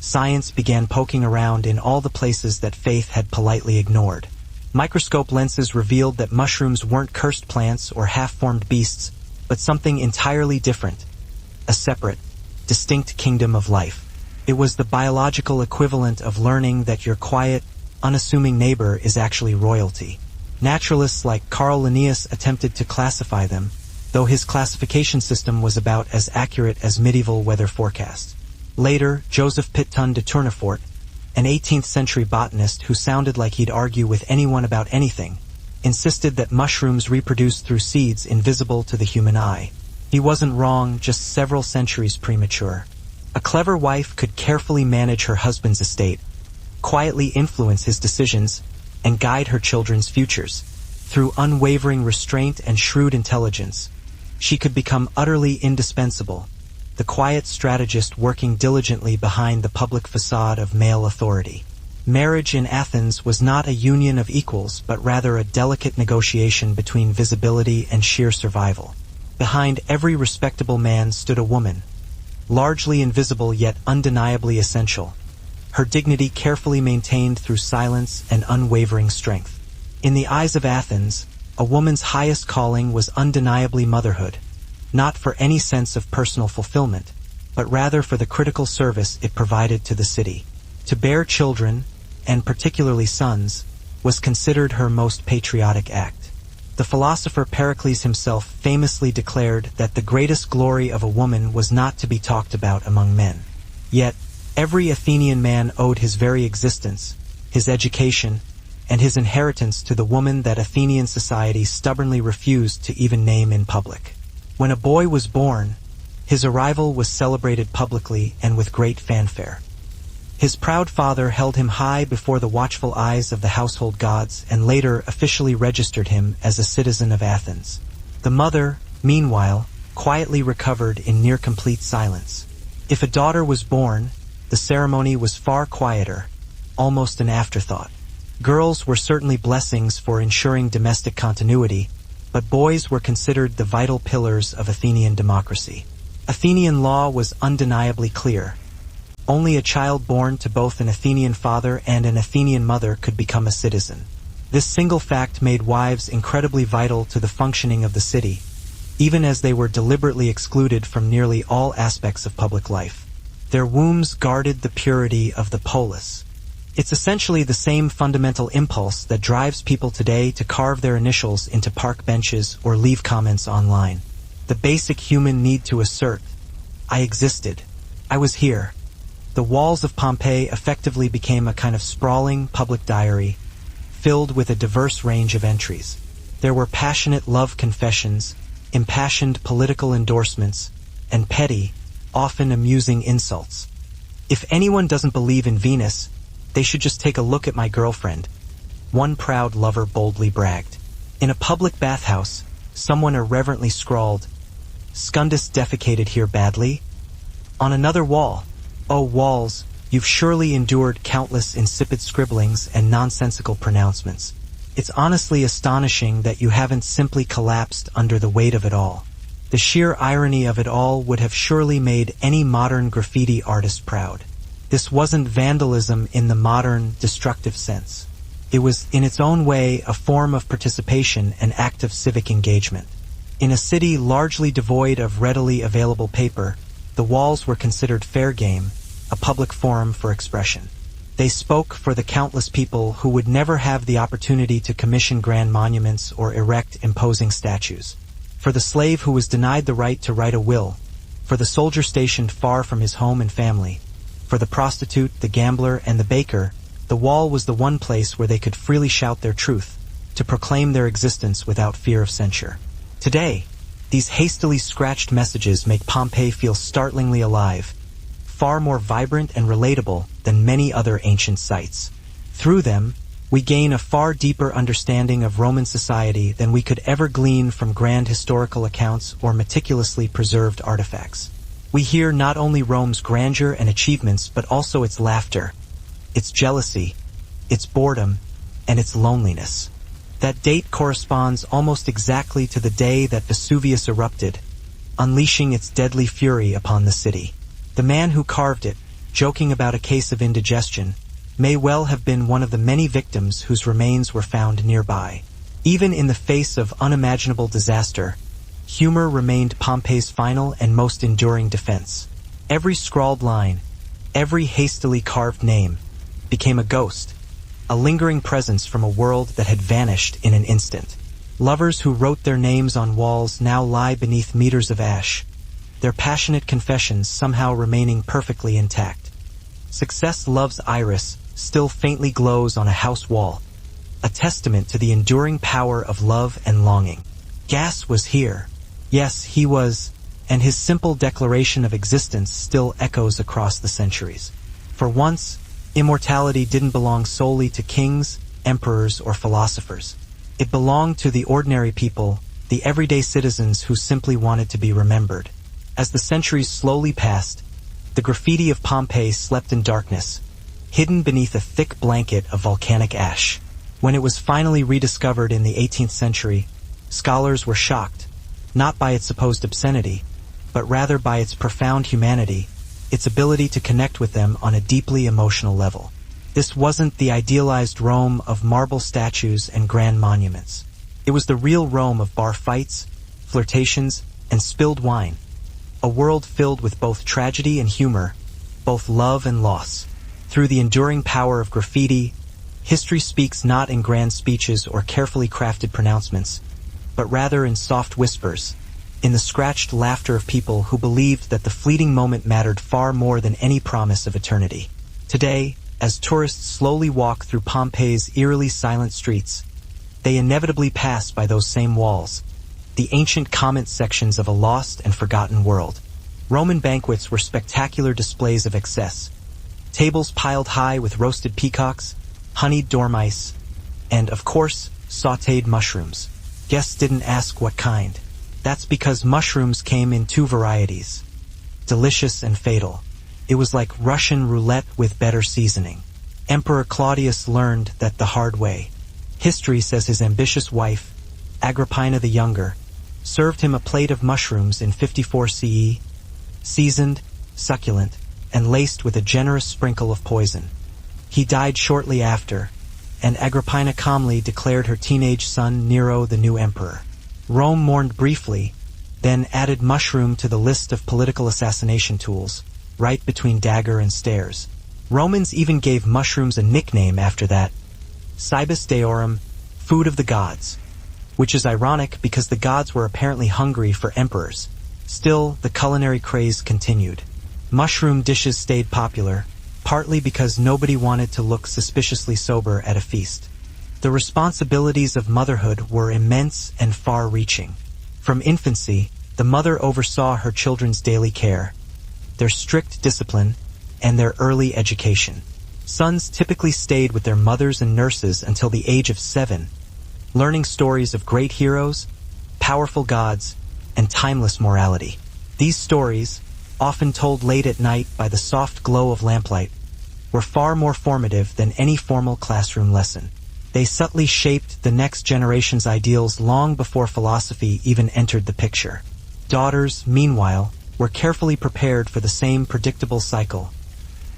science began poking around in all the places that faith had politely ignored. Microscope lenses revealed that mushrooms weren't cursed plants or half-formed beasts, but something entirely different, a separate, distinct kingdom of life. It was the biological equivalent of learning that your quiet, unassuming neighbor is actually royalty. Naturalists like Carl Linnaeus attempted to classify them, though his classification system was about as accurate as medieval weather forecasts. Later, Joseph Pitton de Tournefort, an 18th-century botanist who sounded like he'd argue with anyone about anything, insisted that mushrooms reproduced through seeds invisible to the human eye. He wasn't wrong, just several centuries premature. A clever wife could carefully manage her husband's estate, quietly influence his decisions, and guide her children's futures. Through unwavering restraint and shrewd intelligence, she could become utterly indispensable, the quiet strategist working diligently behind the public facade of male authority. Marriage in Athens was not a union of equals, but rather a delicate negotiation between visibility and sheer survival. Behind every respectable man stood a woman, largely invisible yet undeniably essential, her dignity carefully maintained through silence and unwavering strength. In the eyes of Athens, a woman's highest calling was undeniably motherhood, not for any sense of personal fulfillment, but rather for the critical service it provided to the city. To bear children, and particularly sons, was considered her most patriotic act. The philosopher Pericles himself famously declared that the greatest glory of a woman was not to be talked about among men. Yet, every Athenian man owed his very existence, his education, and his inheritance to the woman that Athenian society stubbornly refused to even name in public. When a boy was born, his arrival was celebrated publicly and with great fanfare. His proud father held him high before the watchful eyes of the household gods and later officially registered him as a citizen of Athens. The mother, meanwhile, quietly recovered in near-complete silence. If a daughter was born, the ceremony was far quieter, almost an afterthought. Girls were certainly blessings for ensuring domestic continuity, but boys were considered the vital pillars of Athenian democracy. Athenian law was undeniably clear. Only a child born to both an Athenian father and an Athenian mother could become a citizen. This single fact made wives incredibly vital to the functioning of the city, even as they were deliberately excluded from nearly all aspects of public life. Their wombs guarded the purity of the polis. It's essentially the same fundamental impulse that drives people today to carve their initials into park benches or leave comments online. The basic human need to assert, "I existed. I was here." The walls of Pompeii effectively became a kind of sprawling public diary, filled with a diverse range of entries. There were passionate love confessions, impassioned political endorsements, and petty, often amusing insults. "If anyone doesn't believe in Venus, they should just take a look at my girlfriend," one proud lover boldly bragged. In a public bathhouse, someone irreverently scrawled, "Scundus defecated here badly." On another wall, "Oh walls, you've surely endured countless insipid scribblings and nonsensical pronouncements. It's honestly astonishing that you haven't simply collapsed under the weight of it all." The sheer irony of it all would have surely made any modern graffiti artist proud. This wasn't vandalism in the modern, destructive sense. It was, in its own way, a form of participation and active civic engagement. In a city largely devoid of readily available paper, the walls were considered fair game, a public forum for expression. They spoke for the countless people who would never have the opportunity to commission grand monuments or erect imposing statues. For the slave who was denied the right to write a will, for the soldier stationed far from his home and family, for the prostitute, the gambler, and the baker, the wall was the one place where they could freely shout their truth, to proclaim their existence without fear of censure. Today, these hastily scratched messages make Pompeii feel startlingly alive, far more vibrant and relatable than many other ancient sites. Through them, we gain a far deeper understanding of Roman society than we could ever glean from grand historical accounts or meticulously preserved artifacts. We hear not only Rome's grandeur and achievements, but also its laughter, its jealousy, its boredom, and its loneliness. That date corresponds almost exactly to the day that Vesuvius erupted, unleashing its deadly fury upon the city. The man who carved it, joking about a case of indigestion, may well have been one of the many victims whose remains were found nearby. Even in the face of unimaginable disaster, humor remained Pompeii's final and most enduring defense. Every scrawled line, every hastily carved name, became a ghost, a lingering presence from a world that had vanished in an instant. Lovers who wrote their names on walls now lie beneath meters of ash, their passionate confessions somehow remaining perfectly intact. Success Loves Iris still faintly glows on a house wall, a testament to the enduring power of love and longing. Gas was here. Yes, he was, and his simple declaration of existence still echoes across the centuries. For once, immortality didn't belong solely to kings, emperors, or philosophers. It belonged to the ordinary people, the everyday citizens who simply wanted to be remembered. As the centuries slowly passed, the graffiti of Pompeii slept in darkness, hidden beneath a thick blanket of volcanic ash. When it was finally rediscovered in the 18th century, scholars were shocked, not by its supposed obscenity, but rather by its profound humanity, its ability to connect with them on a deeply emotional level. This wasn't the idealized Rome of marble statues and grand monuments. It was the real Rome of bar fights, flirtations, and spilled wine. A world filled with both tragedy and humor, both love and loss. Through the enduring power of graffiti, history speaks not in grand speeches or carefully crafted pronouncements, but rather in soft whispers, in the scratched laughter of people who believed that the fleeting moment mattered far more than any promise of eternity. Today, as tourists slowly walk through Pompeii's eerily silent streets, they inevitably pass by those same walls, the ancient comment sections of a lost and forgotten world. Roman banquets were spectacular displays of excess, tables piled high with roasted peacocks, honeyed dormice, and, of course, sautéed mushrooms. Guests didn't ask what kind. That's because mushrooms came in two varieties, delicious and fatal. It was like Russian roulette with better seasoning. Emperor Claudius learned that the hard way. History says his ambitious wife, Agrippina the Younger, served him a plate of mushrooms in 54 CE, seasoned, succulent, and laced with a generous sprinkle of poison. He died shortly after, and Agrippina calmly declared her teenage son Nero the new emperor. Rome mourned briefly, then added mushroom to the list of political assassination tools, right between dagger and stairs. Romans even gave mushrooms a nickname after that, Cibus Deorum, food of the gods, which is ironic because the gods were apparently hungry for emperors. Still, the culinary craze continued. Mushroom dishes stayed popular, partly because nobody wanted to look suspiciously sober at a feast. The responsibilities of motherhood were immense and far-reaching. From infancy, the mother oversaw her children's daily care, their strict discipline, and their early education. Sons typically stayed with their mothers and nurses until the age of 7, learning stories of great heroes, powerful gods, and timeless morality. These stories, often told late at night by the soft glow of lamplight, were far more formative than any formal classroom lesson. They subtly shaped the next generation's ideals long before philosophy even entered the picture. Daughters, meanwhile, were carefully prepared for the same predictable cycle: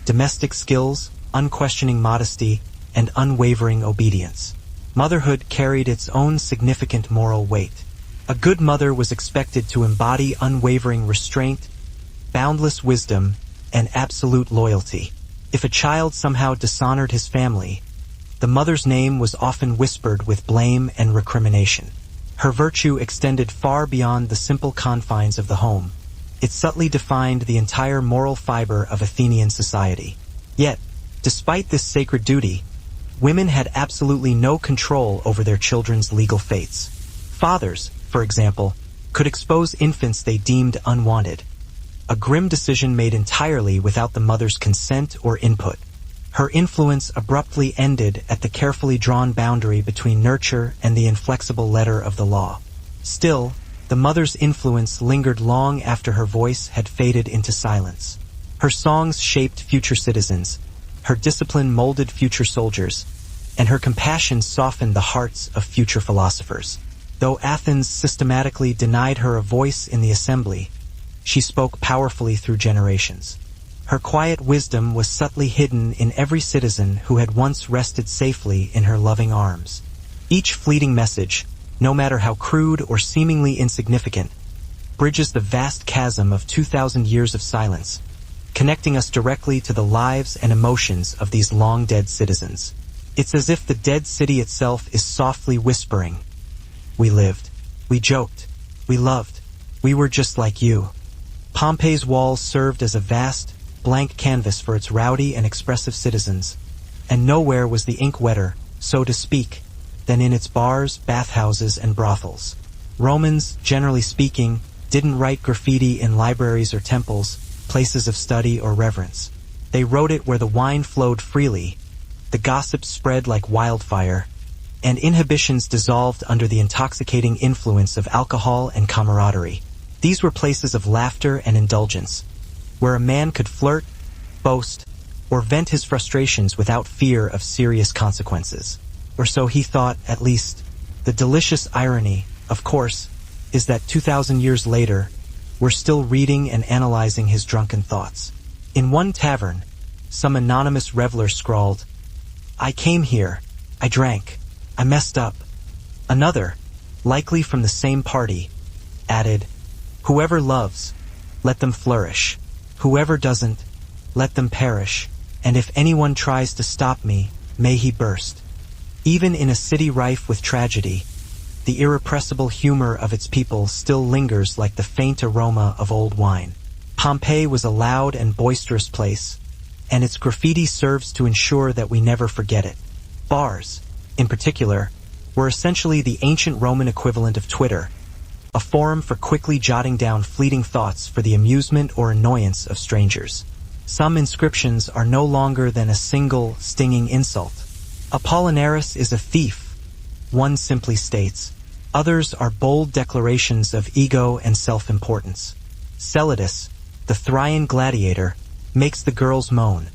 domestic skills, unquestioning modesty, and unwavering obedience. Motherhood carried its own significant moral weight. A good mother was expected to embody unwavering restraint, boundless wisdom, and absolute loyalty. If a child somehow dishonored his family, the mother's name was often whispered with blame and recrimination. Her virtue extended far beyond the simple confines of the home. It subtly defined the entire moral fiber of Athenian society. Yet, despite this sacred duty, women had absolutely no control over their children's legal fates. Fathers, for example, could expose infants they deemed unwanted, a grim decision made entirely without the mother's consent or input. Her influence abruptly ended at the carefully drawn boundary between nurture and the inflexible letter of the law. Still, the mother's influence lingered long after her voice had faded into silence. Her songs shaped future citizens, her discipline molded future soldiers, and her compassion softened the hearts of future philosophers. Though Athens systematically denied her a voice in the assembly, she spoke powerfully through generations. Her quiet wisdom was subtly hidden in every citizen who had once rested safely in her loving arms. Each fleeting message, no matter how crude or seemingly insignificant, bridges the vast chasm of 2,000 years of silence, connecting us directly to the lives and emotions of these long-dead citizens. It's as if the dead city itself is softly whispering, "We lived. We joked. We loved. We were just like you." Pompeii's walls served as a vast, blank canvas for its rowdy and expressive citizens, and nowhere was the ink wetter, so to speak, than in its bars, bathhouses, and brothels. Romans, generally speaking, didn't write graffiti in libraries or temples, places of study or reverence. They wrote it where the wine flowed freely, the gossip spread like wildfire, and inhibitions dissolved under the intoxicating influence of alcohol and camaraderie. These were places of laughter and indulgence, where a man could flirt, boast, or vent his frustrations without fear of serious consequences. Or so he thought, at least. The delicious irony, of course, is that 2,000 years later, we're still reading and analyzing his drunken thoughts. In one tavern, some anonymous reveler scrawled, "I came here, I drank, I messed up." Another, likely from the same party, added, "Whoever loves, let them flourish. Whoever doesn't, let them perish. And if anyone tries to stop me, may he burst." Even in a city rife with tragedy, the irrepressible humor of its people still lingers like the faint aroma of old wine. Pompeii was a loud and boisterous place, and its graffiti serves to ensure that we never forget it. Bars, in particular, were essentially the ancient Roman equivalent of Twitter, a forum for quickly jotting down fleeting thoughts for the amusement or annoyance of strangers. Some inscriptions are no longer than a single, stinging insult. "Apollinaris is a thief," one simply states. Others are bold declarations of ego and self-importance. Celadus, the Thracian gladiator, makes the girls moan.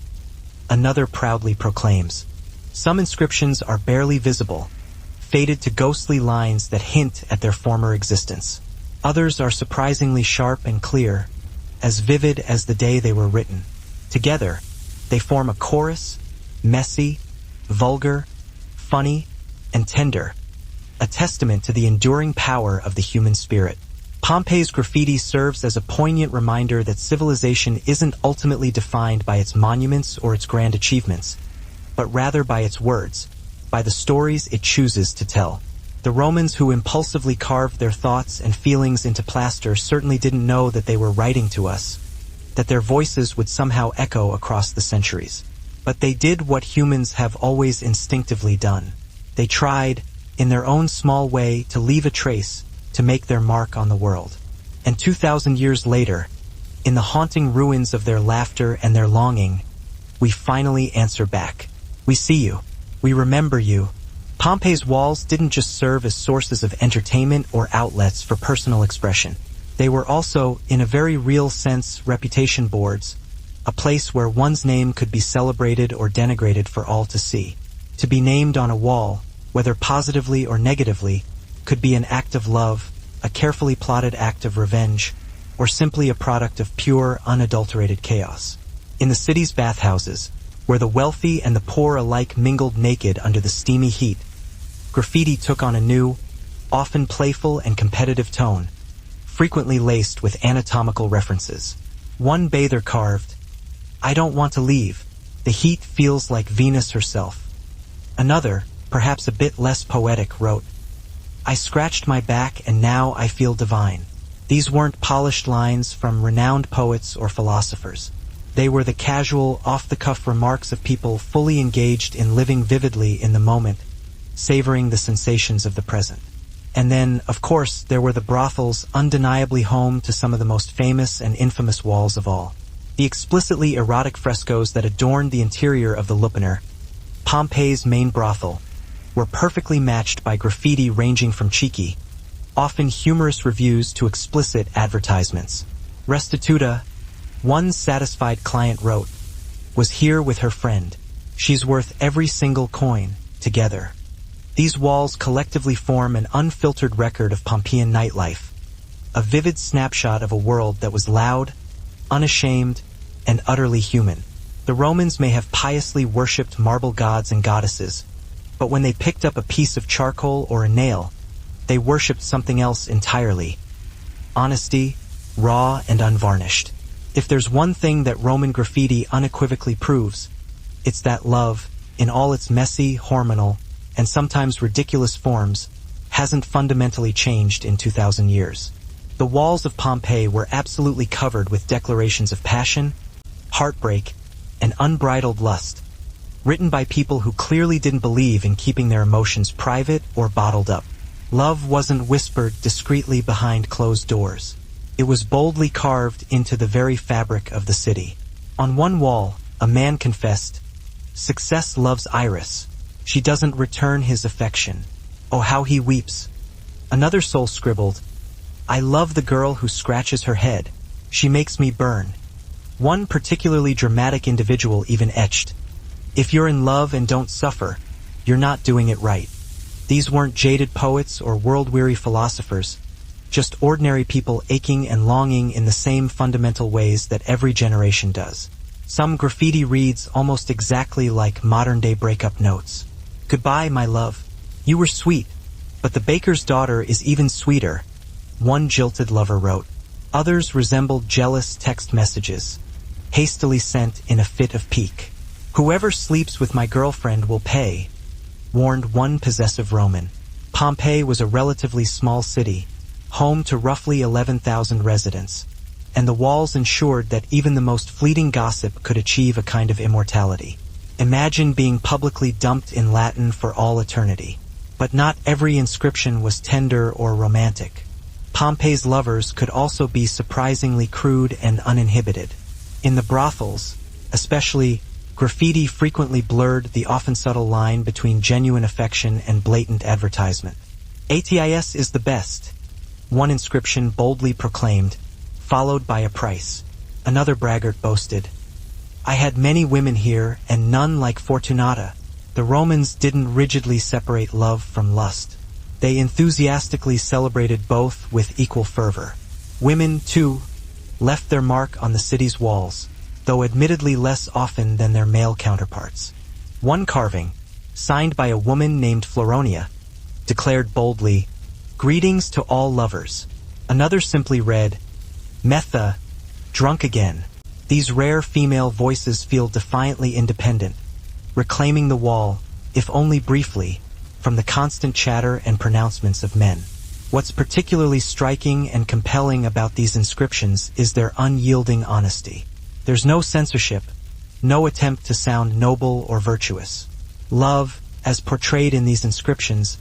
Another proudly proclaims. Some inscriptions are barely visible, faded to ghostly lines that hint at their former existence. Others are surprisingly sharp and clear, as vivid as the day they were written. Together, they form a chorus, messy, vulgar, funny, and tender, a testament to the enduring power of the human spirit. Pompeii's graffiti serves as a poignant reminder that civilization isn't ultimately defined by its monuments or its grand achievements, but rather by its words, by the stories it chooses to tell. The Romans who impulsively carved their thoughts and feelings into plaster certainly didn't know that they were writing to us, that their voices would somehow echo across the centuries. But they did what humans have always instinctively done. They tried, in their own small way, to leave a trace, to make their mark on the world. And 2,000 years later, in the haunting ruins of their laughter and their longing, we finally answer back. We see you. We remember you. Pompeii's walls didn't just serve as sources of entertainment or outlets for personal expression. They were also, in a very real sense, reputation boards, a place where one's name could be celebrated or denigrated for all to see. To be named on a wall, whether positively or negatively, could be an act of love, a carefully plotted act of revenge, or simply a product of pure, unadulterated chaos. In the city's bathhouses, where the wealthy and the poor alike mingled naked under the steamy heat, graffiti took on a new, often playful and competitive tone, frequently laced with anatomical references. One bather carved, "I don't want to leave. The heat feels like Venus herself." Another, perhaps a bit less poetic, wrote, "I scratched my back and now I feel divine." These weren't polished lines from renowned poets or philosophers. They were the casual, off-the-cuff remarks of people fully engaged in living vividly in the moment, savoring the sensations of the present. And then, of course, there were the brothels, undeniably home to some of the most famous and infamous walls of all. The explicitly erotic frescoes that adorned the interior of the Lupanar, Pompeii's main brothel, were perfectly matched by graffiti ranging from cheeky, often humorous reviews to explicit advertisements. Restituta, one satisfied client wrote, "Was here with her friend. She's worth every single coin, together." These walls collectively form an unfiltered record of Pompeian nightlife, a vivid snapshot of a world that was loud, unashamed, and utterly human. The Romans may have piously worshipped marble gods and goddesses, but when they picked up a piece of charcoal or a nail, they worshipped something else entirely: honesty, raw and unvarnished. If there's one thing that Roman graffiti unequivocally proves, it's that love, in all its messy, hormonal, and sometimes ridiculous forms, hasn't fundamentally changed in 2,000 years. The walls of Pompeii were absolutely covered with declarations of passion, heartbreak, and unbridled lust, written by people who clearly didn't believe in keeping their emotions private or bottled up. Love wasn't whispered discreetly behind closed doors. It was boldly carved into the very fabric of the city. On one wall, a man confessed, Success loves Iris. She doesn't return his affection. Oh, how he weeps. Another soul scribbled, I love the girl who scratches her head. She makes me burn. One particularly dramatic individual even etched, if you're in love and don't suffer, you're not doing it right. These weren't jaded poets or world-weary philosophers, just ordinary people aching and longing in the same fundamental ways that every generation does. Some graffiti reads almost exactly like modern-day breakup notes. Goodbye, my love. You were sweet, but the baker's daughter is even sweeter, one jilted lover wrote. Others resembled jealous text messages, hastily sent in a fit of pique. Whoever sleeps with my girlfriend will pay, warned one possessive Roman. Pompeii was a relatively small city, home to roughly 11,000 residents, and the walls ensured that even the most fleeting gossip could achieve a kind of immortality. Imagine being publicly dumped in Latin for all eternity. But not every inscription was tender or romantic. Pompeii's lovers could also be surprisingly crude and uninhibited. In the brothels, especially, graffiti frequently blurred the often subtle line between genuine affection and blatant advertisement. ATIS is the best, one inscription boldly proclaimed, followed by a price. Another braggart boasted, I had many women here and none like Fortunata. The Romans didn't rigidly separate love from lust. They enthusiastically celebrated both with equal fervor. Women, too, left their mark on the city's walls, though admittedly less often than their male counterparts. One carving, signed by a woman named Floronia, declared boldly, Greetings to all lovers. Another simply read, Metha, drunk again. These rare female voices feel defiantly independent, reclaiming the wall, if only briefly, from the constant chatter and pronouncements of men. What's particularly striking and compelling about these inscriptions is their unyielding honesty. There's no censorship, no attempt to sound noble or virtuous. Love, as portrayed in these inscriptions,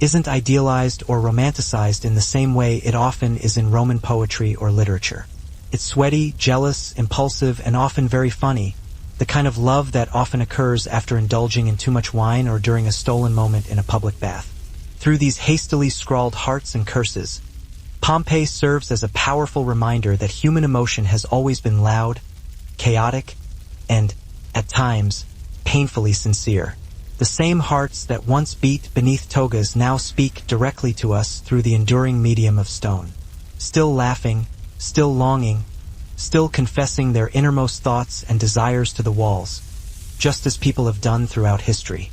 isn't idealized or romanticized in the same way it often is in Roman poetry or literature. It's sweaty, jealous, impulsive, and often very funny, the kind of love that often occurs after indulging in too much wine or during a stolen moment in a public bath. Through these hastily scrawled hearts and curses, Pompeii serves as a powerful reminder that human emotion has always been loud, chaotic, and, at times, painfully sincere. The same hearts that once beat beneath togas now speak directly to us through the enduring medium of stone. Still laughing, still longing, still confessing their innermost thoughts and desires to the walls, just as people have done throughout history.